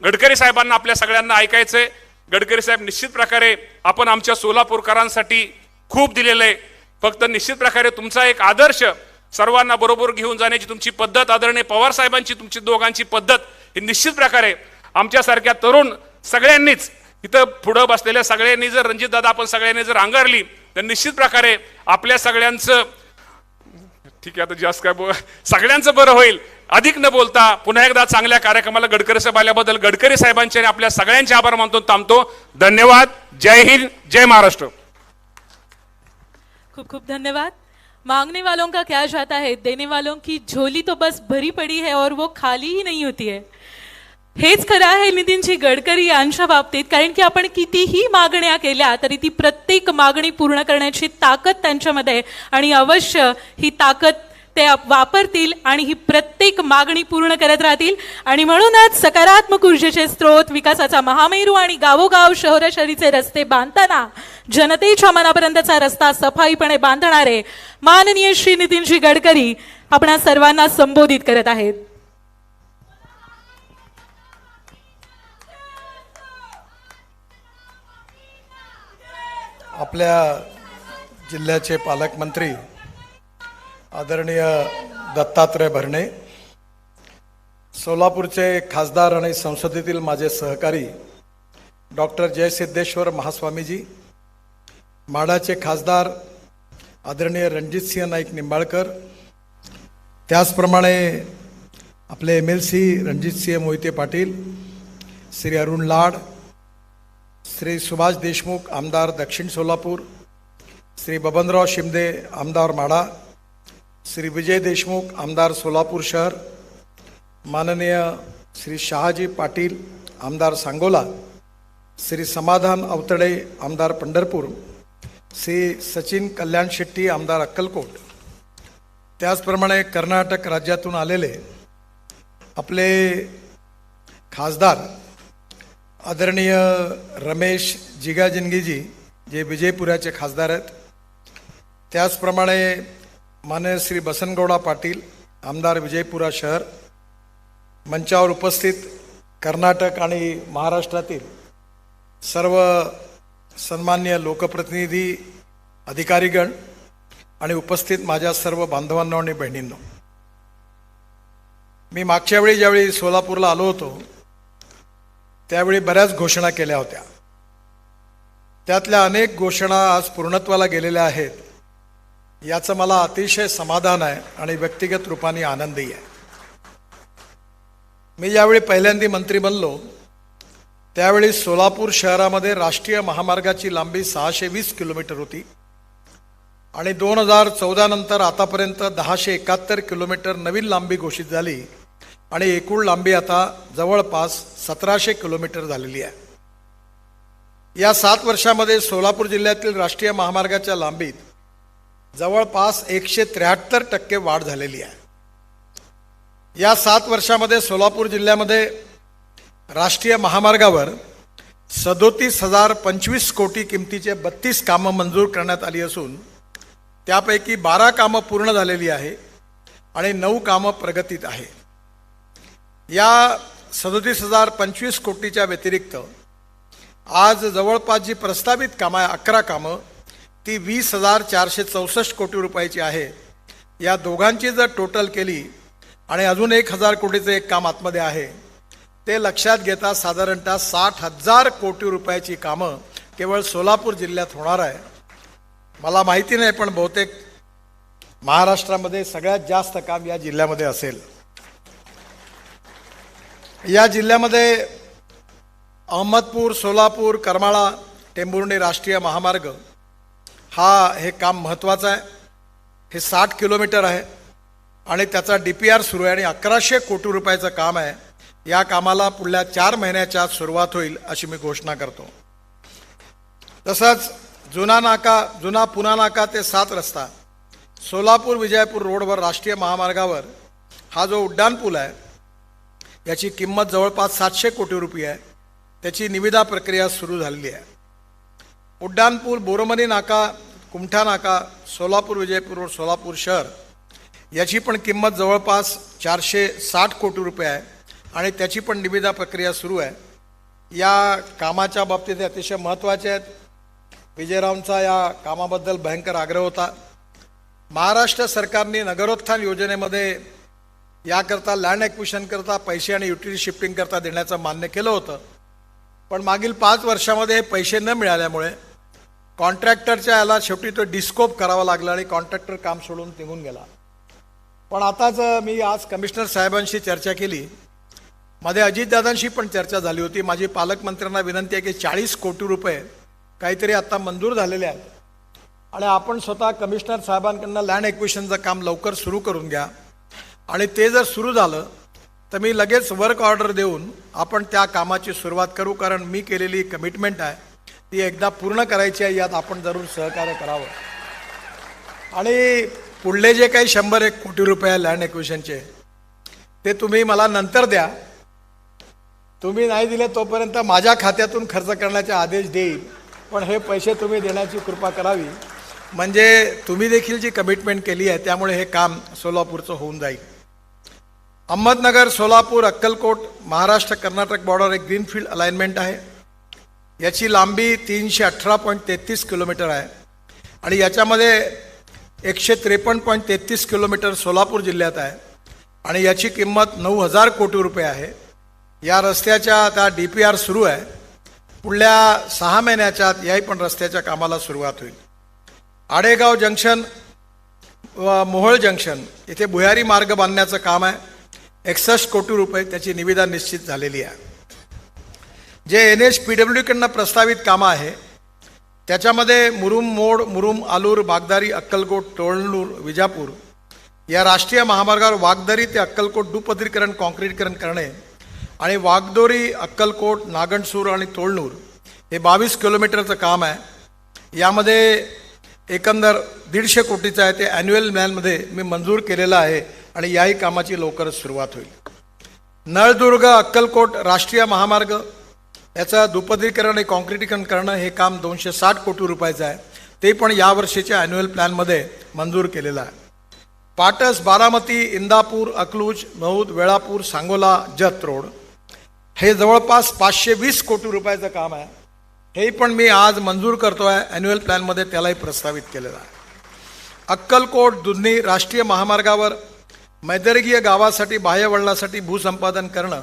गडकरी साहेबांना आपल्या सगळ्यांना ऐकायचंय. गडकरी साहेब निश्चित प्रकारे आपण आमच्या सोलापूरकरांसाठी खूप दिलेलं आहे. फक्त निश्चित प्रकारे तुमचा एक आदर्श सर्वांना बरोबर घेऊन जाण्याची तुमची पद्धत, आदरणीय पवार साहेबांची तुमची दोघांची पद्धत ही निश्चित प्रकारे आमच्यासारख्या तरुण सगळ्यांनीच इथं पुढं बसलेल्या सगळ्यांनी जर रणजित दादा आपण सगळ्यांनी जर अंगारली तर निश्चित प्रकारे आपल्या सगळ्यांचं ठीक आहे. आता जास्त काय सगळ्यांचं बरं होईल. अधिक न बोलता पुन्हा एकदा चांगल्या कार्यक्रमाला गडकरी साहेब आल्याबद्दल गडकरी साहेबांचे आणि आपल्या सगळ्यांचे आभार मानतो. थांबतो. धन्यवाद. जय हिंद, जय महाराष्ट्र. खूप खूप धन्यवाद. मांगने वालों का क्या जाता है, देने वालों की झोली तो बस भरी पड़ी है और वो खाली ही नहीं होती है. हेच खरं आहे नितीनजी गडकरी यांच्या बाबतीत. कारण की आपण कितीही मागण्या केल्या तरी ती प्रत्येक मागणी पूर्ण करण्याची ताकद त्यांच्यामध्ये आहे आणि अवश्य ही ताकद ते वापरतील आणि ही प्रत्येक मागणी पूर्ण करत राहतील. आणि म्हणूनच सकारात्मक ऊर्जेचे स्रोत, विकासाचा महामेरू आणि गावोगाव शहराशहरीचे रस्ते बांधताना जनतेच्या मनापर्यंतचा रस्ता सफाईपणे बांधणारे माननीय श्री नितीनजी गडकरी आपणा सर्वांना संबोधित करत आहेत. आपल्या जिल्ह्याचे पालकमंत्री आदरणीय दत्तात्रय भरणे, सोलापूरचे खासदार आणि संसदेतील माझे सहकारी डॉक्टर जयसिद्धेश्वर महास्वामीजी, माढाचे खासदार आदरणीय रणजितसिंह नाईक निंबाळकर, त्याचप्रमाणे आपले MLC रणजितसिंह मोहिते पाटील, श्री अरुण लाड, श्री सुभाष देशमुख आमदार दक्षिण सोलापूर, श्री बबनराव शिंदे आमदार माढा, श्री विजय देशमुख आमदार सोलापूर शहर, माननीय श्री शहाजी पाटील आमदार सांगोला, श्री समाधान अवतडे आमदार पंढरपूर, श्री सचिन कल्याण शेट्टी आमदार अक्कलकोट, त्याचप्रमाणे कर्नाटक राज्यातून आलेले आपले खासदार आदरणीय रमेश जिगाजिनगीजी जे विजयपुराचे खासदार आहेत, त्याचप्रमाणे माननीय श्री बसनगौडा पाटील आमदार विजयपुरा शहर, मंचावर उपस्थित कर्नाटक आणि महाराष्ट्रातील सर्व सन्मान्य लोकप्रतिनिधी, अधिकारीगण आणि उपस्थित माझ्या सर्व बांधवांनो आणि बहिणींनो, मी मागच्या वेळी ज्यावेळी सोलापूरला आलो होतो त्यावेळी बऱ्याच घोषणा केल्या होत्या. त्यातल्या अनेक घोषणा आज पूर्णत्वाला गेलेल्या आहेत. याचं मला अतिशय समाधान आहे आणि व्यक्तिगत रूपाने आनंदही आहे. मी ज्यावेळी पहिल्यांदा मंत्री बनलो त्यावेळी सोलापूर शहरामध्ये राष्ट्रीय महामार्गाची लांबी 620 किलोमीटर होती आणि 2014 नंतर आतापर्यंत 1071 किलोमीटर नवीन लांबी घोषित झाली आणि एकूण लांबी आता जवळपास 1700 किलोमीटर झालेली आहे. या 7 वर्षामध्ये सोलापूर जिल्ह्यातील राष्ट्रीय महामार्गाच्या लांबीत जवळपास 173% वाढ झालेली आहे. या 7 वर्षामध्ये सोलापूर जिल्ह्यामध्ये राष्ट्रीय महामार्गावर 37,025 कोटी किमतीचे 32 कामं मंजूर करण्यात आली असून त्यापैकी 12 कामं पूर्ण झालेली आहे आणि 9 कामं प्रगतीत आहे. या 37,025 कोटीच्या व्यतिरिक्त आज जवळपास जी प्रस्तावित कामं आहे 11 कामं ती 20,464 कोटी रुपयाची आहे. या दोघांची जर टोटल केली आणि अजून 1,000 कोटीचं एक काम आतमध्ये आहे ते लक्षात घेता साधारणतः 60,000 कोटी रुपयाची कामं केवळ सोलापूर जिल्ह्यात होणार आहे. मला माहिती नाही पण बहुतेक महाराष्ट्रामध्ये सगळ्यात जास्त काम या जिल्ह्यामध्ये असेल. या जिल्ह्यामध्ये अहमदपूर, सोलापूर, करमाळा, टेंभुर्णी राष्ट्रीय महामार्ग हे काम महत्त्वाचं आहे. हे 60 किलोमीटर आहे आणि त्याचा DPR सुरू आहे आणि 1,100 कोटी रुपयाचं काम आहे. या कामाला पुढल्या 4 महिन्याच्या आत सुरुवात होईल अशी मी घोषणा करतो. तसंच जुना पुणा नाका ते 7 रस्ता सोलापूर विजयपूर रोडवर राष्ट्रीय महामार्गावर हा जो उड्डाण पूल आहे याची किंमत जवळपास 700 कोटी रुपये आहे. त्याची निविदा प्रक्रिया सुरू झालेली आहे. उड्डाण पूल बोरमणी नाका, कुमठा नाका, सोलापूर विजयपूर रोड, सोलापूर शहर याची पण किंमत जवळपास 460 कोटी रुपये आहे आणि त्याची पण निविदा प्रक्रिया सुरू आहे. या कामाच्या बाबतीत हे अतिशय महत्त्वाचे आहेत. विजयरावांचा या कामाबद्दल भयंकर आग्रह होता. महाराष्ट्र सरकारने नगरोत्थान योजनेमध्ये याकरता लँड ॲक्विशन करता पैसे आणि युटिलिटी शिफ्टिंग करता देण्याचं मान्य केलं होतं. पण मागील 5 वर्षामध्ये हे पैसे न मिळाल्यामुळे कॉन्ट्रॅक्टरच्या याला शेवटी तो डिस्कोप करावा लागला आणि कॉन्ट्रॅक्टर काम सोडून निघून गेला. पण आताच मी आज कमिशनर साहेबांशी चर्चा केली. मध्ये अजितदादांशी पण चर्चा झाली होती. माझी पालकमंत्र्यांना विनंती आहे की 40 कोटी रुपये काहीतरी आता मंजूर झालेले आहेत आणि आपण स्वतः कमिशनर साहेबांकडनं लँड ॲक्विशनचं काम लवकर सुरू करून घ्या आणि ते जर सुरू झालं तर मी लगेच वर्क ऑर्डर देऊन आपण त्या कामाची सुरुवात करू. कारण मी केलेली कमिटमेंट आहे ती एकदा पूर्ण करायची आहे. यात आपण जरूर सहकार्य करावं. आणि पुढले जे काही 100-1 कोटी रुपये लँड ॲक्विशनचे ते तुम्ही मला नंतर द्या. तुम्ही नाही दिले तोपर्यंत माझ्या खात्यातून खर्च करण्याचे आदेश देईल. पण हे पैसे तुम्ही देण्याची कृपा करावी. म्हणजे तुम्ही देखील जी कमिटमेंट केली आहे त्यामुळे हे काम सोलापूरचं होऊन जाईल. अहमदनगर, सोलापूर, अक्कलकोट महाराष्ट्र कर्नाटक बॉर्डर एक ग्रीनफील्ड अलाइनमेंट आहे. याची लांबी 318.33 किलोमीटर आहे आणि याच्यामध्ये 153.33 किलोमीटर सोलापूर जिल्ह्यात आहे आणि याची किंमत 9,000 कोटी रुपये आहे. या रस्त्याच्या आता DPR सुरू आहे. पुढल्या 6 महिन्याच्या आत याही पण रस्त्याच्या कामाला सुरुवात होईल. आडेगाव जंक्शन व मोहोळ जंक्शन इथे भुयारी मार्ग बांधण्याचं काम आहे. 61 कोटी रुपये त्याची निविदा निश्चित झालेली आहे. जे NHPWकडनं प्रस्तावित कामं आहे त्याच्यामध्ये मुरुम मोड, मुरुम, आलूर, बागदारी, अक्कलकोट, तोळनूर, विजापूर या राष्ट्रीय महामार्गावर वागदरी ते अक्कलकोट दुपदरीकरण काँक्रीटीकरण करणे आणि वागदोरी, अक्कलकोट, नागणसूर आणि तोळनूर हे 22 किलोमीटरचं काम आहे. यामध्ये एकंदर 150 कोटीचं आहे. ते ॲन्युअल प्लॅनमध्ये मी मंजूर केलेलं आहे आणि याही कामाची लवकरच सुरुवात होईल. नळदुर्ग अक्कलकोट राष्ट्रीय महामार्ग याचं दुपदरीकरण आणि काँक्रीटीकरण करणं हे काम 260 कोटी रुपयाचं आहे. ते पण यावर्षीच्या ॲन्युअल प्लॅनमध्ये मंजूर केलेलं आहे. पाटस, बारामती, इंदापूर, अकलूज, महूद, वेळापूर, सांगोला, जत रोड हे जवळपास 520 कोटी रुपयाचं काम आहे. हे पण मी आज मंजूर करतो आहे. ॲन्युअल प्लॅनमध्ये त्यालाही प्रस्तावित केलेलं आहे. अक्कलकोट दुधनी राष्ट्रीय महामार्गावर मैदर्गीय गावासाठी बाह्यवळणासाठी भूसंपादन करणं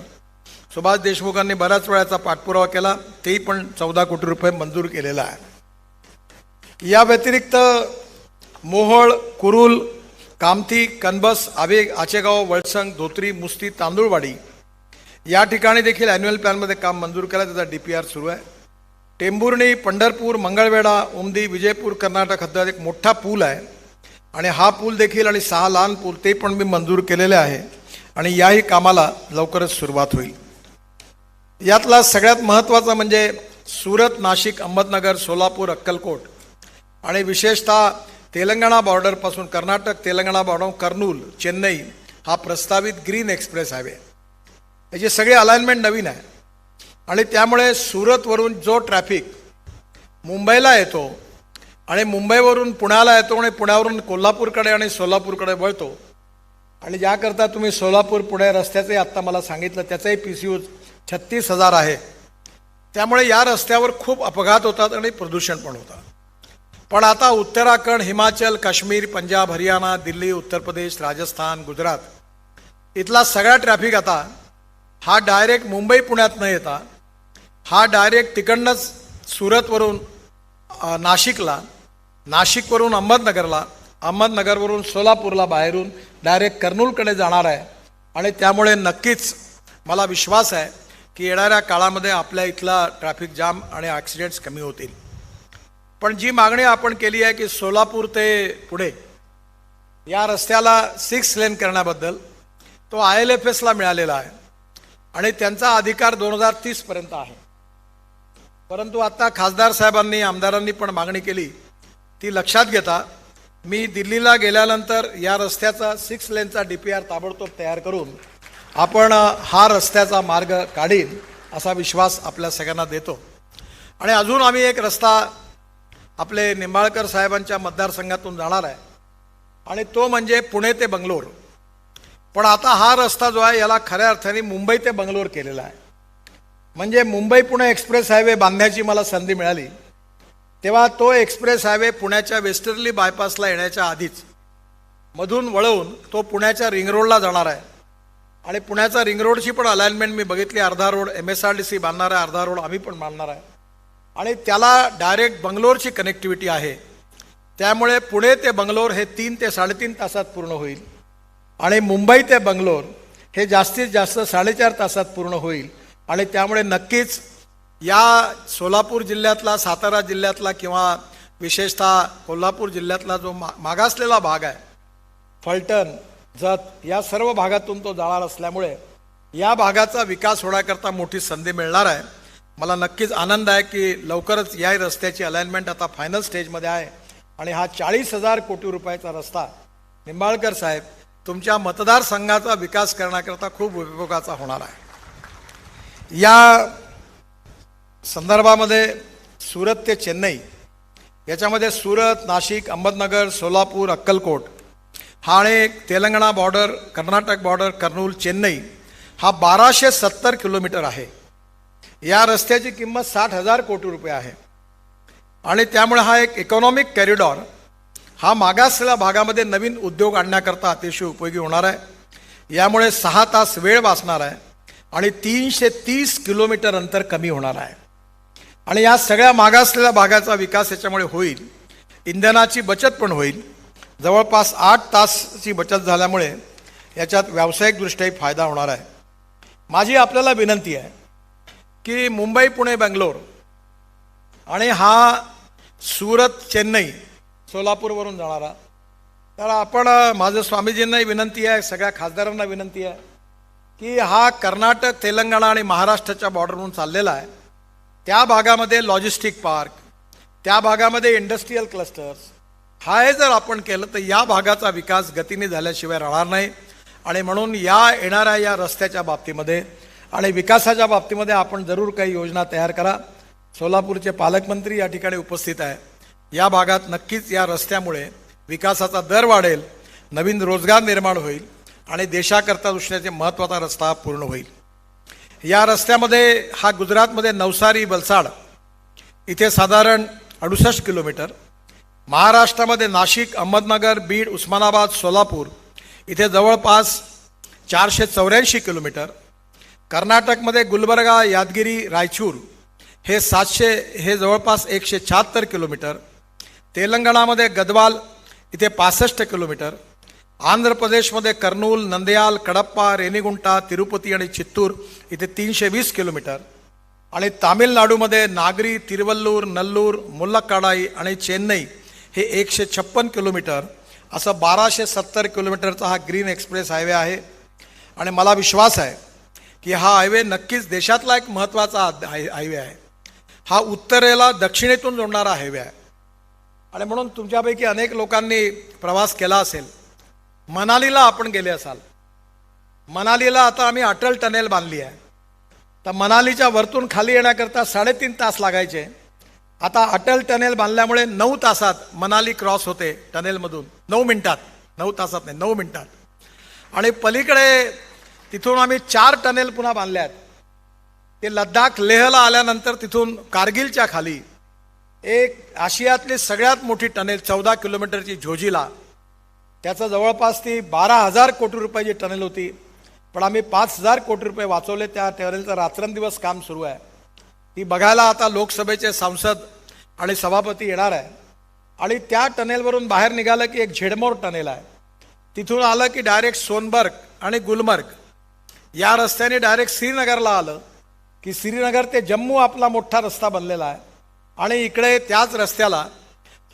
सुभाष देशमुखांनी बऱ्याच वेळाचा पाठपुरावा केला. तेही पण 14 कोटी रुपये मंजूर केलेला आहे. या व्यतिरिक्त मोहोळ, कुरुल, कामठी, कनबस, आवेग, आचेगाव, वळसंग, धोत्री, मुस्ती, तांदूळवाडी या ठिकाणी देखील ॲन्युअल प्लॅनमध्ये काम मंजूर केलं. त्याचा DPR सुरू आहे. टेंभुर्णी, पंढरपूर, मंगळवेढा, उमदी, विजयपूर कर्नाटक हद्दीत एक मोठा पूल आहे आणि हा पूल देखील आणि 6 लहान पूल ते पण मी मंजूर केलेले आहे आणि याही कामाला लवकरच सुरुवात होईल. यातला सगळ्यात महत्त्वाचा म्हणजे सुरत, नाशिक, अहमदनगर, सोलापूर, अक्कलकोट आणि विशेषतः तेलंगणा बॉर्डरपासून कर्नाटक तेलंगणा बॉर्डर, कर्नूल, चेन्नई हा प्रस्तावित ग्रीन एक्सप्रेस हायवे. याची सगळी अलाइनमेंट नवीन आहे आणि त्यामुळे सुरतवरून जो ट्रॅफिक मुंबईला येतो आणि मुंबईवरून पुण्याला येतो आणि पुण्यावरून कोल्हापूरकडे आणि सोलापूरकडे वळतो आणि ज्याकरता तुम्ही सोलापूर पुणे रस्त्याचे आत्ता मला सांगितलं त्याचाही PCU 36,000 आहे. त्यामुळे या रस्त्यावर खूप अपघात होतात आणि प्रदूषण पण होतं. पण आता उत्तराखंड, हिमाचल, काश्मीर, पंजाब, हरियाणा, दिल्ली, उत्तर प्रदेश, राजस्थान, गुजरात इथला सगळा ट्रॅफिक आता हा डायरेक्ट मुंबई पुण्यात न येता हा डायरेक्ट तिकडनंच सुरतवरून नाशिकला, नाशिकवरून अहमदनगरला, अहमदनगरवरून सोलापूरला, बाहेरून डायरेक्ट कर्नूलकडे जाणार आहे. आणि त्यामुळे नक्कीच मला विश्वास आहे की येणाऱ्या काळामध्ये आपल्या इथला ट्रॅफिक जाम आणि ॲक्सिडेंट्स कमी होतील. पण जी मागणी आपण केली आहे की सोलापूर ते पुणे या रस्त्याला 6 लेन करण्याबद्दल तो ILFSला मिळालेला आहे आणि त्यांचा अधिकार 2030 पर्यंत आहे. परंतु आता खासदार साहेबांनी, आमदारांनी पण मागणी केली, ती लक्षात घेता मी दिल्लीला गेल्यानंतर या रस्त्याचा 6 लेनचा DPR ताबडतोब तयार करून आपण हा रस्त्याचा मार्ग काढीन असा विश्वास आपल्या सगळ्यांना देतो. आणि अजून आम्ही एक रस्ता आपले निंबाळकर साहेबांच्या मतदारसंघातून जाणार आहे आणि तो म्हणजे पुणे ते बंगलोर. पण आता हा रस्ता जो आहे याला खऱ्या अर्थाने मुंबई ते बंगलोर केलेला आहे. म्हणजे मुंबई पुणे एक्सप्रेस हायवे बांधण्याची मला संधी मिळाली तेव्हा तो एक्सप्रेस हायवे पुण्याच्या वेस्टर्ली बायपासला येण्याच्या आधीच मधून वळवून तो पुण्याच्या रिंग रोडला जाणार आहे. आणि पुण्याचा रिंग रोडची पण अलाइनमेंट मी बघितली. अर्धा रोड MSRDC बांधणार आहे, अर्धा रोड आम्ही पण बांधणार आहे आणि त्याला डायरेक्ट बंगलोरची कनेक्टिव्हिटी आहे. त्यामुळे पुणे ते बंगलोर हे 3 ते 3.5 तासात पूर्ण होईल आणि मुंबई ते बंगलोर हे जास्तीत जास्त 4.5 तासात पूर्ण होईल. आणि त्यामुळे नक्कीच या सोलापूर जिल्ह्यातला, सातारा जिल्ह्यातला किंवा विशेषतः कोल्हापूर जिल्ह्यातला जो मागासलेला भाग आहे, फलटण, जत या सर्व भागातून तो जाणार असल्यामुळे या भागाचा विकास होण्याकरता मोठी संधी मिळणार आहे. मला नक्कीच आनंद आहे की लवकरच या रस्त्याची अलाइनमेंट आता फायनल स्टेजमध्ये आहे आणि हा 40,000 कोटी रुपयाचा रस्ता निंबाळकर साहेब तुमच्या मतदारसंघाचा विकास करण्याकरता खूप उपयोगाचा होणार आहे. या संदर्भामध्ये सुरत ते चेन्नई याच्यामध्ये सुरत, नाशिक, अहमदनगर, सोलापूर, अक्कलकोट हा आणि तेलंगणा बॉर्डर, कर्नाटक बॉर्डर, कर्नूल, चेन्नई हा 1270 किलोमीटर आहे. या रस्त्याची किंमत 60,000 कोटी रुपये आहे आणि त्यामुळे हा एक इकॉनॉमिक कॉरिडॉर हा मागासलेल्या भागामध्ये नवीन उद्योग आणण्याकरता अतिशय उपयोगी होणार आहे. यामुळे 6 तास वेळ वाचणार आहे आणि 330 किलोमीटर अंतर कमी होणार आहे आणि या सगळ्या मागासलेल्या भागाचा विकास याच्यामुळे होईल. इंधनाची बचत पण होईल. जवळपास 8 तासची बचत झाल्यामुळे याच्यात व्यावसायिकदृष्ट्याही फायदा होणार आहे. माझी आपल्याला विनंती आहे की मुंबई पुणे बेंगलोर आणि हा सुरत चेन्नई सोलापूरवरून जाणारा, तर आपण माझं स्वामीजींनाही विनंती आहे, सगळ्या खासदारांना विनंती आहे की हा कर्नाटक, तेलंगणा आणि महाराष्ट्राच्या बॉर्डरवरून चाललेला आहे. त्या भागामध्ये लॉजिस्टिक पार्क, त्या भागामध्ये इंडस्ट्रीयल क्लस्टर्स हा हे जर आपण केलं तर या भागाचा विकास गतीने झाल्याशिवाय राहणार नाही. आणि म्हणून येणाऱ्या या रस्त्याच्या बाबतीमध्ये आणि विकासाच्या बाबतीमध्ये आपण जरूर काही योजना तयार करा. सोलापूरचे पालकमंत्री या ठिकाणी उपस्थित आहे. या भागात नक्कीच या रस्त्यामुळे विकासाचा दर वाढेल, नवीन रोजगार निर्माण होईल आणि देशाकरता दृष्टीने महत्त्वाचा रस्ता पूर्ण होईल. या रस्त्यामध्ये हा गुजरातमध्ये नवसारी, वलसाड इथे साधारण 68 किलोमीटर, महाराष्ट्रामध्ये नाशिक, अहमदनगर, बीड, उस्मानाबाद, सोलापूर इथे जवळपास 484 किलोमीटर, कर्नाटकमध्ये गुलबर्गा, यादगिरी, रायचूर हे 700 हे जवळपास 176 किलोमीटर, तेलंगणामध्ये गदवाल इथे 65 किलोमीटर, आंध्र प्रदेशमध्ये कर्नूल, नंदयाल, कडप्पा, रेनीगुंटा, तिरुपती आणि चित्तूर इथे 320 किलोमीटर आणि तामिळनाडूमध्ये नागरी, तिरुवल्लूर, नल्लूर, मुल्लक्काडाई आणि चेन्नई हे 156 किलोमीटर असं 1270 किलोमीटरचा हा ग्रीन एक्सप्रेस हायवे आहे. आणि मला विश्वास आहे की हा हायवे नक्कीच देशातला एक महत्त्वाचा हायवे आहे. हा उत्तरेला दक्षिणेतून जोडणारा हायवे आहे. आणि म्हणून तुमच्यापैकी अनेक लोकांनी प्रवास केला असेल, मनालीला आपण गेले असाल, मनालीला आता आम्ही अटल टनेल बांधली आहे. तर मनालीच्या वरतून खाली येण्याकरता 3.5 तास लागायचे. आता अटल टनेल बांधल्यामुळे 9 तासात मनाली क्रॉस होते टनेलमधून. 9 मिनिटात, 9 तासात नाही, 9 मिनिटात. आणि पलीकडे तिथून आम्ही 4 टनेल पुन्हा बांधल्या आहेत. ते लडाख लेहला आल्यानंतर तिथून कारगिलच्या खाली एक आशियातली सगळ्यात मोठी टनेल 14 किलोमीटरची झोजिला, त्याचं जवळपास ती 12,000 कोटी रुपयाची टनेल होती. पण आम्ही 5,000 कोटी रुपये वाचवले. त्या टनेलचं रात्रंदिवस काम सुरू आहे. ती बघायला आता लोकसभेचे सांसद आणि सभापती येणार आहे. आणि त्या टनेलवरून बाहेर निघालं की एक झेडमोर टनेल आहे. तिथून आलं की डायरेक्ट सोनबर्ग आणि गुलमर्ग या रस्त्याने डायरेक्ट श्रीनगरला आलं की श्रीनगर ते जम्मू आपला मोठा रस्ता बनलेला आहे. आणि इकडे त्याच रस्त्याला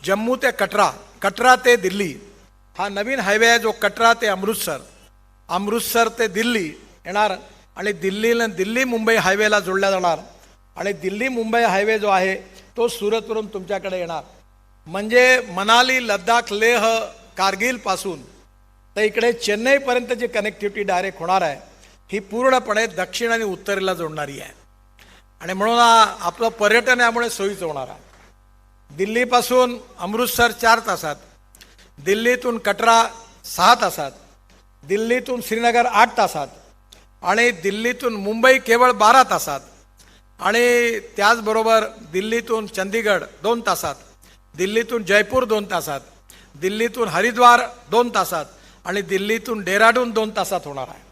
जम्मू ते कटरा, कटरा ते दिल्ली हा नवीन हायवे आहे, जो कटरा ते अमृतसर, अमृतसर ते दिल्ली येणार. आणि दिल्ली मुंबई हायवेला जोडला जाणार. आणि दिल्ली मुंबई हायवे जो आहे तो सुरतवरून तुमच्याकडे येणार. म्हणजे मनाली, लडाख, लेह, कारगिलपासून तर इकडे चेन्नईपर्यंतची कनेक्टिव्हिटी डायरेक्ट होणार आहे. ही पूर्णपणे दक्षिण आणि उत्तरेला जोडणारी आहे. आणि म्हणून आपलं पर्यटन यामुळे सोयीचं होणार आहे. दिल्लीपासून अमृतसर 4 तासात, दिल्लीतून कटरा 6 तासात, दिल्लीतून श्रीनगर 8 तासात आणि दिल्लीतून मुंबई केवळ 12 तासात. आणि त्याचबरोबर दिल्लीतून चंदीगड 2 तासात, दिल्लीतून जयपूर 2 तासात, दिल्लीतून हरिद्वार 2 तासात आणि दिल्लीतून डेहराडून 2 तासात होणार आहे.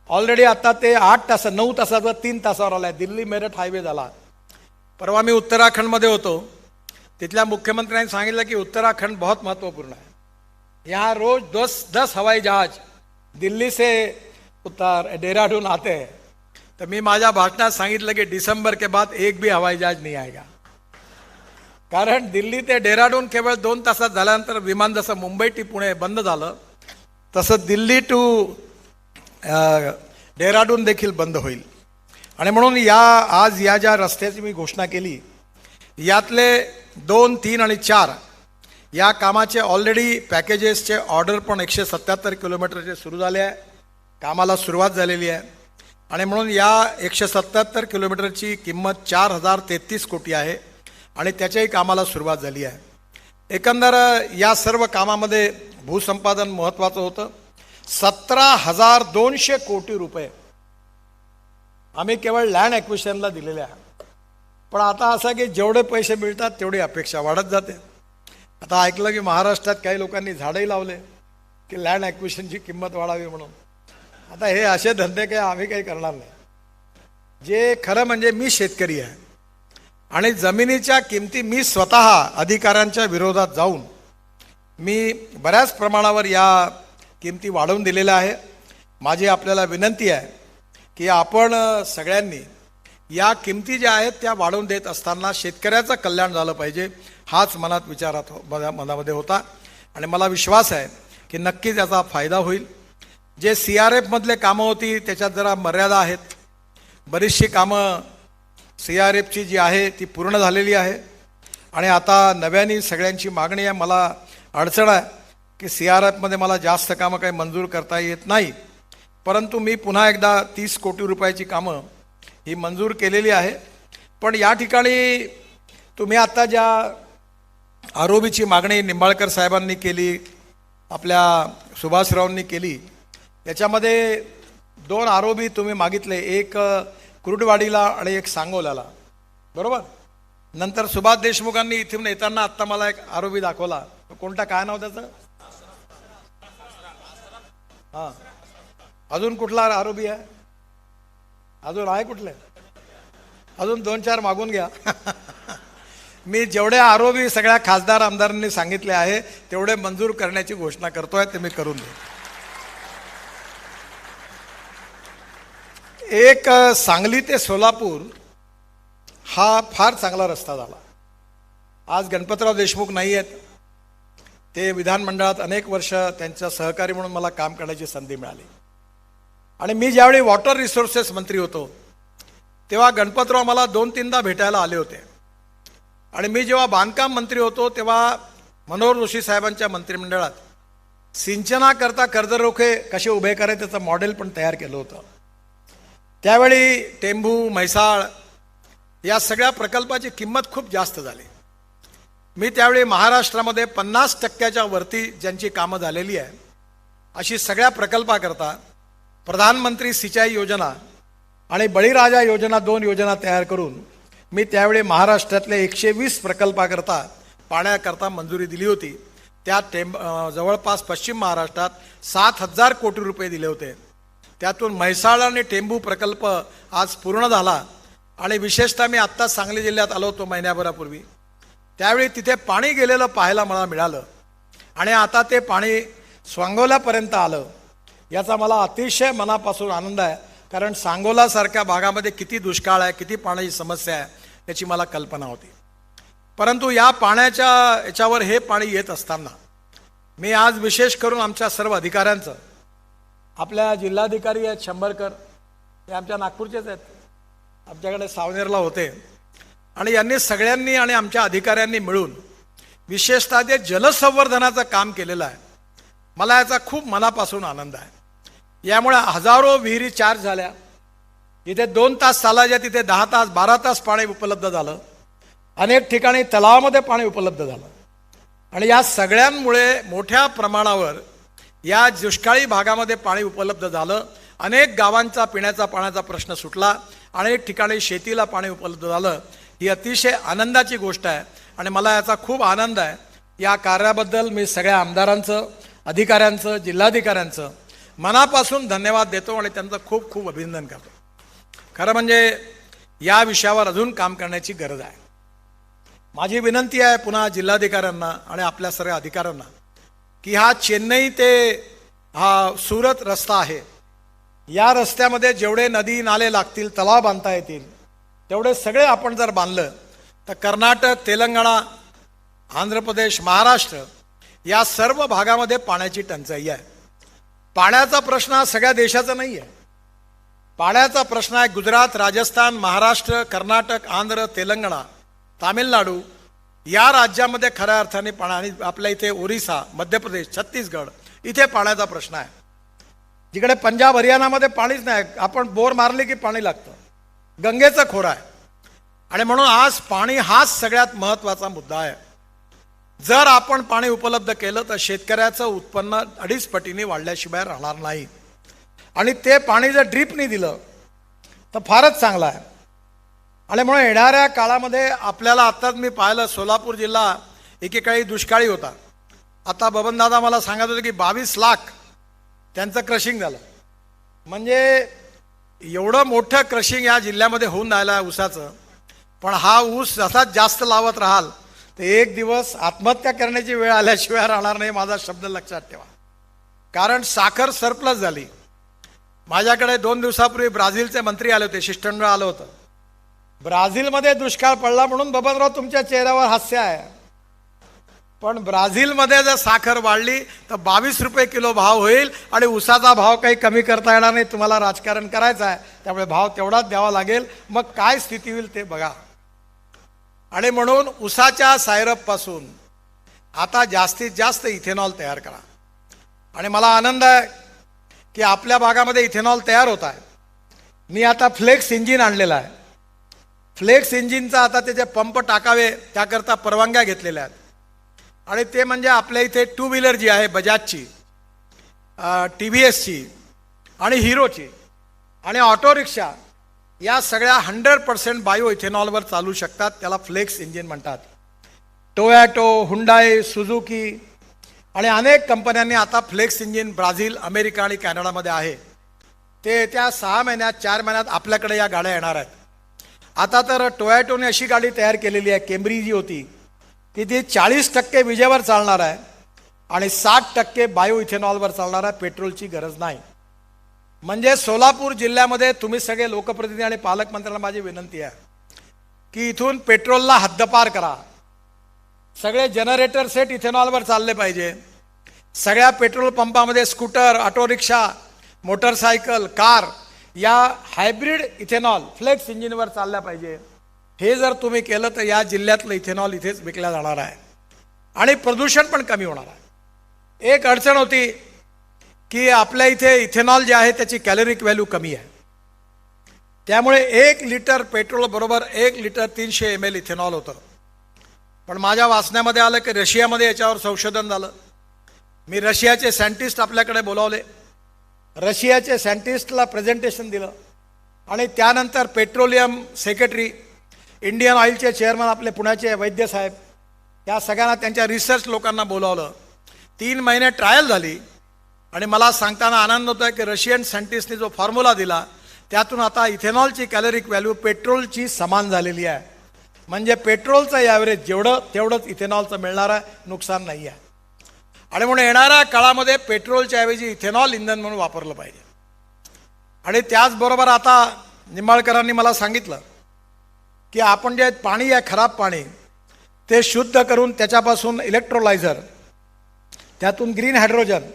ऑलरेडी आता ते 8 तासात, 9 तासावर 3 तासावर आला आहे. दिल्ली मेरठ हायवे झाला. परवा मी उत्तराखंडमध्ये होतो. तिथल्या मुख्यमंत्र्यांनी सांगितलं की उत्तराखंड बहुत महत्त्वपूर्ण है. यहाँ रोज 10 हवाई जहाज दिल्ली से देहरादून आते हैं. तर मी माझ्या भाषणात सांगितलं की दिसंबर के बाद एक भी हवाई जहाज नहीं आएगा. कारण दिल्ली ते डेहराडून केवळ 2 तासात झाल्यानंतर विमान जसं मुंबई टू पुणे बंद झालं तसं दिल्ली टू डेहराडून देखील बंद होईल. आणि म्हणून आज या ज्या रस्त्याची मी घोषणा केली यातले 2, 3 आणि 4 या कामाचे ऑलरेडी पॅकेजेसचे ऑर्डर पण 177 किलोमीटरचे सुरू झाले आहे. कामाला सुरुवात झालेली आहे. आणि म्हणून या 177 किलोमीटरची किंमत 4,033 कोटी आहे आणि त्याच्याही कामाला सुरुवात झाली आहे. एकंदर या सर्व कामामध्ये भूसंपादन महत्त्वाचं होतं. 17,200 कोटी रुपये आम्ही केवळ लँड ॲक्विजिशनला दिलेले आहे. पण आता असं की जेवढे पैसे मिळतात तेवढी अपेक्षा वाढत जाते. आता ऐकलं की महाराष्ट्रात काही लोकांनी झाडंही लावले की लँड ॲक्विजिशनची किंमत वाढावी म्हणून. आता हे असे धंदे काही आम्ही काही करणार नाही. जे खरं म्हणजे मी शेतकरी आहे आणि जमिनीच्या किमती मी स्वतः अधिकाऱ्यांच्या विरोधात जाऊन मी बऱ्याच प्रमाणावर या किमती वाढवून दिलेल्या आहे. माझी आपल्याला विनंती आहे की आपण सगळ्यांनी या किमती ज्या आहेत त्या वाढवून देत असताना शेतकऱ्याचं कल्याण झालं पाहिजे हाच मनामध्ये होता. आणि मला विश्वास आहे की नक्कीच याचा फायदा होईल. जे CRFमधले कामं होती त्याच्यात जरा मर्यादा आहेत. बरीचशी कामं CRFची जी आहे ती पूर्ण झालेली आहे. आणि आता नव्याने सगळ्यांची मागणी आहे. मला अडचण आहे की CRFमध्ये मला जास्त कामं काही मंजूर करता येत नाही. परंतु मी पुन्हा एकदा 30 कोटी रुपयाची कामं ही मंजूर केलेली आहे. पण या ठिकाणी तुम्ही आता ज्या आरोबीची मागणी निंबाळकर साहेबांनी केली, आपल्या सुभाषरावांनी केली, याच्यामध्ये 2 आरोबी तुम्ही मागितले. एक कुर्डवाडीला आणि एक सांगोल्याला, बरोबर. नंतर सुभाष देशमुखांनी इथून येताना आत्ता मला एक आरोबी दाखवला. कोणता, काय नाव त्याचं? हां, अजून कुठला आरोपी आहे? अजून आहे कुठले? अजून 2-4 मागून घ्या. मी जेवढे आरोपी सगळ्या खासदार आमदारांनी सांगितले आहे तेवढे मंजूर करण्याची घोषणा करतोय. ते मी करून देईन. एक सांगली ते सोलापूर हा फार चांगला रस्ता झाला. आज गणपतराव देशमुख नाही आहेत. ते विधानमंडळात अनेक वर्ष त्यांच्या सहकारी म्हणून मला काम करण्याची संधी मिळाली. आणि मी ज्यावेळी वॉटर रिसोर्सेस मंत्री होतो तेव्हा गणपतराव मला 2-3दा भेटायला आले होते. आणि मी जेव्हा बांधकाम मंत्री होतो तेव्हा मनोहर जोशी साहेबांच्या मंत्रिमंडळात सिंचनाकरता कर्जरोखे कसे उभे करायचे त्याचं मॉडेल पण तयार केलं होतं. त्यावेळी टेंभू, म्हैसाळ या सगळ्या प्रकल्पाची किंमत खूप जास्त झाली. मी त्यावेळी महाराष्ट्रामध्ये 50% वरती ज्यांची कामं झालेली आहे अशी सगळ्या प्रकल्पाकरता प्रधानमंत्री सिंचाई योजना आणि बळीराजा योजना 2 योजना तयार करून मी त्यावेळी महाराष्ट्रातले 120 प्रकल्पाकरता पाण्याकरता मंजुरी दिली होती. त्यात जवळपास पश्चिम महाराष्ट्रात 7,000 कोटी रुपये दिले होते. त्यातून म्हैसाळ आणि टेंभू प्रकल्प आज पूर्ण झाला आणि विशेषतः मी आत्ता सांगली जिल्ह्यात आलो होतो महिन्याभरापूर्वी. त्यावेळी तिथे पाणी गेलेलं पाहायला मला मिळालं आणि आता ते पाणी सांगोल्यापर्यंत आलं. याचा मला अतिशय मनापासून आनंद आहे, कारण सांगोलासारख्या भागामध्ये किती दुष्काळ आहे, किती पाण्याची समस्या आहे याची मला कल्पना होती. परंतु या पाण्याच्या याच्यावर हे पाणी येत असताना मी आज विशेष करून आमच्या सर्व अधिकाऱ्यांचं, आपल्या जिल्हाधिकारी आहेत शंभरकर, हे आमच्या नागपूरचेच आहेत, आमच्याकडे सावनेरला होते, आणि यांनी सगळ्यांनी आणि आमच्या अधिकाऱ्यांनी मिळून विशेषतः जे जलसंवर्धनाचं काम केलेलं आहे. मला याचा खूप मनापासून आनंद आहे. यामुळे हजारो विहिरी चार्ज झाल्या. इथे 2 तास चालायच्या तिथे 10 तास 12 तास पाणी उपलब्ध झालं. अनेक ठिकाणी तलावामध्ये पाणी उपलब्ध झालं आणि या सगळ्यांमुळे मोठ्या प्रमाणावर या दुष्काळी भागामध्ये पाणी उपलब्ध झालं. अनेक गावांचा पिण्याचा पाण्याचा प्रश्न सुटला. अनेक ठिकाणी शेतीला पाणी उपलब्ध झालं. ही अतिशय आनंदाची गोष्ट आहे आणि मला याचा खूप आनंद आहे. या कार्याबद्दल मी सगळ्या आमदारांचं, अधिकाऱ्यांचं, जिल्हाधिकाऱ्यांचं मनापासून धन्यवाद देतो आणि त्यांचं खूप खूप अभिनंदन करतो. खरं म्हणजे या विषयावर अजून काम करण्याची गरज आहे. माझी विनंती आहे पुन्हा जिल्हाधिकाऱ्यांना आणि आपल्या सर्व अधिकाऱ्यांना की हा चेन्नई ते हा सुरत रस्ता आहे, या रस्त्यामध्ये जेवढे नदी नाले लागतील, तलाव बांधता येतील, तेवढे सगळे आपण जर बांधलं तर कर्नाटक, तेलंगणा, आंध्र प्रदेश, महाराष्ट्र या सर्व भागामध्ये पाण्याची टंचाई आहे. पाण्याचा प्रश्न हा सगळ्या देशाचा नाही आहे. पाण्याचा प्रश्न आहे गुजरात, राजस्थान, महाराष्ट्र, कर्नाटक, आंध्र, तेलंगणा, तामिळनाडू या राज्यामध्ये खऱ्या अर्थाने पाणी, आणि आपल्या इथे ओरिसा, मध्य प्रदेश, छत्तीसगड इथे पाण्याचा प्रश्न आहे. जिकडे पंजाब, हरियाणामध्ये पाणीच नाही. आपण बोर मारले की पाणी लागतं. गंगेचं खोरं आहे आणि म्हणून आज पाणी हाच सगळ्यात महत्त्वाचा मुद्दा आहे. जर आपण पाणी उपलब्ध केलं तर शेतकऱ्याचं उत्पन्न 2.5 पटीने वाढल्याशिवाय राहणार नाही. आणि ते पाणी जर ड्रीपने दिलं तर फारच चांगलं आहे. आणि म्हणून येणाऱ्या काळामध्ये आपल्याला आत्ताच मी पाहिलं, सोलापूर जिल्हा एकेकाळी दुष्काळी होता. आता बबनदादा मला सांगत होते की 22 लाख त्यांचं क्रशिंग झालं. म्हणजे एवढं मोठं क्रशिंग या जिल्ह्यामध्ये होऊन राहिलं आहे ऊसाचं. पण हा ऊस जसाच जास्त लावत राहाल तर एक दिवस आत्महत्या करण्याची वेळ आल्याशिवाय राहणार नाही. माझा शब्द लक्षात ठेवा. कारण साखर सरप्लस झाली. माझ्याकडे 2 दिवसापूर्वी ब्राझीलचे मंत्री आले होते, शिष्टमंडळ आलं होतं. ब्राझीलमध्ये दुष्काळ पडला म्हणून बबनराव तुमच्या चेहऱ्यावर हास्य आहे. पण ब्राझीलमध्ये जर साखर वाढली तर 22 रुपये किलो भाव होईल आणि ऊसाचा भाव काही कमी करता येणार नाही. तुम्हाला राजकारण करायचं आहे त्यामुळे भाव तेवढाच द्यावा लागेल. मग काय स्थिती होईल ते बघा. आणि म्हणून ऊसाच्या सायरपपासून आता जास्तीत जास्त इथेनॉल तयार करा. आणि मला आनंद आहे की आपल्या भागामध्ये इथेनॉल तयार होत आहे. मी आता फ्लेक्स इंजिन आणलेलं आहे. फ्लेक्स इंजिनचा आता त्याचे पंप टाकावे त्याकरता परवानग्या घेतलेल्या आहेत. आणि ते म्हणजे आपल्या इथे 2 व्हीलर जी आहे बजाजची, TVSची आणि हिरोची आणि ऑटो रिक्षा या सगळ्या 100% बायो इथेनॉलवर चालू शकतात. त्याला फ्लेक्स इंजिन म्हणतात. टोयॅटो, हुंडाई, सुझुकी आणि अनेक कंपन्यांनी आता फ्लेक्स इंजिन ब्राझील, अमेरिका आणि कॅनडामध्ये आहे. ते येत्या 6 महिन्यात 4 महिन्यात आपल्याकडे या गाड्या येणार आहेत. आता तर टोयॅटोने अशी गाडी तयार केलेली आहे, केम्री जी होती की ती 40% विजेवर चालणार आहे आणि 60% बायो इथेनॉलवर चालणार आहे. पेट्रोलची गरज नाही. म्हणजे सोलापूर जिल्ह्यामध्ये तुम्ही सगळे लोकप्रतिनिधी आणि पालकमंत्र्यांना माझी विनंती आहे की इथून पेट्रोलला हद्दपार करा. सगळे जनरेटर सेट इथेनॉलवर चालले पाहिजे. सगळ्या पेट्रोल पंपामध्ये scooter, auto rickshaw, motorcycle, car या हायब्रिड इथेनॉल फ्लेक्स इंजिनवर चालल्या पाहिजे. हे जर तुम्ही केलं तर या जिल्ह्यातलं इथेनॉल इथेच विकल्या जाणार आहे आणि प्रदूषण पण कमी होणार आहे. एक अडचण होती की आपल्या इथे इथेनॉल जे आहे त्याची कॅलरिक व्हॅल्यू कमी आहे, त्यामुळे 1 लिटर पेट्रोल बरोबर 1 लिटर 300 ml इथेनॉल होतं. पण माझ्या वाचण्यामध्ये आलं की रशियामध्ये याच्यावर संशोधन झालं. मी रशियाचे सायंटिस्ट आपल्याकडे बोलावले, रशियाचे सायंटिस्टला प्रेझेंटेशन दिलं आणि त्यानंतर पेट्रोलियम सेक्रेटरी, इंडियन ऑइलचे चेअरमन आपले पुण्याचे वैद्य साहेब, या सगळ्यांना त्यांच्या रिसर्च लोकांना बोलावलं. 3 महिने ट्रायल झाली आणि मला सांगताना आनंद होतो की रशियन सायंटिस्टने जो फॉर्म्युला दिला त्यातून आता इथेनॉलची कॅलरिक व्हॅल्यू पेट्रोलची समान झालेली आहे. म्हणजे पेट्रोलचं ॲव्हरेज जेवढं तेवढंच इथेनॉलचं मिळणार आहे, नुकसान नाही आहे. आणि म्हणून येणाऱ्या काळामध्ये पेट्रोलच्या ऐवजी इथेनॉल इंधन म्हणून वापरलं पाहिजे. आणि त्याचबरोबर आता निंबाळकरांनी मला सांगितलं की आपण जे पाणी आहे, खराब पाणी, ते शुद्ध करून त्याच्यापासून इलेक्ट्रोलायझर, त्यातून ग्रीन हायड्रोजन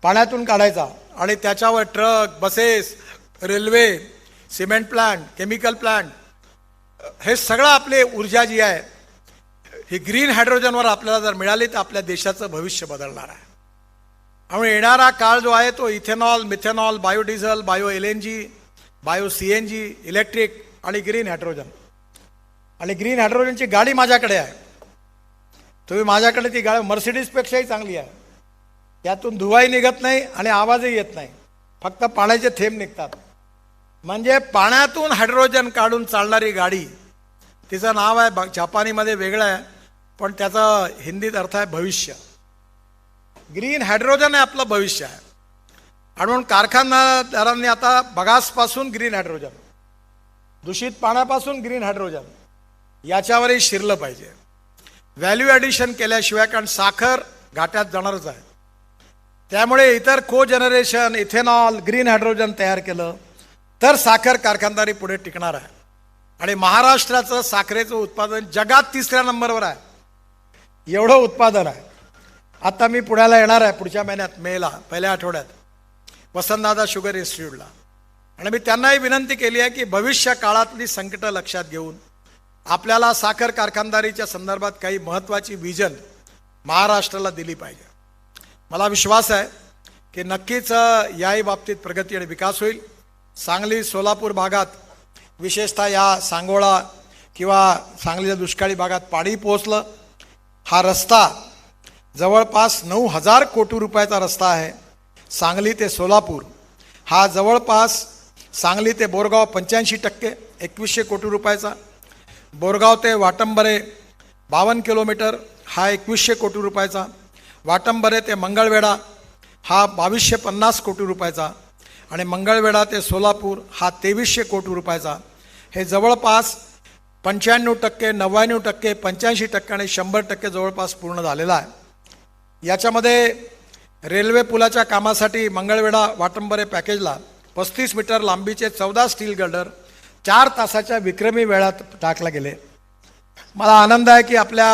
पाण्यातून काढायचा आणि त्याच्यावर truck, buses, railway, cement plant, chemical plant, हे सगळं आपले ऊर्जा जी आहे ही ग्रीन हायड्रोजनवर आपल्याला जर मिळाली तर आपल्या देशाचं भविष्य बदलणार आहे. त्यामुळे येणारा काळ जो आहे तो ethanol, methanol, biodiesel, bio LNG, bio CNG, electric आणि ग्रीन हायड्रोजन. आणि ग्रीन हायड्रोजनची गाडी माझ्याकडे आहे, तुम्ही माझ्याकडे ती गाडी मर्सिडीजपेक्षाही चांगली आहे. त्यातून धुवाई निघत नाही आणि आवाजही येत नाही, फक्त पाण्याचे थेंब निघतात. म्हणजे पाण्यातून हायड्रोजन काढून चालणारी गाडी, तिचं नाव आहे जपानीमध्ये वेगळं आहे, पण त्याचा हिंदीत अर्थ आहे भविष्य. ग्रीन हायड्रोजन आहे आपलं भविष्य आहे. आणि म्हणून कारखानदारांनी आता बगासपासून ग्रीन हायड्रोजन, दूषित पाण्यापासून ग्रीन हायड्रोजन याच्यावरही शिरलं पाहिजे. व्हॅल्यू ॲडिशन केल्याशिवाय, कारण साखर घाट्यात जाणारच आहे, त्यामुळे इतर को जनरेशन, इथेनॉल, ग्रीन हायड्रोजन तयार केलं तर साखर कारखानदारी पुढे टिकणार आहे. आणि महाराष्ट्राचं साखरेचं उत्पादन जगात 3ऱ्या नंबरवर आहे, एवढं उत्पादन आहे. आता मी पुण्याला येणार आहे पुढच्या महिन्यात, मेला पहिल्या आठवड्यात, वसंतदादा शुगर इन्स्टिट्यूटला. आणि मी त्यांनाही विनंती केली आहे की भविष्य काळातली संकटं लक्षात घेऊन आपल्याला साखर कारखानदारीच्या संदर्भात काही महत्त्वाची विजन महाराष्ट्राला दिली पाहिजे. मला विश्वास आहे की नक्कीच याही बाबतीत प्रगती आणि विकास होईल. सांगली, सोलापूर भागात, विशेषतः या सांगोळा किंवा सांगलीच्या दुष्काळी भागात पाणी पोहोचलं. हा रस्ता जवळपास 9,000 कोटी रुपयाचा रस्ता आहे. सांगली ते सोलापूर हा जवळपास सांगली ते बोरगाव 85%, 2100 कोटी रुपयाचा. बोरगाव ते वाटंबरे 52 किलोमीटर हा 2100 कोटी रुपयाचा. वाटंबरे ते मंगळवेढा हा 2250 कोटी रुपयाचा. आणि मंगळवेढा ते सोलापूर हा 2300 कोटी रुपयाचा. हे जवळपास 95%, 99%, 85% आणि 100% जवळपास पूर्ण झालेला आहे. याच्यामध्ये रेल्वे पुलाच्या कामासाठी मंगळवेढा वाटंबरे पॅकेजला 35 मीटर लांबीचे 14 स्टील गर्डर 4 तासाच्या विक्रमी वेळात टाकले गेले. मला आनंद आहे की आपल्या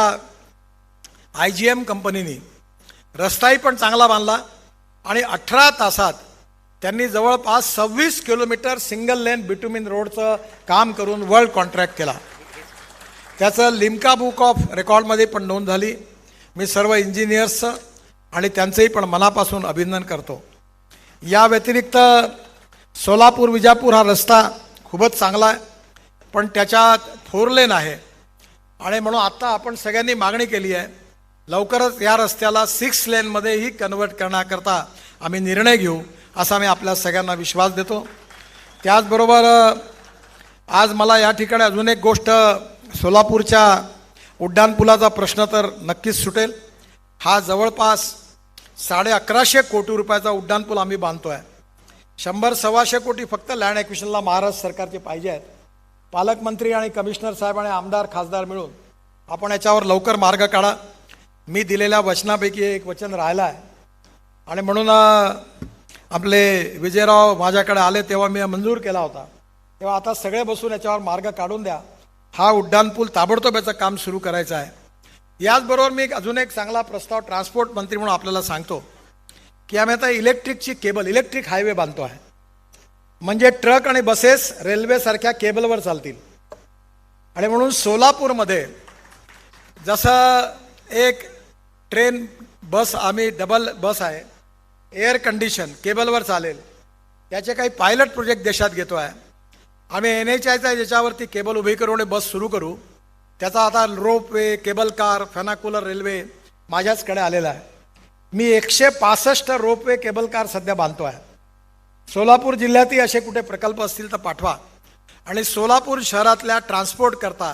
IGM कंपनीने रस्ताही पण चांगला बांधला आणि 18 तासात त्यांनी जवळपास 26 किलोमीटर सिंगल लेन बिटुमिन रोडचं काम करून वर्ल्ड कॉन्ट्रॅक्ट केला. त्याचं लिम्का बुक ऑफ रेकॉर्डमध्ये पण नोंद झाली. मी सर्व इंजिनियर्सचं आणि त्यांचंही पण मनापासून अभिनंदन करतो. या व्यतिरिक्त सोलापूर विजापूर हा रस्ता खूपच चांगला आहे, पण त्याच्यात 4 लेन आहे. आणि म्हणून आता आपण सगळ्यांनी मागणी केली आहे, लवकरच या रस्त्याला 6 लेनमध्येही कन्वर्ट करण्याकरता आम्ही निर्णय घेऊ, असा मी आपल्या सगळ्यांना विश्वास देतो. त्याचबरोबर आज मला या ठिकाणी अजून एक गोष्ट, सोलापूरच्या उड्डाणपुलाचा प्रश्न तर नक्कीच सुटेल. हा जवळपास 1150 कोटी रुपयाचा उड्डाणपूल आम्ही बांधतो आहे. 100-125 कोटी फक्त लँड ॲक्विजिशनला महाराष्ट्र सरकारचे पाहिजे आहेत. पालकमंत्री आणि कमिशनर साहेब आणि आमदार खासदार मिळून आपण याच्यावर लवकर मार्ग काढा. मी दिलेल्या वचनापैकी एक वचन राहिलं आहे आणि म्हणून आपले विजयराव माझ्याकडे आले तेव्हा मी मंजूर केला होता, तेव्हा आता सगळे बसून याच्यावर मार्ग काढून द्या. हा उड्डाणपूल ताबडतोब याचं काम सुरू करायचं आहे. याचबरोबर मी अजून एक चांगला प्रस्ताव ट्रान्सपोर्ट मंत्री म्हणून आपल्याला सांगतो की आम्ही आता इलेक्ट्रिकची केबल, इलेक्ट्रिक हायवे बांधतो आहे. म्हणजे ट्रक आणि बसेस रेल्वेसारख्या केबलवर चालतील. आणि म्हणून सोलापूरमध्ये जसं एक ट्रेन बस आम्ही डबल बस आहे, एअर कंडिशन केबलवर चालेल, याचे काही पायलट प्रोजेक्ट देशात घेतो आहे. आम्ही NHIच्या याच्यावरती केबल उभी करून बस सुरू करू. त्याचा आता रोपवे, केबल कार, फॅनाकुलर रेल्वे माझ्याचकडे आलेला आहे. मी 165 रोपवे केबल कार सध्या बांधतो आहे. सोलापूर जिल्ह्यातही असे कुठे प्रकल्प असतील तर पाठवा. आणि सोलापूर शहरातल्या ट्रान्सपोर्ट करता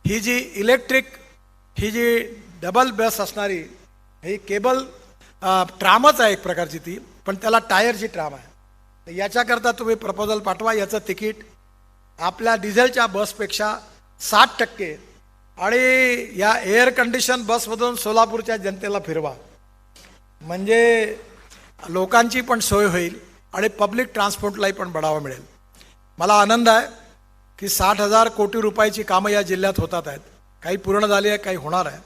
ही जी इलेक्ट्रिक, ही जी डबल बस असणारी ही केबल ट्रामच आहे एक प्रकारची ती, पण त्याला टायरची ट्राम आहे. तर याच्याकरता तुम्ही प्रपोजल पाठवा. याचं तिकीट आपल्या डिझेलच्या बसपेक्षा 60% आणि या एअर कंडिशन बसमधून सोलापूरच्या जनतेला फिरवा, म्हणजे लोकांची पण सोय होईल आणि पब्लिक ट्रान्सपोर्टलाही पण बढावा मिळेल. मला आनंद आहे की 60,000 कोटी रुपयाची कामं या जिल्ह्यात होतात आहेत. काही पूर्ण झाली आहे, काही होणार आहे.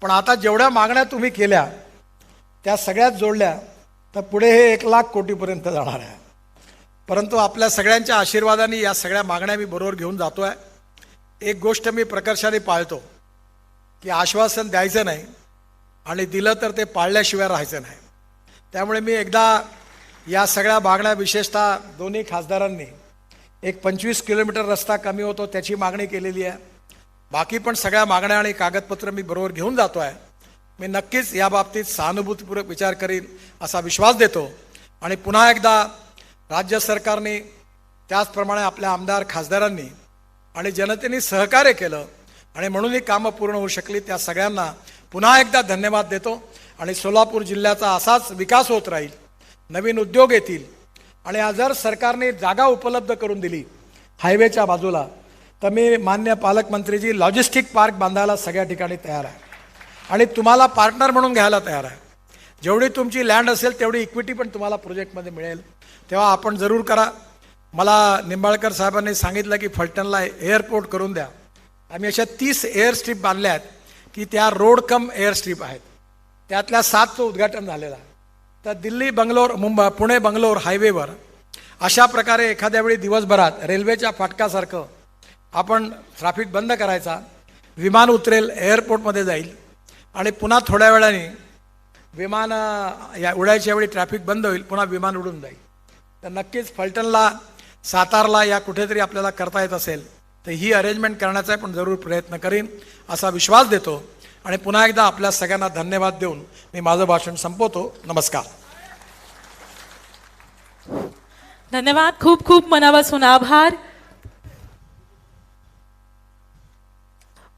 पण आता जेवढ्या मागण्या तुम्ही केल्या त्या सगळ्यात जोडल्या तर पुढे हे 1,00,000 कोटीपर्यंत जाणार आहे. परंतु आपल्या सगळ्यांच्या आशीर्वादाने या सगळ्या मागण्या मी बरोबर घेऊन जातो आहे. एक गोष्ट मी प्रकर्षाने पाळतो की आश्वासन द्यायचं नाही आणि दिलं तर ते पाळल्याशिवाय राहायचं नाही. त्यामुळे मी एकदा या सगळ्या मागण्या, विशेषतः दोन्ही खासदारांनी एक 25 किलोमीटर रस्ता कमी होतो त्याची मागणी केलेली आहे. बाकी पण सगळ्या मागण्या आणि कागदपत्र मी बरोबर घेऊन जातो आहे. मी नक्कीच या बाबतीत सहानुभूतीपूर्वक विचार करीन असा विश्वास देतो. आणि पुन्हा एकदा राज्य सरकारने, त्याचप्रमाणे आपल्या आमदार खासदारांनी आणि जनतेने सहकार्य केलं आणि म्हणून ही कामं पूर्ण होऊ शकली, त्या सगळ्यांना पुन्हा एकदा धन्यवाद देतो. आणि सोलापूर जिल्ह्याचा असाच विकास होत राहील, नवीन उद्योग येतील. आणि जर सरकारने जागा उपलब्ध करून दिली हायवेच्या बाजूला तर मी मान्य पालकमंत्रीजी लॉजिस्टिक पार्क बांधायला सगळ्या ठिकाणी तयार आहे आणि तुम्हाला पार्टनर म्हणून घ्यायला तयार आहे. जेवढी तुमची लँड असेल तेवढी इक्विटी पण तुम्हाला प्रोजेक्टमध्ये मिळेल. तेव्हा आपण जरूर करा. मला निंबाळकर साहेबांनी सांगितलं की फलटणला एअरपोर्ट करून द्या. आम्ही अशा 30 एअर स्ट्रीप बांधल्या आहेत की त्या रोड कम एअर स्ट्रीप आहेत. त्यातल्या 7चं उद्घाटन झालेलं आहे. तर दिल्ली बंगलोर, मुंबई, पुणे बंगलोर हायवेवर अशा प्रकारे एखाद्या वेळी दिवसभरात रेल्वेच्या फाटकासारखं आपण ट्रॅफिक बंद करायचा, विमान उतरेल, एअरपोर्टमध्ये जाईल आणि पुन्हा थोड्या वेळाने विमान या उडायच्या वेळी ट्रॅफिक बंद होईल, पुन्हा विमान उडून जाईल. तर नक्कीच फलटणला, सातारला या कुठेतरी आपल्याला करता येत असेल तर ही अरेंजमेंट करण्याचा पण जरूर प्रयत्न करीन असा विश्वास देतो. आणि पुन्हा एकदा आपल्या सगळ्यांना धन्यवाद देऊन मी माझं भाषण संपवतो. नमस्कार. धन्यवाद. खूप खूप मनापासून आभार.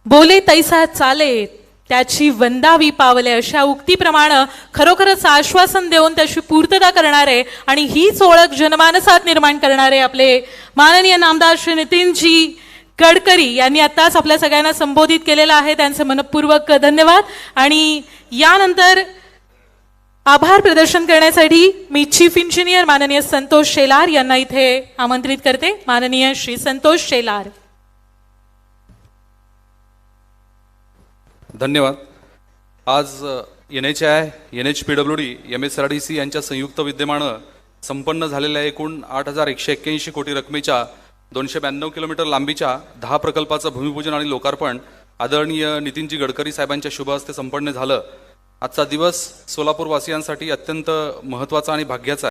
बोले तैसा चाले त्याची वंदावी पावले अशा उक्तीप्रमाणे खरोखरच आश्वासन देऊन त्याची पूर्तता करणारे आणि हीच ओळख जनमानसात निर्माण करणारे आपले माननीय नामदार श्री नितीनजी गडकरी यांनी आताच आपल्या सगळ्यांना संबोधित केलेलं आहे. त्यांचे मनपूर्वक धन्यवाद. आणि यानंतर आभार प्रदर्शन करण्यासाठी मी चीफ इंजिनियर माननीय संतोष शेलार यांना इथे आमंत्रित करते. माननीय श्री संतोष शेलार. धन्यवाद. आज NHI, NHPWD, MSRDC यांच्या संयुक्त विद्यमानं संपन्न झालेल्या एकूण 8,181 कोटी रकमेच्या 292 किलोमीटर लांबीच्या 10 प्रकल्पाचं भूमिपूजन आणि लोकार्पण आदरणीय नितीनजी गडकरी साहेबांच्या शुभ हस्ते संपन्न झालं. आजचा दिवस सोलापूर वासियांसाठी अत्यंत महत्त्वाचा आणि भाग्याचा